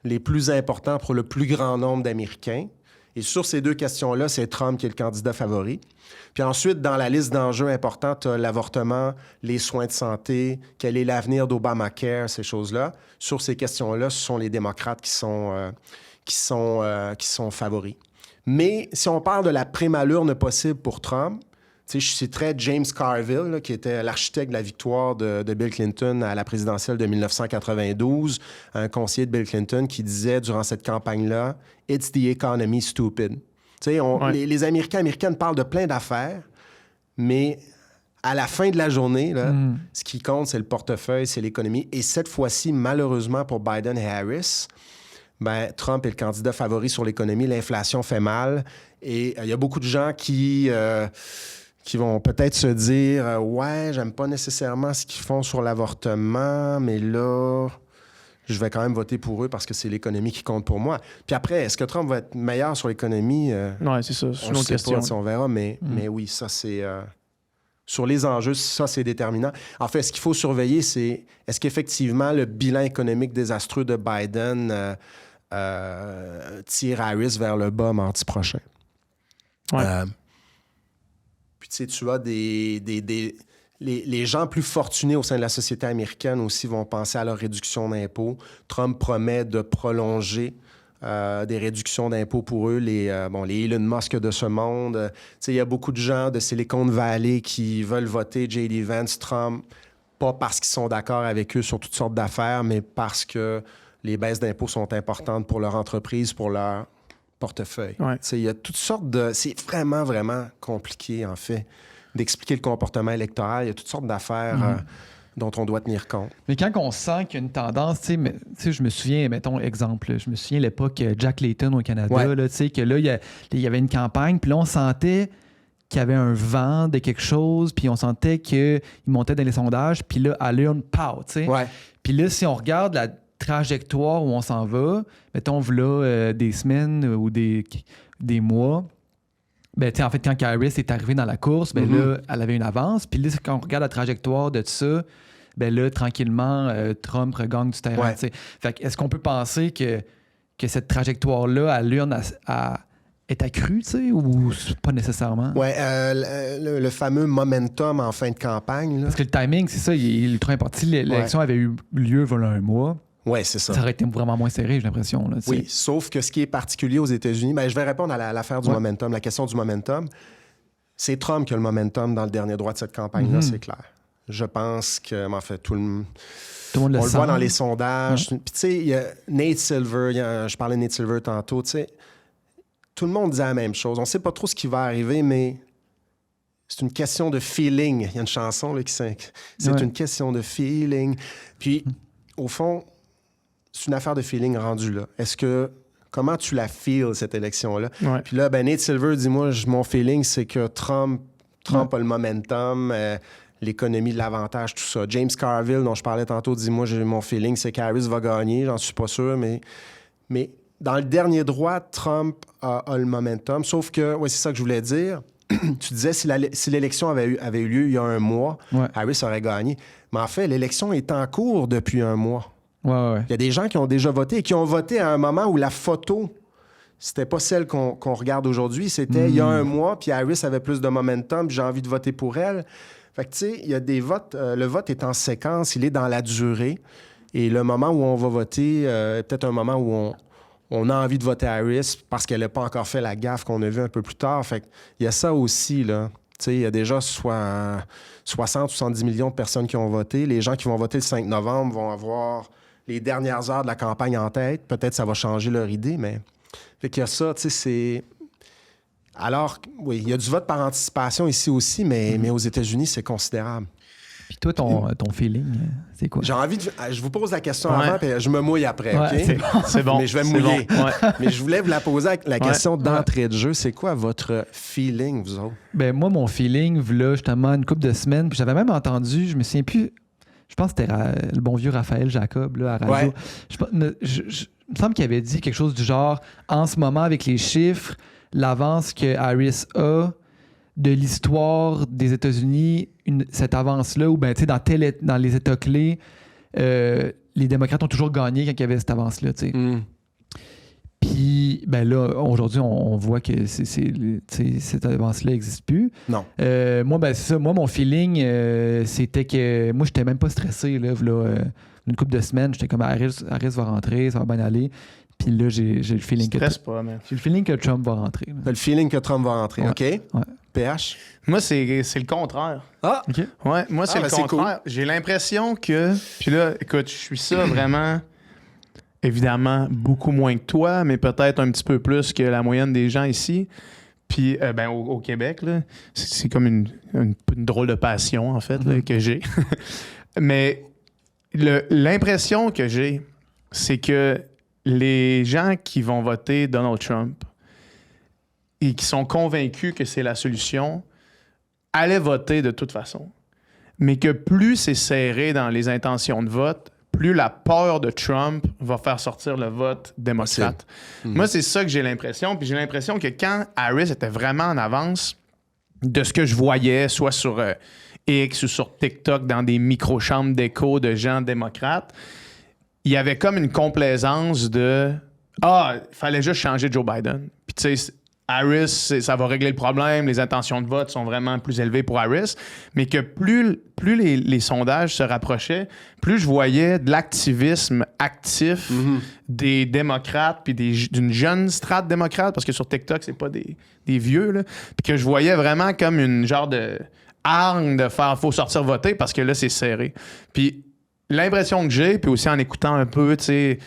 les plus importants pour le plus grand nombre d'Américains. Et sur ces deux questions-là, c'est Trump qui est le candidat favori. Puis ensuite, dans la liste d'enjeux importants, tu as l'avortement, les soins de santé, quel est l'avenir d'Obamacare, ces choses-là. Sur ces questions-là, ce sont les démocrates qui sont favoris. Mais si on parle de la prémalurne possible pour Trump, je citerais James Carville, là, qui était l'architecte de la victoire de Bill Clinton à la présidentielle de 1992, un conseiller de Bill Clinton qui disait durant cette campagne-là « It's the economy, stupid ». Les Américains et Américaines parlent de plein d'affaires, mais à la fin de la journée, là, ce qui compte, c'est le portefeuille, c'est l'économie. Et cette fois-ci, malheureusement pour Biden et Harris, Trump est le candidat favori sur l'économie. L'inflation fait mal. Et il y a beaucoup de gens qui vont peut-être se dire « Ouais, j'aime pas nécessairement ce qu'ils font sur l'avortement, mais là, je vais quand même voter pour eux parce que c'est l'économie qui compte pour moi. » Puis après, est-ce que Trump va être meilleur sur l'économie? Oui, c'est ça. C'est une autre question. On verra, mais oui, ça, c'est... Sur les enjeux, ça, c'est déterminant. En fait, ce qu'il faut surveiller, c'est est-ce qu'effectivement, le bilan économique désastreux de Biden tire Harris vers le bas mardi prochain. Ouais. Puis, tu sais, tu as les gens plus fortunés au sein de la société américaine aussi vont penser à leur réduction d'impôts. Trump promet de prolonger des réductions d'impôts pour eux, les Elon Musk de ce monde. Tu sais, il y a beaucoup de gens de Silicon Valley qui veulent voter J.D. Vance, Trump, pas parce qu'ils sont d'accord avec eux sur toutes sortes d'affaires, mais parce que les baisses d'impôts sont importantes pour leur entreprise, pour leur portefeuille. Ouais. Il y a toutes sortes de... C'est vraiment, vraiment compliqué, en fait, d'expliquer le comportement électoral. Il y a toutes sortes d'affaires dont on doit tenir compte. Mais quand on sent qu'il y a une tendance, tu sais, je me souviens, mettons, exemple, je me souviens l'époque Jack Layton au Canada, là, tu sais, que là, il y avait une campagne, puis là, on sentait qu'il y avait un vent de quelque chose, puis on sentait qu'il montait dans les sondages, puis là, à l'urne, pow, tu sais. Ouais. Puis là, si on regarde la trajectoire où on s'en va, mettons, là, des semaines ou des mois, en fait, quand Harris est arrivée dans la course, là, elle avait une avance. Puis là, quand on regarde la trajectoire de ça, là, tranquillement, Trump regagne du terrain. Ouais. Fait que est-ce qu'on peut penser que cette trajectoire-là, à l'urne, est accrue, ou pas nécessairement? Oui, le fameux momentum en fin de campagne. Là. Parce que le timing, c'est ça, il est ultra important. Si l'élection avait eu lieu il y a un mois, oui, c'est ça. Ça aurait été vraiment moins serré, j'ai l'impression. Là, oui, sauf que ce qui est particulier aux États-Unis, je vais répondre à l'affaire du momentum, la question du momentum. C'est Trump qui a le momentum dans le dernier droit de cette campagne-là, c'est clair. Je pense que, en fait, tout le monde on le voit dans les sondages. Puis, tu sais, il y a Nate Silver, je parlais de Nate Silver tantôt, tu sais, tout le monde disait la même chose. On ne sait pas trop ce qui va arriver, mais c'est une question de feeling. Il y a une chanson là, qui c'est une question de feeling. Puis, au fond, c'est une affaire de feeling rendu là. Comment tu la feels, cette élection-là? Ouais. Puis là, Nate Silver dit, moi, mon feeling, c'est que Trump a le momentum, l'économie de l'avantage, tout ça. James Carville, dont je parlais tantôt, dit, moi, mon feeling, c'est qu'Harris va gagner. J'en suis pas sûr, mais dans le dernier droit, Trump a le momentum. Sauf que, c'est ça que je voulais dire. Tu disais, si l'élection avait eu lieu il y a un mois, Harris aurait gagné. Mais en fait, l'élection est en cours depuis un mois. Ouais. Il y a des gens qui ont déjà voté et qui ont voté à un moment où la photo, c'était pas celle qu'on regarde aujourd'hui. C'était il y a un mois, puis Harris avait plus de momentum, puis j'ai envie de voter pour elle. Fait que, tu sais, il y a des votes. Le vote est en séquence, il est dans la durée. Et le moment où on va voter, peut-être un moment où on a envie de voter Harris parce qu'elle n'a pas encore fait la gaffe qu'on a vue un peu plus tard. Fait qu'il y a ça aussi, là. Tu sais, il y a déjà 60-70 millions de personnes qui ont voté. Les gens qui vont voter le 5 novembre vont avoir les dernières heures de la campagne en tête. Peut-être ça va changer leur idée, mais... Fait qu'il y a ça, tu sais, c'est... Alors, oui, il y a du vote par anticipation ici aussi, mais aux États-Unis, c'est considérable. Puis toi, ton feeling, c'est quoi? J'ai envie de... Je vous pose la question avant, puis je me mouille après, OK? C'est bon. Mais je vais me mouiller. Bon. Ouais. Mais je voulais vous la poser, la question d'entrée de jeu. C'est quoi votre feeling, vous autres? Ben moi, mon feeling, là, justement, une couple de semaines, puis j'avais même entendu, je me souviens plus, je pense que c'était le bon vieux Raphaël Jacob, là, à radio. Ouais. Il me semble qu'il avait dit quelque chose du genre, en ce moment, avec les chiffres, l'avance que Harris a de l'histoire des États-Unis, cette avance-là, où, ben, tu sais, dans les États clés, les démocrates ont toujours gagné quand il y avait cette avance-là, tu sais. Puis, ben là, aujourd'hui, on voit que cette avance-là n'existe plus. Non. Moi, ben c'est ça. Moi, mon feeling, c'était que moi, j'étais même pas stressé, là, une couple de semaines. J'étais comme, Harris va rentrer, ça va bien aller. Puis là, j'ai le feeling J'ai le feeling que Trump va rentrer. T'as le feeling que Trump va rentrer, Ouais. OK? Ouais. PH? Moi, c'est le contraire. Ah! OK. Ouais, moi, c'est le c'est contraire. J'ai l'impression que... Puis là, écoute, je suis ça vraiment... Évidemment, beaucoup moins que toi, mais peut-être un petit peu plus que la moyenne des gens ici. Puis, ben, au Québec, là, c'est comme une drôle de passion, en fait, là, que j'ai. Mais l'impression que j'ai, c'est que les gens qui vont voter Donald Trump et qui sont convaincus que c'est la solution allaient voter de toute façon. Mais que plus c'est serré dans les intentions de vote, plus la peur de Trump va faire sortir le vote démocrate. Moi, c'est ça que j'ai l'impression. Puis j'ai l'impression que quand Harris était vraiment en avance de ce que je voyais, soit sur X ou sur TikTok, dans des micro-chambres d'écho de gens démocrates, il y avait comme une complaisance de « Ah, il fallait juste changer Joe Biden. » Puis tu sais, Harris, ça va régler le problème, les intentions de vote sont vraiment plus élevées pour Harris, mais que plus les sondages se rapprochaient, plus je voyais de l'activisme actif des démocrates puis d'une jeune strate démocrate, parce que sur TikTok, c'est pas des vieux, là, puis que je voyais vraiment comme une genre de hargne de faire « faut sortir voter » parce que là, c'est serré. Puis l'impression que j'ai, puis aussi en écoutant un peu, c'est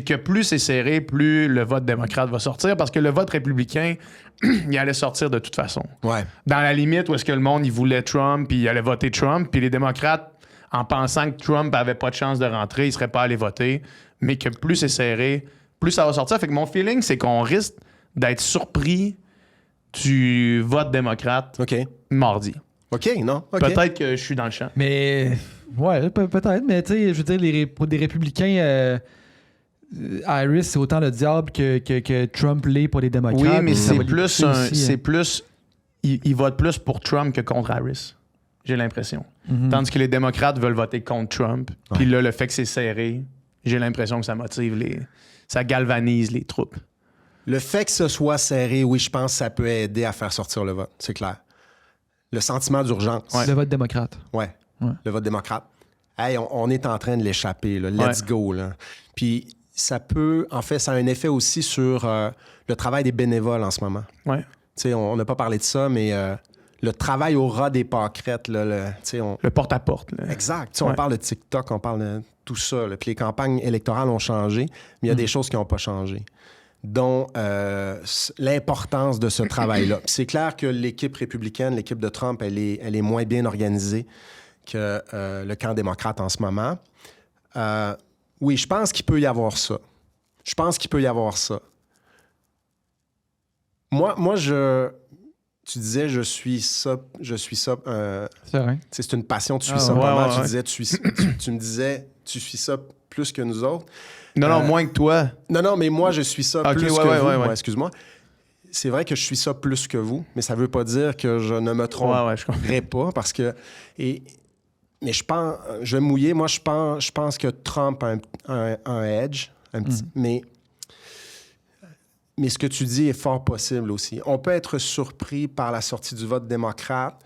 que plus c'est serré, plus le vote démocrate va sortir, parce que le vote républicain, il allait sortir de toute façon. Ouais. Dans la limite où est-ce que le monde, il voulait Trump, puis il allait voter Trump, puis les démocrates, en pensant que Trump avait pas de chance de rentrer, ils seraient pas allés voter, mais que plus c'est serré, plus ça va sortir. Fait que mon feeling, c'est qu'on risque d'être surpris du vote démocrate mardi. OK, non? OK. Peut-être que je suis dans le champ. Mais, ouais, peut-être, mais tu sais, je veux dire, pour des républicains, Harris, c'est autant le diable que Trump l'est pour les démocrates. Oui, mais Ça c'est va lui plus coûter aussi, plus... Il vote plus pour Trump que contre Harris. J'ai l'impression. Tandis que les démocrates veulent voter contre Trump. Puis là, le fait que c'est serré, j'ai l'impression que ça motive ça galvanise les troupes. Le fait que ce soit serré, oui, je pense que ça peut aider à faire sortir le vote, c'est clair. Le sentiment d'urgence. Le vote démocrate. Ouais. Le vote démocrate. Hey, on est en train de l'échapper, là. Let's go, là. Puis ça peut... En fait, ça a un effet aussi sur le travail des bénévoles en ce moment. Ouais. Tu sais, on n'a pas parlé de ça, mais le travail au ras des pâquerettes, là, le porte-à-porte. Là. Exact. Tu sais, on parle de TikTok, on parle de tout ça. Là. Puis les campagnes électorales ont changé, mais il y a des choses qui n'ont pas changé, dont l'importance de ce travail-là. Puis c'est clair que l'équipe républicaine, l'équipe de Trump, elle est moins bien organisée que le camp démocrate en ce moment. Oui, je pense qu'il peut y avoir ça. Moi, tu disais, je suis ça. C'est vrai. C'est une passion, tu suis ça. Ouais, tu disais, tu me disais, tu suis ça plus que nous autres. Non, moins que toi. Non, mais moi, je suis ça plus que vous. Ouais, excuse-moi. C'est vrai que je suis ça plus que vous, mais ça veut pas dire que je ne me tromperai pas, parce que... Mais je pense... Je vais mouiller. Moi, je pense que Trump a un edge, un petit... Mais Mais ce que tu dis est fort possible aussi. On peut être surpris par la sortie du vote démocrate.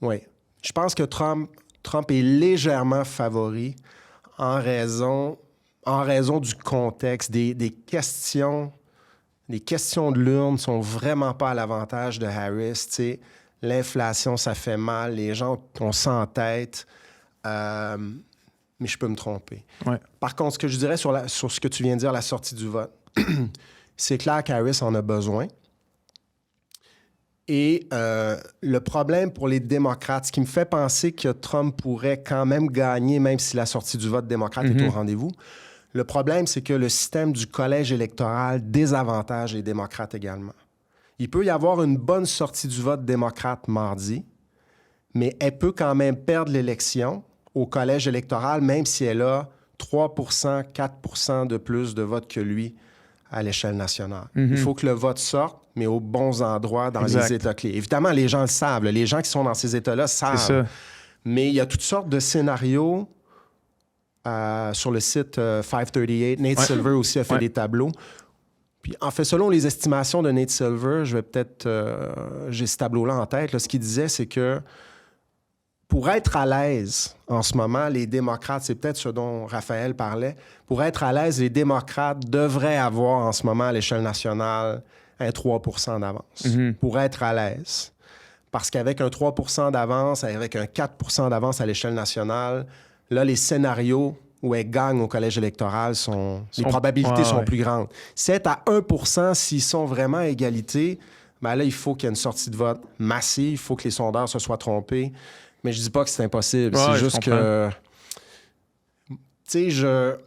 Oui. Je pense que Trump est légèrement favori en raison du contexte, des questions. Les questions de l'urne sont vraiment pas à l'avantage de Harris. T'sais. L'inflation, ça fait mal. Les gens ont ça en tête. Mais je peux me tromper. Ouais. Par contre, ce que je dirais sur ce que tu viens de dire, la sortie du vote, c'est clair qu'Harris en a besoin. Et le problème pour les démocrates, ce qui me fait penser que Trump pourrait quand même gagner, même si la sortie du vote démocrate est au rendez-vous, le problème, c'est que le système du collège électoral désavantage les démocrates également. Il peut y avoir une bonne sortie du vote démocrate mardi, mais elle peut quand même perdre l'élection au collège électoral, même si elle a 3 4 de plus de votes que lui à l'échelle nationale. Il faut que le vote sorte, mais aux bons endroits dans les États clés. Évidemment, les gens le savent. Les gens qui sont dans ces États-là savent. C'est ça. Mais il y a toutes sortes de scénarios sur le site 538. Nate Silver aussi a fait des tableaux. Puis, en fait, selon les estimations de Nate Silver, j'ai ce tableau-là en tête. Là, ce qu'il disait, c'est que pour être à l'aise en ce moment, les démocrates, c'est peut-être ce dont Raphaël parlait, pour être à l'aise, les démocrates devraient avoir en ce moment à l'échelle nationale un 3 d'avance. Pour être à l'aise. Parce qu'avec un 3 d'avance, avec un 4 d'avance à l'échelle nationale, là, les scénarios où elles gagnent au collège électoral les probabilités sont plus grandes. C'est à 1 s'ils sont vraiment à égalité, ben là, il faut qu'il y ait une sortie de vote massive, il faut que les sondeurs se soient trompés. Mais je dis pas que c'est impossible. C'est juste que... Tu sais,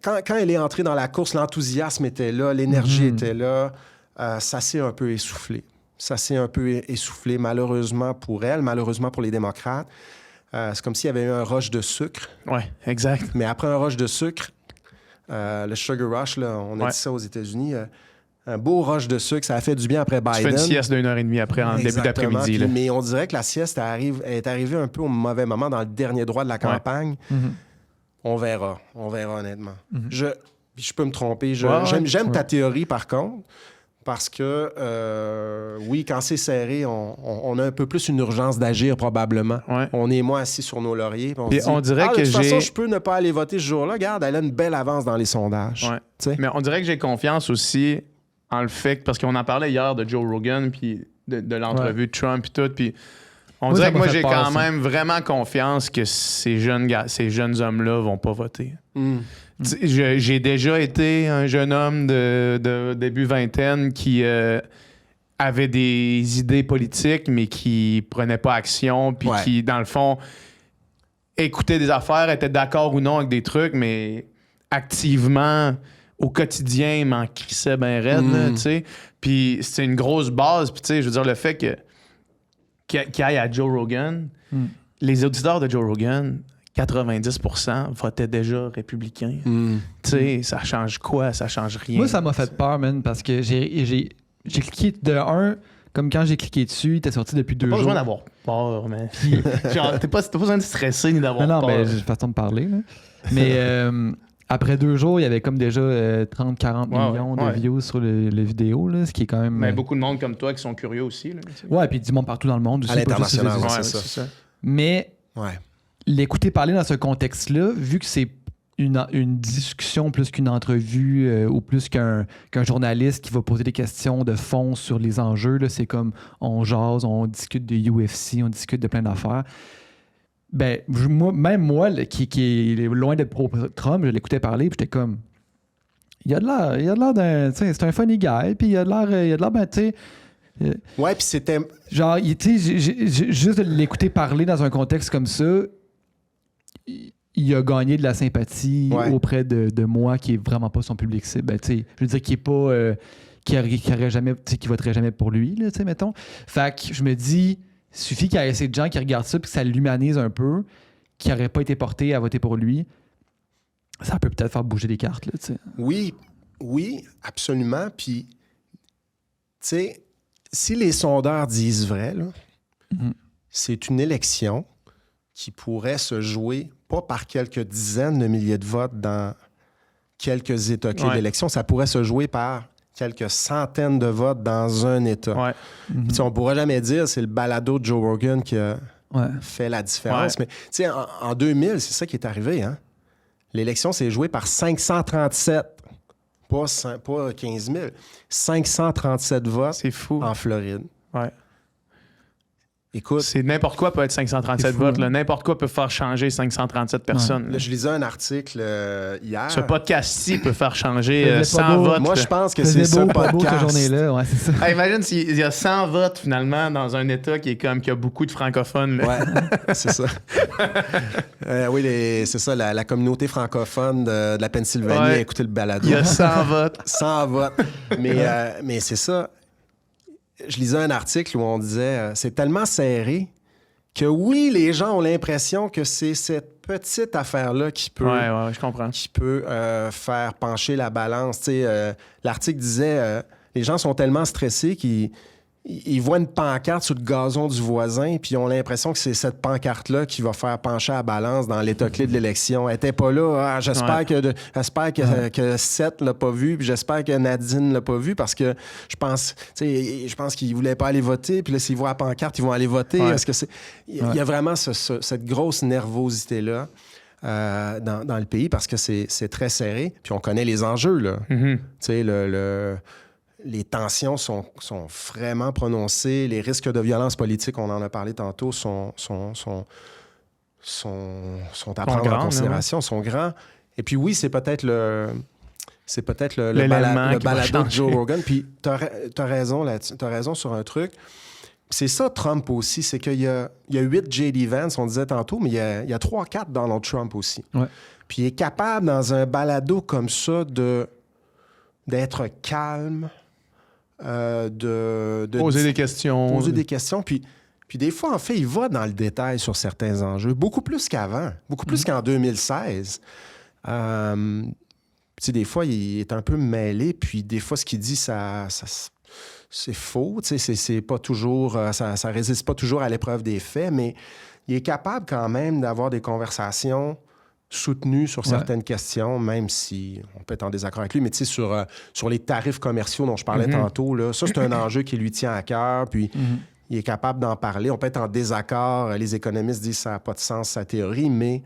quand elle est entrée dans la course, l'enthousiasme était là, l'énergie était là. Ça s'est un peu essoufflé. Malheureusement pour elle, malheureusement pour les démocrates. C'est comme s'il y avait eu un rush de sucre. Oui, exact. Mais après un rush de sucre, le sugar rush, là, on a dit ça aux États-Unis, un beau rush de sucre, ça a fait du bien après Biden. Tu fais une sieste d'1h30 après, en début d'après-midi. Là. Mais on dirait que la sieste est arrivée un peu au mauvais moment, dans le dernier droit de la campagne. On verra honnêtement. Je peux me tromper. J'aime ta théorie, par contre, parce que, oui, quand c'est serré, on a un peu plus une urgence d'agir, probablement. Ouais. On est moins assis sur nos lauriers. On dirait que de toute façon, je peux ne pas aller voter ce jour-là. Regarde, elle a une belle avance dans les sondages. Ouais. Mais on dirait que j'ai confiance aussi en le fait parce qu'on en parlait hier de Joe Rogan puis de l'entrevue de Trump et tout, puis on dirait que moi j'ai quand même vraiment confiance que ces jeunes hommes-là vont pas voter. J'ai déjà été un jeune homme de début vingtaine qui avait des idées politiques mais qui prenait pas action puis qui dans le fond écoutait des affaires, était d'accord ou non avec des trucs, mais activement au quotidien, il m'en crissait bien raide, tu sais. Puis c'est une grosse base. Puis tu sais, je veux dire, le fait qu'il aille à Joe Rogan, les auditeurs de Joe Rogan, 90% votaient déjà républicains. Tu sais, ça change quoi? Ça change rien. Moi, ça m'a fait peur, man, parce que j'ai cliqué de un... Comme quand j'ai cliqué dessus, il était sorti depuis 2 jours. Pas besoin d'avoir peur, mais... Genre, t'as pas besoin de stresser ni d'avoir peur. Non, mais j'ai une façon de parler, là. Mais... Après 2 jours, il y avait comme déjà 30-40 millions de views sur les vidéos, là, ce qui est quand même... Mais beaucoup de monde comme toi qui sont curieux aussi. Là, ouais, puis du monde partout dans le monde aussi. À l'international, c'est ça. Mais l'écouter parler dans ce contexte-là, vu que c'est une discussion plus qu'une entrevue ou plus qu'un journaliste qui va poser des questions de fond sur les enjeux, là, c'est comme on jase, on discute de UFC, on discute de plein d'affaires. Ben, moi, qui est loin d'être pro-Trump, je l'écoutais parler, puis j'étais comme... Il a de l'air d'un... C'est un funny guy, puis il a de l'air, ben, tu sais... Ouais, puis c'était... Genre, tu sais, juste de l'écouter parler dans un contexte comme ça, il a gagné de la sympathie auprès de moi, qui est vraiment pas son public cible. Ben, tu sais, je veux dire, qui est pas... qui aurait jamais... Tu sais, qui voterait jamais pour lui, là, tu sais, mettons. Fait que je me dis... Il suffit qu'il y ait assez de gens qui regardent ça et que ça l'humanise un peu, qui n'auraient pas été portés à voter pour lui. Ça peut peut-être faire bouger les cartes. Là, t'sais. Oui, absolument. Puis, tu sais, si les sondeurs disent vrai, là, c'est une élection qui pourrait se jouer, pas par quelques dizaines de milliers de votes quelques États clés Ouais. d'élection. Ça pourrait se jouer par quelques centaines de votes dans un État. Ouais. Puis, on ne pourra jamais dire c'est le balado de Joe Rogan qui a fait la différence. Ouais. Mais en 2000, c'est ça qui est arrivé. Hein? L'élection s'est jouée par 537, pas 15 000, 537 votes C'est fou. en Floride. Ouais. Écoute, C'est n'importe quoi peut être 537 C'est fou, votes. hein. Là. N'importe quoi peut faire changer 537 personnes. là, je lisais un article hier. Ce podcast-ci peut faire changer Faisait pas 100 beau. votes. Moi, je pense que Faisait c'est ça beau, le pas beau cette podcast. journée-là. Ouais, c'est ça. Hey, imagine s'il y a 100 votes finalement dans un État qui a beaucoup de francophones. Là. Ouais, c'est ça. Oui, c'est ça, la communauté francophone de la Pennsylvanie Ouais. a écouté le balado. Il y a 100 votes. 100 votes. Mais c'est ça. Je lisais un article où on disait c'est tellement serré que oui, les gens ont l'impression que c'est cette petite affaire-là qui peut, Ouais, je comprends. faire pencher la balance. Tu sais, l'article disait les gens sont tellement stressés qu'ils voient une pancarte sur le gazon du voisin, puis ils ont l'impression que c'est cette pancarte-là qui va faire pencher la balance dans l'état clé de l'élection. Elle n'était pas là. Ah, j'espère que Seth l'a pas vu, puis j'espère que Nadine l'a pas vu, parce que je pense qu'ils ne voulaient pas aller voter, puis là, s'ils voient la pancarte, ils vont aller voter. Ouais. Est-ce que c'est... Il y a vraiment cette grosse nervosité-là dans le pays, parce que c'est très serré, puis on connaît les enjeux, là. Mhm. Tu sais, les tensions sont vraiment prononcées. Les risques de violence politique, on en a parlé tantôt, sont à prendre grands, en considération, sont grands. Et puis oui, c'est peut-être le L'élément qui va balado de changer. Joe Rogan. Puis t'as raison là-dessus, t'as raison sur un truc. C'est ça, Trump aussi, c'est qu'il y a 8 J.D. Vance, on disait tantôt, mais il y a 3-4 Donald Trump aussi. Ouais. Puis il est capable, dans un balado comme ça, d'être calme, de Poser des questions. poser des questions. Puis des fois, en fait, il va dans le détail sur certains enjeux, beaucoup plus qu'avant, beaucoup plus qu'en 2016. Tu sais, des fois, il est un peu mêlé, puis des fois, ce qu'il dit, ça c'est faux. Tu sais, c'est pas toujours... ça résiste pas toujours à l'épreuve des faits, mais il est capable quand même d'avoir des conversations soutenu sur certaines questions, même si on peut être en désaccord avec lui, mais tu sais, sur les tarifs commerciaux dont je parlais tantôt, là, ça, c'est un enjeu qui lui tient à cœur, puis il est capable d'en parler. On peut être en désaccord, les économistes disent que ça n'a pas de sens, sa théorie, mais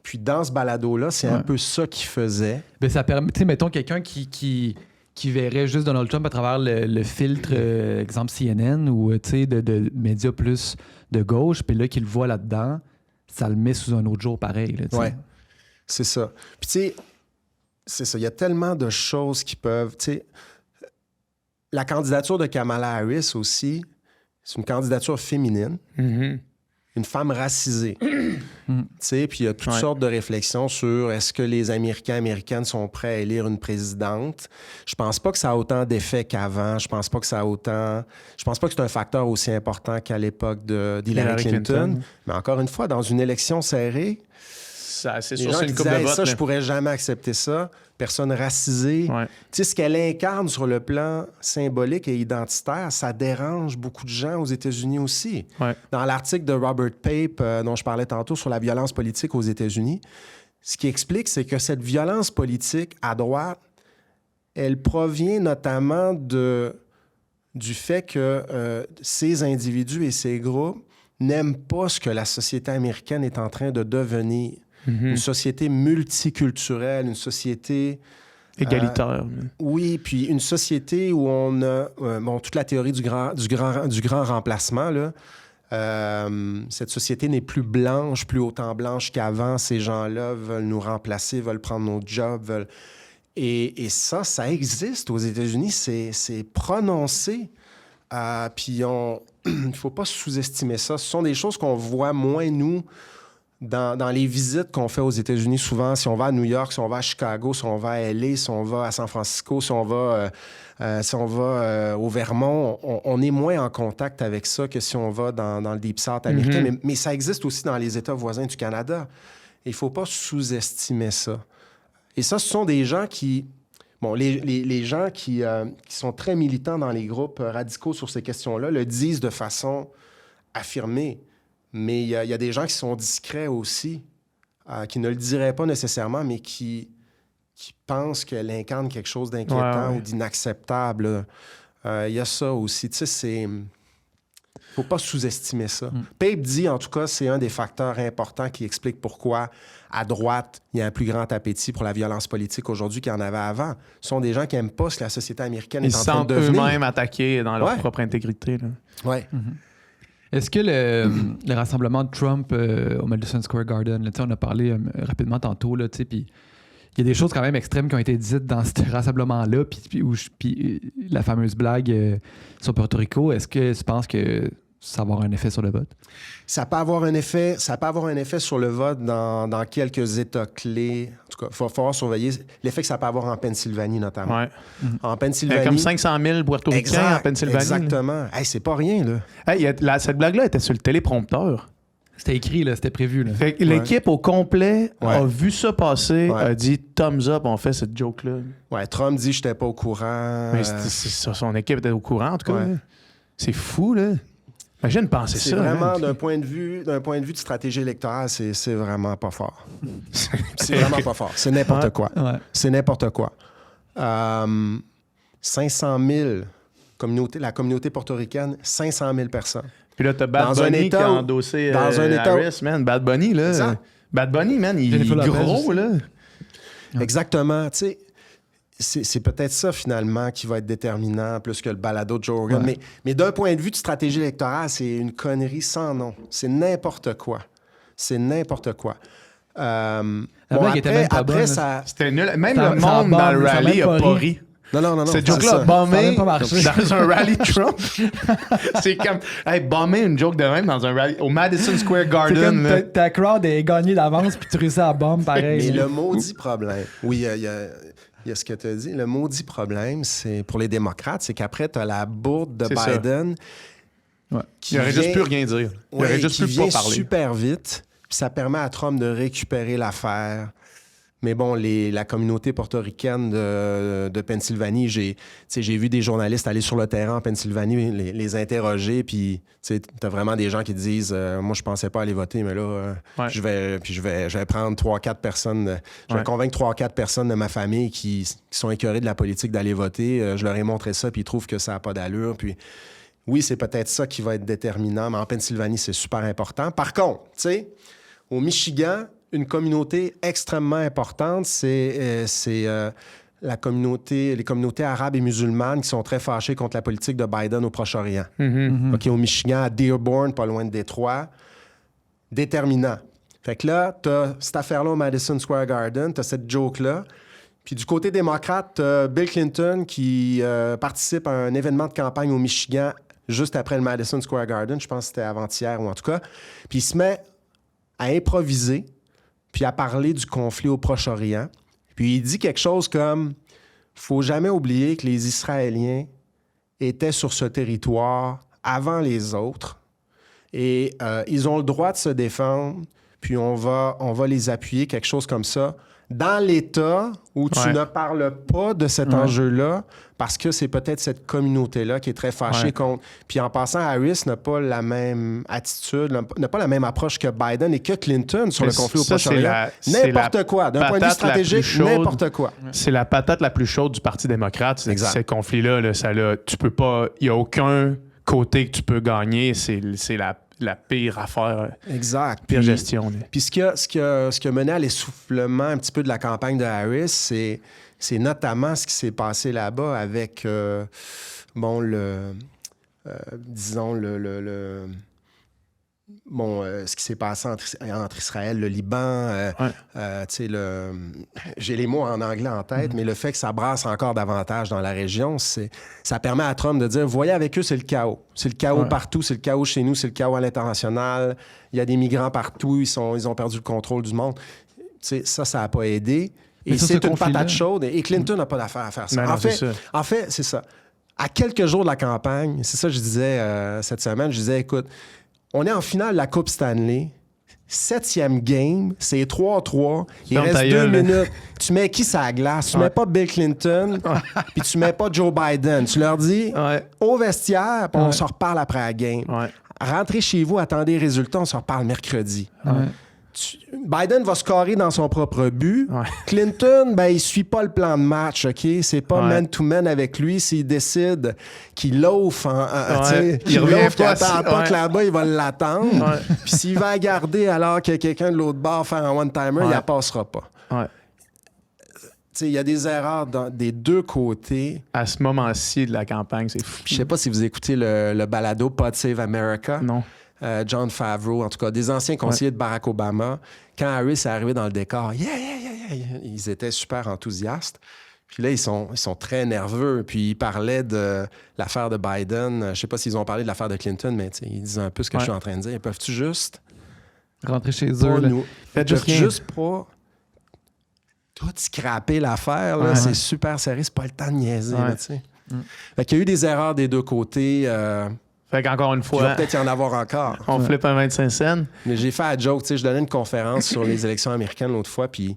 puis dans ce balado-là, c'est un peu ça qu'il faisait. Ben, ça permet, tu sais, mettons quelqu'un qui verrait juste Donald Trump à travers le filtre, exemple CNN, ou tu sais, de médias plus de gauche, puis là, qu'il le voit là-dedans, ça le met sous un autre jour pareil. Là, Oui, c'est ça. Puis tu sais, c'est ça, il y a tellement de choses qui peuvent... Tu sais, la candidature de Kamala Harris aussi, c'est une candidature féminine, Mhm. une femme racisée. Tu sais, puis il y a toutes sortes de réflexions sur est-ce que les Américaines sont prêts à élire une présidente. Je pense pas que ça a autant d'effet qu'avant. Je pense pas que c'est un facteur aussi important qu'à l'époque d'Hillary Clinton. Mais encore une fois, dans une élection serrée, C'est les sûr, gens c'est qui une coupe disaient de Hey, vote. ça, là. je pourrais jamais accepter ça. Personne racisée. Ouais. Tu sais, ce qu'elle incarne sur le plan symbolique et identitaire, ça dérange beaucoup de gens aux États-Unis aussi. Ouais. Dans l'article de Robert Pape, dont je parlais tantôt sur la violence politique aux États-Unis, ce qui explique, c'est que cette violence politique à droite, elle provient notamment du fait que ces individus et ces groupes n'aiment pas ce que la société américaine est en train de devenir. Une société multiculturelle, une société... Égalitaire. Oui, puis une société où on a toute la théorie du grand remplacement, là. Cette société n'est plus blanche, plus autant blanche qu'avant. Ces gens-là veulent nous remplacer, veulent prendre nos jobs. Et ça existe aux États-Unis. C'est prononcé. Puis il ne faut pas sous-estimer ça. Ce sont des choses qu'on voit moins, nous, dans les visites qu'on fait aux États-Unis. Souvent, si on va à New York, si on va à Chicago, si on va à LA, si on va à San Francisco, si on va au Vermont, on est moins en contact avec ça que si on va dans le Deep South américain. Mais ça existe aussi dans les États voisins du Canada. Il ne faut pas sous-estimer ça. Et ça, ce sont des gens qui... Bon, les gens qui sont très militants dans les groupes radicaux sur ces questions-là le disent de façon affirmée. Mais il y a des gens qui sont discrets aussi, qui ne le diraient pas nécessairement, mais qui pense qu'elle incarne quelque chose d'inquiétant ou d'inacceptable. Il y a ça aussi. Tu sais, c'est... faut pas sous-estimer ça. Pape dit, en tout cas, c'est un des facteurs importants qui explique pourquoi, à droite, il y a un plus grand appétit pour la violence politique aujourd'hui qu'il y en avait avant. Ce sont des gens qui n'aiment pas ce que la société américaine est en train de devenir. Ils se sentent eux-mêmes attaqués dans leur propre intégrité. Oui. Est-ce que le rassemblement de Trump au Madison Square Garden, là, on a parlé rapidement tantôt, puis il y a des choses quand même extrêmes qui ont été dites dans ce rassemblement-là, puis la fameuse blague sur Porto Rico, est-ce que tu penses que ça va avoir un effet sur le vote? Ça peut avoir un effet sur le vote dans quelques États clés. En tout cas, il va falloir surveiller l'effet que ça peut avoir en Pennsylvanie, notamment. Ouais. En Pennsylvanie... Il y a comme 500 000 Puerto-Ricains en Pennsylvanie. Exactement. Hey, c'est pas rien, là. Hey, cette blague-là était sur le téléprompteur. C'était écrit, là, c'était prévu. Là. Fait que l'équipe au complet a vu ça passer, a dit « thumbs up », on fait cette joke-là. Ouais, Trump dit « j'étais pas au courant ». Mais son équipe était au courant, en tout cas. Ouais. C'est fou, là. Imagine penser ça. C'est vraiment, d'un point de vue de stratégie électorale, c'est vraiment pas fort. C'est vraiment pas fort. C'est n'importe quoi. Ouais. C'est n'importe quoi. 500 000, la communauté portoricaine, 500 000 personnes. Puis là, t'as Bad Bunny qui a endossé Harris, man. Bad Bunny, là. Exact. Bad Bunny, man, il est gros, là. Exactement. Tu sais, c'est peut-être ça, finalement, qui va être déterminant plus que le balado de Joe Rogan. Ouais. Mais d'un point de vue de stratégie électorale, c'est une connerie sans nom. C'est n'importe quoi. C'est n'importe quoi. Après, ça... C'était nul. Même le monde dans le rallye a pas ri. Non. Cette joke-là a bombé dans un rallye Trump. C'est comme, bomber une joke de même dans un rallye au Madison Square Garden. C'est comme ta crowd est gagnée d'avance puis tu réussis à bomber pareil. Mais le maudit problème, oui, il y a ce que tu as dit. Le maudit problème, c'est pour les démocrates, c'est qu'après, tu as la bourde de Biden. Il aurait juste pu rien dire. Il aurait juste pu pas parler. Super vite. Puis ça permet à Trump de récupérer l'affaire. Mais bon, la communauté portoricaine de Pennsylvanie, j'ai vu des journalistes aller sur le terrain en Pennsylvanie, les interroger, puis tu as vraiment des gens qui te disent moi, je pensais pas aller voter, mais là, je vais prendre 3-4 personnes, je vais convaincre 3-4 personnes de ma famille qui sont écœurées de la politique d'aller voter. Je leur ai montré ça, puis ils trouvent que ça n'a pas d'allure. Puis oui, c'est peut-être ça qui va être déterminant, mais en Pennsylvanie, c'est super important. Par contre, tu sais, au Michigan, une communauté extrêmement importante, c'est les communautés arabes et musulmanes qui sont très fâchées contre la politique de Biden au Proche-Orient. OK, au Michigan, à Dearborn, pas loin de Détroit. Déterminant. Fait que là, t'as cette affaire-là au Madison Square Garden, t'as cette joke-là. Puis du côté démocrate, t'as Bill Clinton qui participe à un événement de campagne au Michigan juste après le Madison Square Garden. Je pense que c'était avant-hier ou en tout cas. Puis il se met à improviser puis à parler du conflit au Proche-Orient. Puis il dit quelque chose comme « Faut jamais oublier que les Israéliens étaient sur ce territoire avant les autres et ils ont le droit de se défendre, puis on va les appuyer, quelque chose comme ça. » Dans l'État où tu ne parles pas de cet enjeu-là, parce que c'est peut-être cette communauté-là qui est très fâchée contre... Puis en passant, Harris n'a pas la même attitude, n'a pas la même approche que Biden et que Clinton sur le conflit au Proche-Orient. N'importe quoi. D'un point de vue stratégique, n'importe quoi. C'est la patate la plus chaude du Parti démocrate. Ce conflit-là, tu peux pas... Il n'y a aucun côté que tu peux gagner. C'est la pire affaire. Exact. Pire gestion. Puis ce qui a mené à l'essoufflement un petit peu de la campagne de Harris, c'est notamment ce qui s'est passé là-bas avec, ce qui s'est passé entre Israël, le Liban. J'ai les mots en anglais en tête, mais le fait que ça brasse encore davantage dans la région, ça permet à Trump de dire, voyez, avec eux, c'est le chaos. C'est le chaos partout, c'est le chaos chez nous, c'est le chaos à l'international. Il y a des migrants partout, ils ont perdu le contrôle du monde. Ça n'a pas aidé. Et c'est une patate chaude. Et Clinton n'a pas d'affaire à faire ça. En fait, c'est ça. À quelques jours de la campagne, c'est ça que je disais cette semaine, je disais, écoute, on est en finale de la Coupe Stanley. 7e game, c'est 3-3. Il reste 2 minutes. Tu mets qui sur la glace? Tu mets pas Bill Clinton, puis tu mets pas Joe Biden. Tu leur dis au vestiaire, puis on se reparle après la game. Rentrez chez vous, attendez les résultats, on se reparle mercredi. Biden va scorer dans son propre but. Ouais. Clinton, ben, il suit pas le plan de match, OK? C'est pas Ouais. man-to-man avec lui. S'il décide qu'il loaf, Ouais. il revient qu'il pas, attend pas ouais. que là-bas, il va l'attendre. Ouais. Puis s'il va la garder alors que quelqu'un de l'autre bord fait un one-timer, il Ouais. la passera pas. Ouais. Il y a des erreurs des deux côtés. À ce moment-ci de la campagne, c'est fou. Je sais pas si vous écoutez le balado Pod Save America. Non. John Favreau, en tout cas, des anciens conseillers de Barack Obama. Quand Harris est arrivé dans le décor, ils étaient super enthousiastes. Puis là, ils sont très nerveux. Puis ils parlaient de l'affaire de Biden. Je sais pas s'ils ont parlé de l'affaire de Clinton, mais ils disent un peu ce que je suis en train de dire. Ils peuvent-tu juste... Rentrer chez Pour eux. Là. nous. Faites Ils juste peuvent rien. juste pas... Tout scraper l'affaire, là, Ouais. c'est super sérieux, c'est pas le temps de niaiser. Ouais. Là, tu sais. Fait qu'il y a eu des erreurs des deux côtés. Fait qu'encore une Il va fois, peut-être y en avoir encore. on flippe un 25 cents. Mais j'ai fait la joke, tu sais, je donnais une conférence sur les élections américaines l'autre fois, puis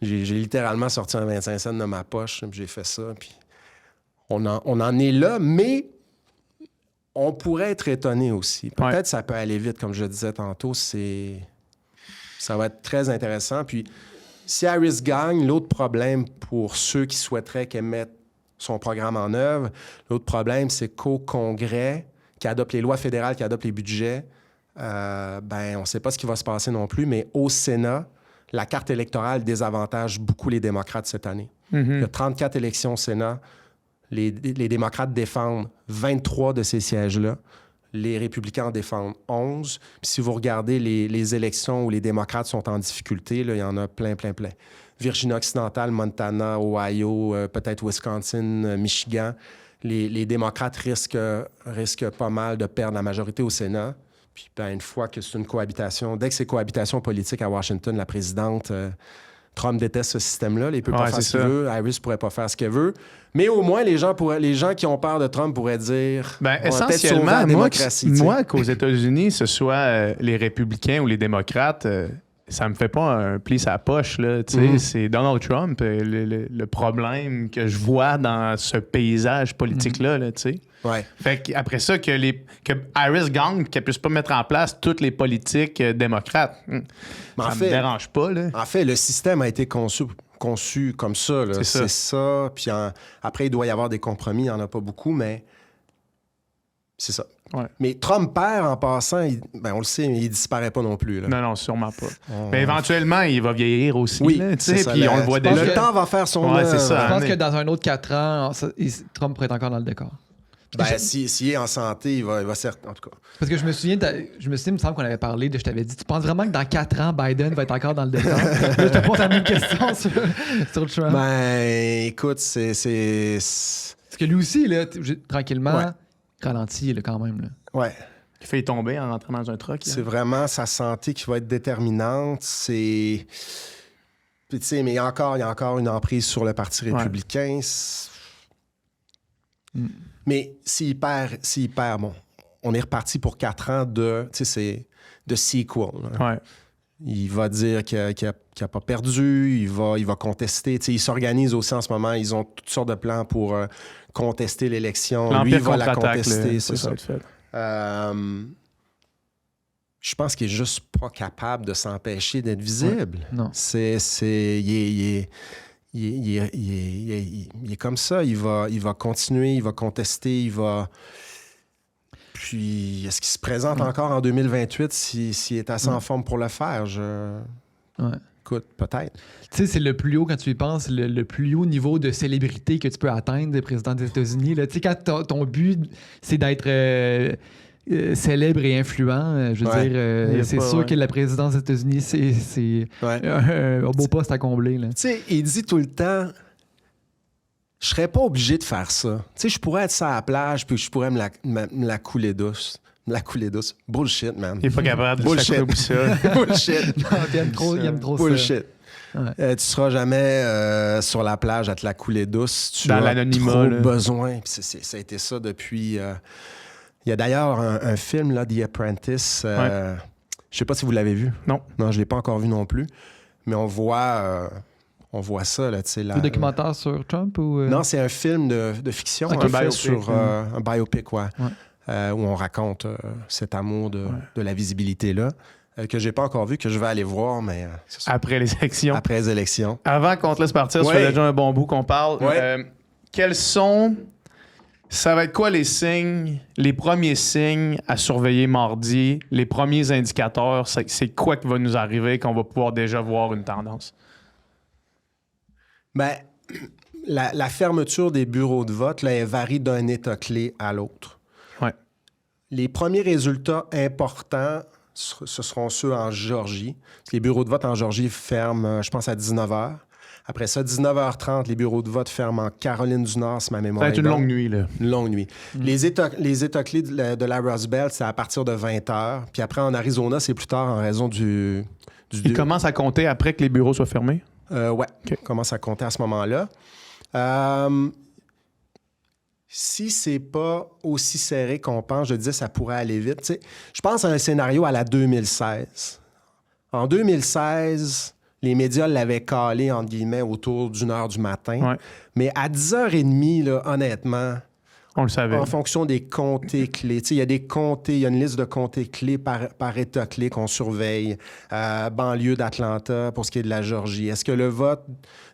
j'ai littéralement sorti un 25 cents de ma poche, puis j'ai fait ça, puis on en est là, mais on pourrait être étonné aussi. Peut-être Ouais. ça peut aller vite, comme je le disais tantôt, ça va être très intéressant. Puis si Harris gagne, l'autre problème pour ceux qui souhaiteraient qu'elle mette son programme en œuvre, l'autre problème, c'est qu'au Congrès, qui adopte les lois fédérales, qui adopte les budgets, on ne sait pas ce qui va se passer non plus, mais au Sénat, la carte électorale désavantage beaucoup les démocrates cette année. Il y a 34 élections au Sénat. Les démocrates défendent 23 de ces sièges-là. Les républicains en défendent 11. Puis si vous regardez les élections où les démocrates sont en difficulté, là, il y en a plein. Virginie-Occidentale, Montana, Ohio, peut-être Wisconsin, Michigan. Les démocrates risquent pas mal de perdre la majorité au Sénat. Puis une fois que c'est une cohabitation, dès que c'est cohabitation politique à Washington, la présidente... Trump déteste ce système-là. Il peut pas faire ce qu'il veut. Harris pourrait pas faire ce qu'elle veut. Mais au moins, les gens qui ont peur de Trump pourraient dire... Ben, on va peut-être sauver essentiellement, la démocratie. moi qu'aux États-Unis, ce soit les républicains ou les démocrates, ça me fait pas un pli à la poche. Là, c'est Donald Trump, le problème que je vois dans ce paysage politique-là. Là, Ouais. fait qu'après ça, que Harris gagne, qu'elle puisse pas mettre en place toutes les politiques démocrates. Ça me dérange pas. Là. En fait, le système a été conçu comme ça. Là. C'est ça. Puis après, il doit y avoir des compromis. Il n'y en a pas beaucoup, mais c'est ça. Ouais. Mais Trump perd en passant, on le sait, mais il disparaît pas non plus. Là. Non, sûrement pas. Mais éventuellement, il va vieillir aussi. Oui, là, c'est ça, puis on le voit déjà. Le temps va faire son œuvre. c'est ça. Je pense que dans un autre 4 ans, Trump pourrait être encore dans le décor. S'il est en santé, il va certes, en tout cas. Parce que je me souviens, il me semble qu'on avait parlé je t'avais dit, tu penses vraiment que dans 4 ans, Biden va être encore dans le décor? Là, je te pose la même question sur Trump. Écoute, c'est... Parce que lui aussi, là, tranquillement, ralenti là, quand même. Là. Ouais. Il fait tomber en rentrant dans un truck. C'est vraiment sa santé qui va être déterminante. Puis, tu sais, mais il y a encore une emprise sur le Parti républicain. Mais s'il perd, bon, on est reparti pour 4 ans de sequel. Ouais. Il va dire qu'il n'a pas perdu, il va contester. Ils s'organisent aussi en ce moment. Ils ont toutes sortes de plans pour contester l'élection. Lui, il va la contester. C'est ça. Je pense qu'il est juste pas capable de s'empêcher d'être visible. Ouais. Non. Il est comme ça. Il va continuer, il va contester, il va... Puis, est-ce qu'il se présente encore en 2028 s'il est assez en forme pour le faire? Écoute, peut-être. Tu sais, c'est le plus haut, quand tu y penses, le plus haut niveau de célébrité que tu peux atteindre des présidents des États-Unis. Tu sais, quand ton but, c'est d'être célèbre et influent, je veux dire, c'est sûr que la présidence des États-Unis, c'est un beau poste à combler. Tu sais, il dit tout le temps... Je serais pas obligé de faire ça. Tu sais, je pourrais être sur la plage puis je pourrais me la couler douce. Me la couler douce. Bullshit, man. Il est pas capable de se couler ça. Bullshit. Non, il aime trop Bullshit. ça. Ouais. Tu seras jamais sur la plage à te la couler douce. Tu dans as l'anonymat, trop là. besoin. Puis ça a été ça depuis... Il y a d'ailleurs un film, là, The Apprentice. Je sais pas si vous l'avez vu. Non. Non, je l'ai pas encore vu non plus. Mais on voit ça, là, tu sais. Un documentaire sur Trump ou... Non, c'est un film de fiction, un biopic, sur un biopic, où on raconte cet amour de la visibilité-là. que j'ai pas encore vu, que je vais aller voir, mais c'est ça. Après les élections. Après les élections. Avant qu'on te laisse partir, ça fait déjà un bon bout qu'on parle. Quels sont... Ça va être quoi les signes, les premiers signes à surveiller mardi, les premiers indicateurs? C'est quoi qui va nous arriver qu'on va pouvoir déjà voir une tendance? Ben, la fermeture des bureaux de vote, là, elle varie d'un État clé à l'autre. Ouais. Les premiers résultats importants, ce seront ceux en Géorgie. Les bureaux de vote en Géorgie ferment, je pense, à 19h. Après ça, 19h30, les bureaux de vote ferment en Caroline du Nord, si ma mémoire Ça va être une longue nuit, là. Une longue nuit. Les États clés de la Rust Belt, c'est à partir de 20h. Puis après, en Arizona, c'est plus tard en raison du Ils commencent à compter après que les bureaux soient fermés? Commence à compter à ce moment-là. Si c'est pas aussi serré qu'on pense, je disais, ça pourrait aller vite. T'sais, je pense à un scénario à la 2016. En 2016... les médias l'avaient calé, entre guillemets, autour d'1h du matin. Ouais. Mais à 10h30, là, honnêtement, on le savait. En fonction des comtés clés. Il y a des comtés, il y a une liste de comtés clés par État clé qu'on surveille. Banlieue d'Atlanta pour ce qui est de la Géorgie. Est-ce que le vote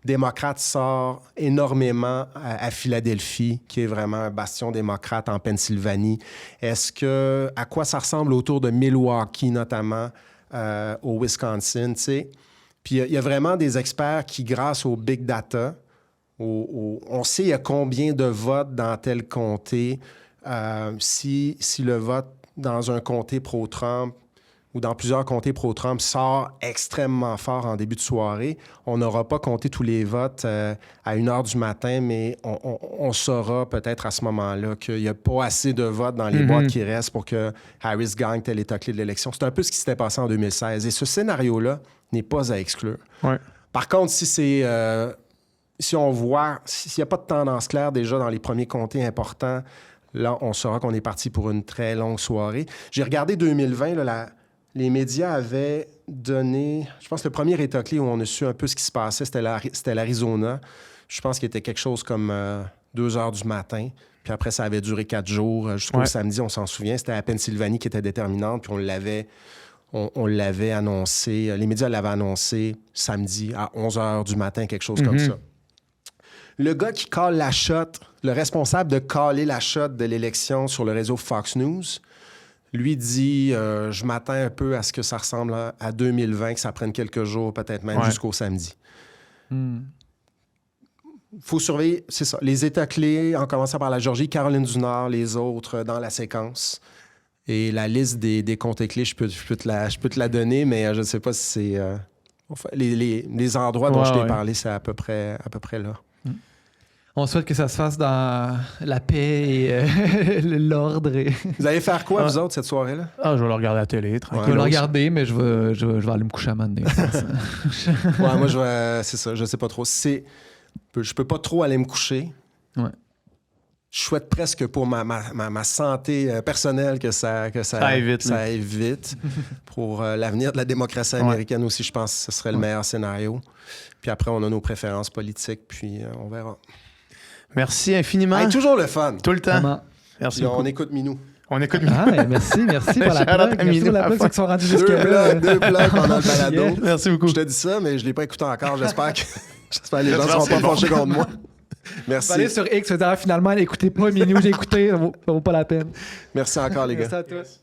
démocrate sort énormément à Philadelphie, qui est vraiment un bastion démocrate en Pennsylvanie? À quoi ça ressemble autour de Milwaukee, notamment, au Wisconsin, tu sais? Puis il y a vraiment des experts qui, grâce au big data, on sait il y a combien de votes dans tel comté. Si le vote dans un comté pro-Trump ou dans plusieurs comtés pro-Trump sort extrêmement fort en début de soirée, on n'aura pas compté tous les votes à 1h du matin, mais on saura peut-être à ce moment-là qu'il n'y a pas assez de votes dans les boîtes qui restent pour que Harris gagne tel État clé de l'élection. C'est un peu ce qui s'était passé en 2016. Et ce scénario-là n'est pas à exclure. Ouais. Par contre, si on voit, s'il n'y a pas de tendance claire déjà dans les premiers comtés importants, là, on saura qu'on est parti pour une très longue soirée. J'ai regardé 2020, là, les médias avaient donné, je pense que le premier État clé où on a su un peu ce qui se passait, c'était l'Arizona. Je pense qu'il était quelque chose comme 2 heures du matin. Puis après, ça avait duré 4 jours. Jusqu'au samedi, on s'en souvient. C'était la Pennsylvanie qui était déterminante, puis on l'avait annoncé, les médias l'avaient annoncé samedi à 11 h du matin, quelque chose comme ça. Le gars qui cale la shot, le responsable de caller la shot de l'élection sur le réseau Fox News, lui dit je m'attends un peu à ce que ça ressemble à 2020, que ça prenne quelques jours, peut-être même jusqu'au samedi. Faut surveiller, c'est ça, les États clés, en commençant par la Géorgie, Caroline du Nord, les autres dans la séquence. Et la liste des comtés clés, je peux te la donner, mais je ne sais pas si c'est... les endroits dont je t'ai parlé, c'est à peu près là. On souhaite que ça se fasse dans la paix et l'ordre. Vous allez faire quoi, vous autres, cette soirée-là? Je vais le regarder à la télé, tranquille. Je vais le regarder, mais je vais aller me coucher à un moment donné. Moi, c'est ça, je sais pas trop. Je peux pas trop aller me coucher. Ouais. Je souhaite presque pour ma santé personnelle que ça aille vite. Pour l'avenir de la démocratie américaine aussi, je pense que ce serait le meilleur scénario. Puis après, on a nos préférences politiques, puis on verra. Merci infiniment. Hey, toujours le fun. Tout le temps. Vraiment. Merci puis beaucoup. On écoute Minou. On écoute Minou. Merci pour la plug. Merci pour la plug, ceux qui sont rendus jusqu'à là. Deux plugs pendant le balado. Merci beaucoup. Je te dis ça, mais je ne l'ai pas écouté encore. J'espère que les gens ne seront pas fâchés contre moi. Merci. Allez sur X, finalement, écoutez pas Minou, j'ai écouté, ça vaut pas la peine. Merci encore, les gars. Merci à tous.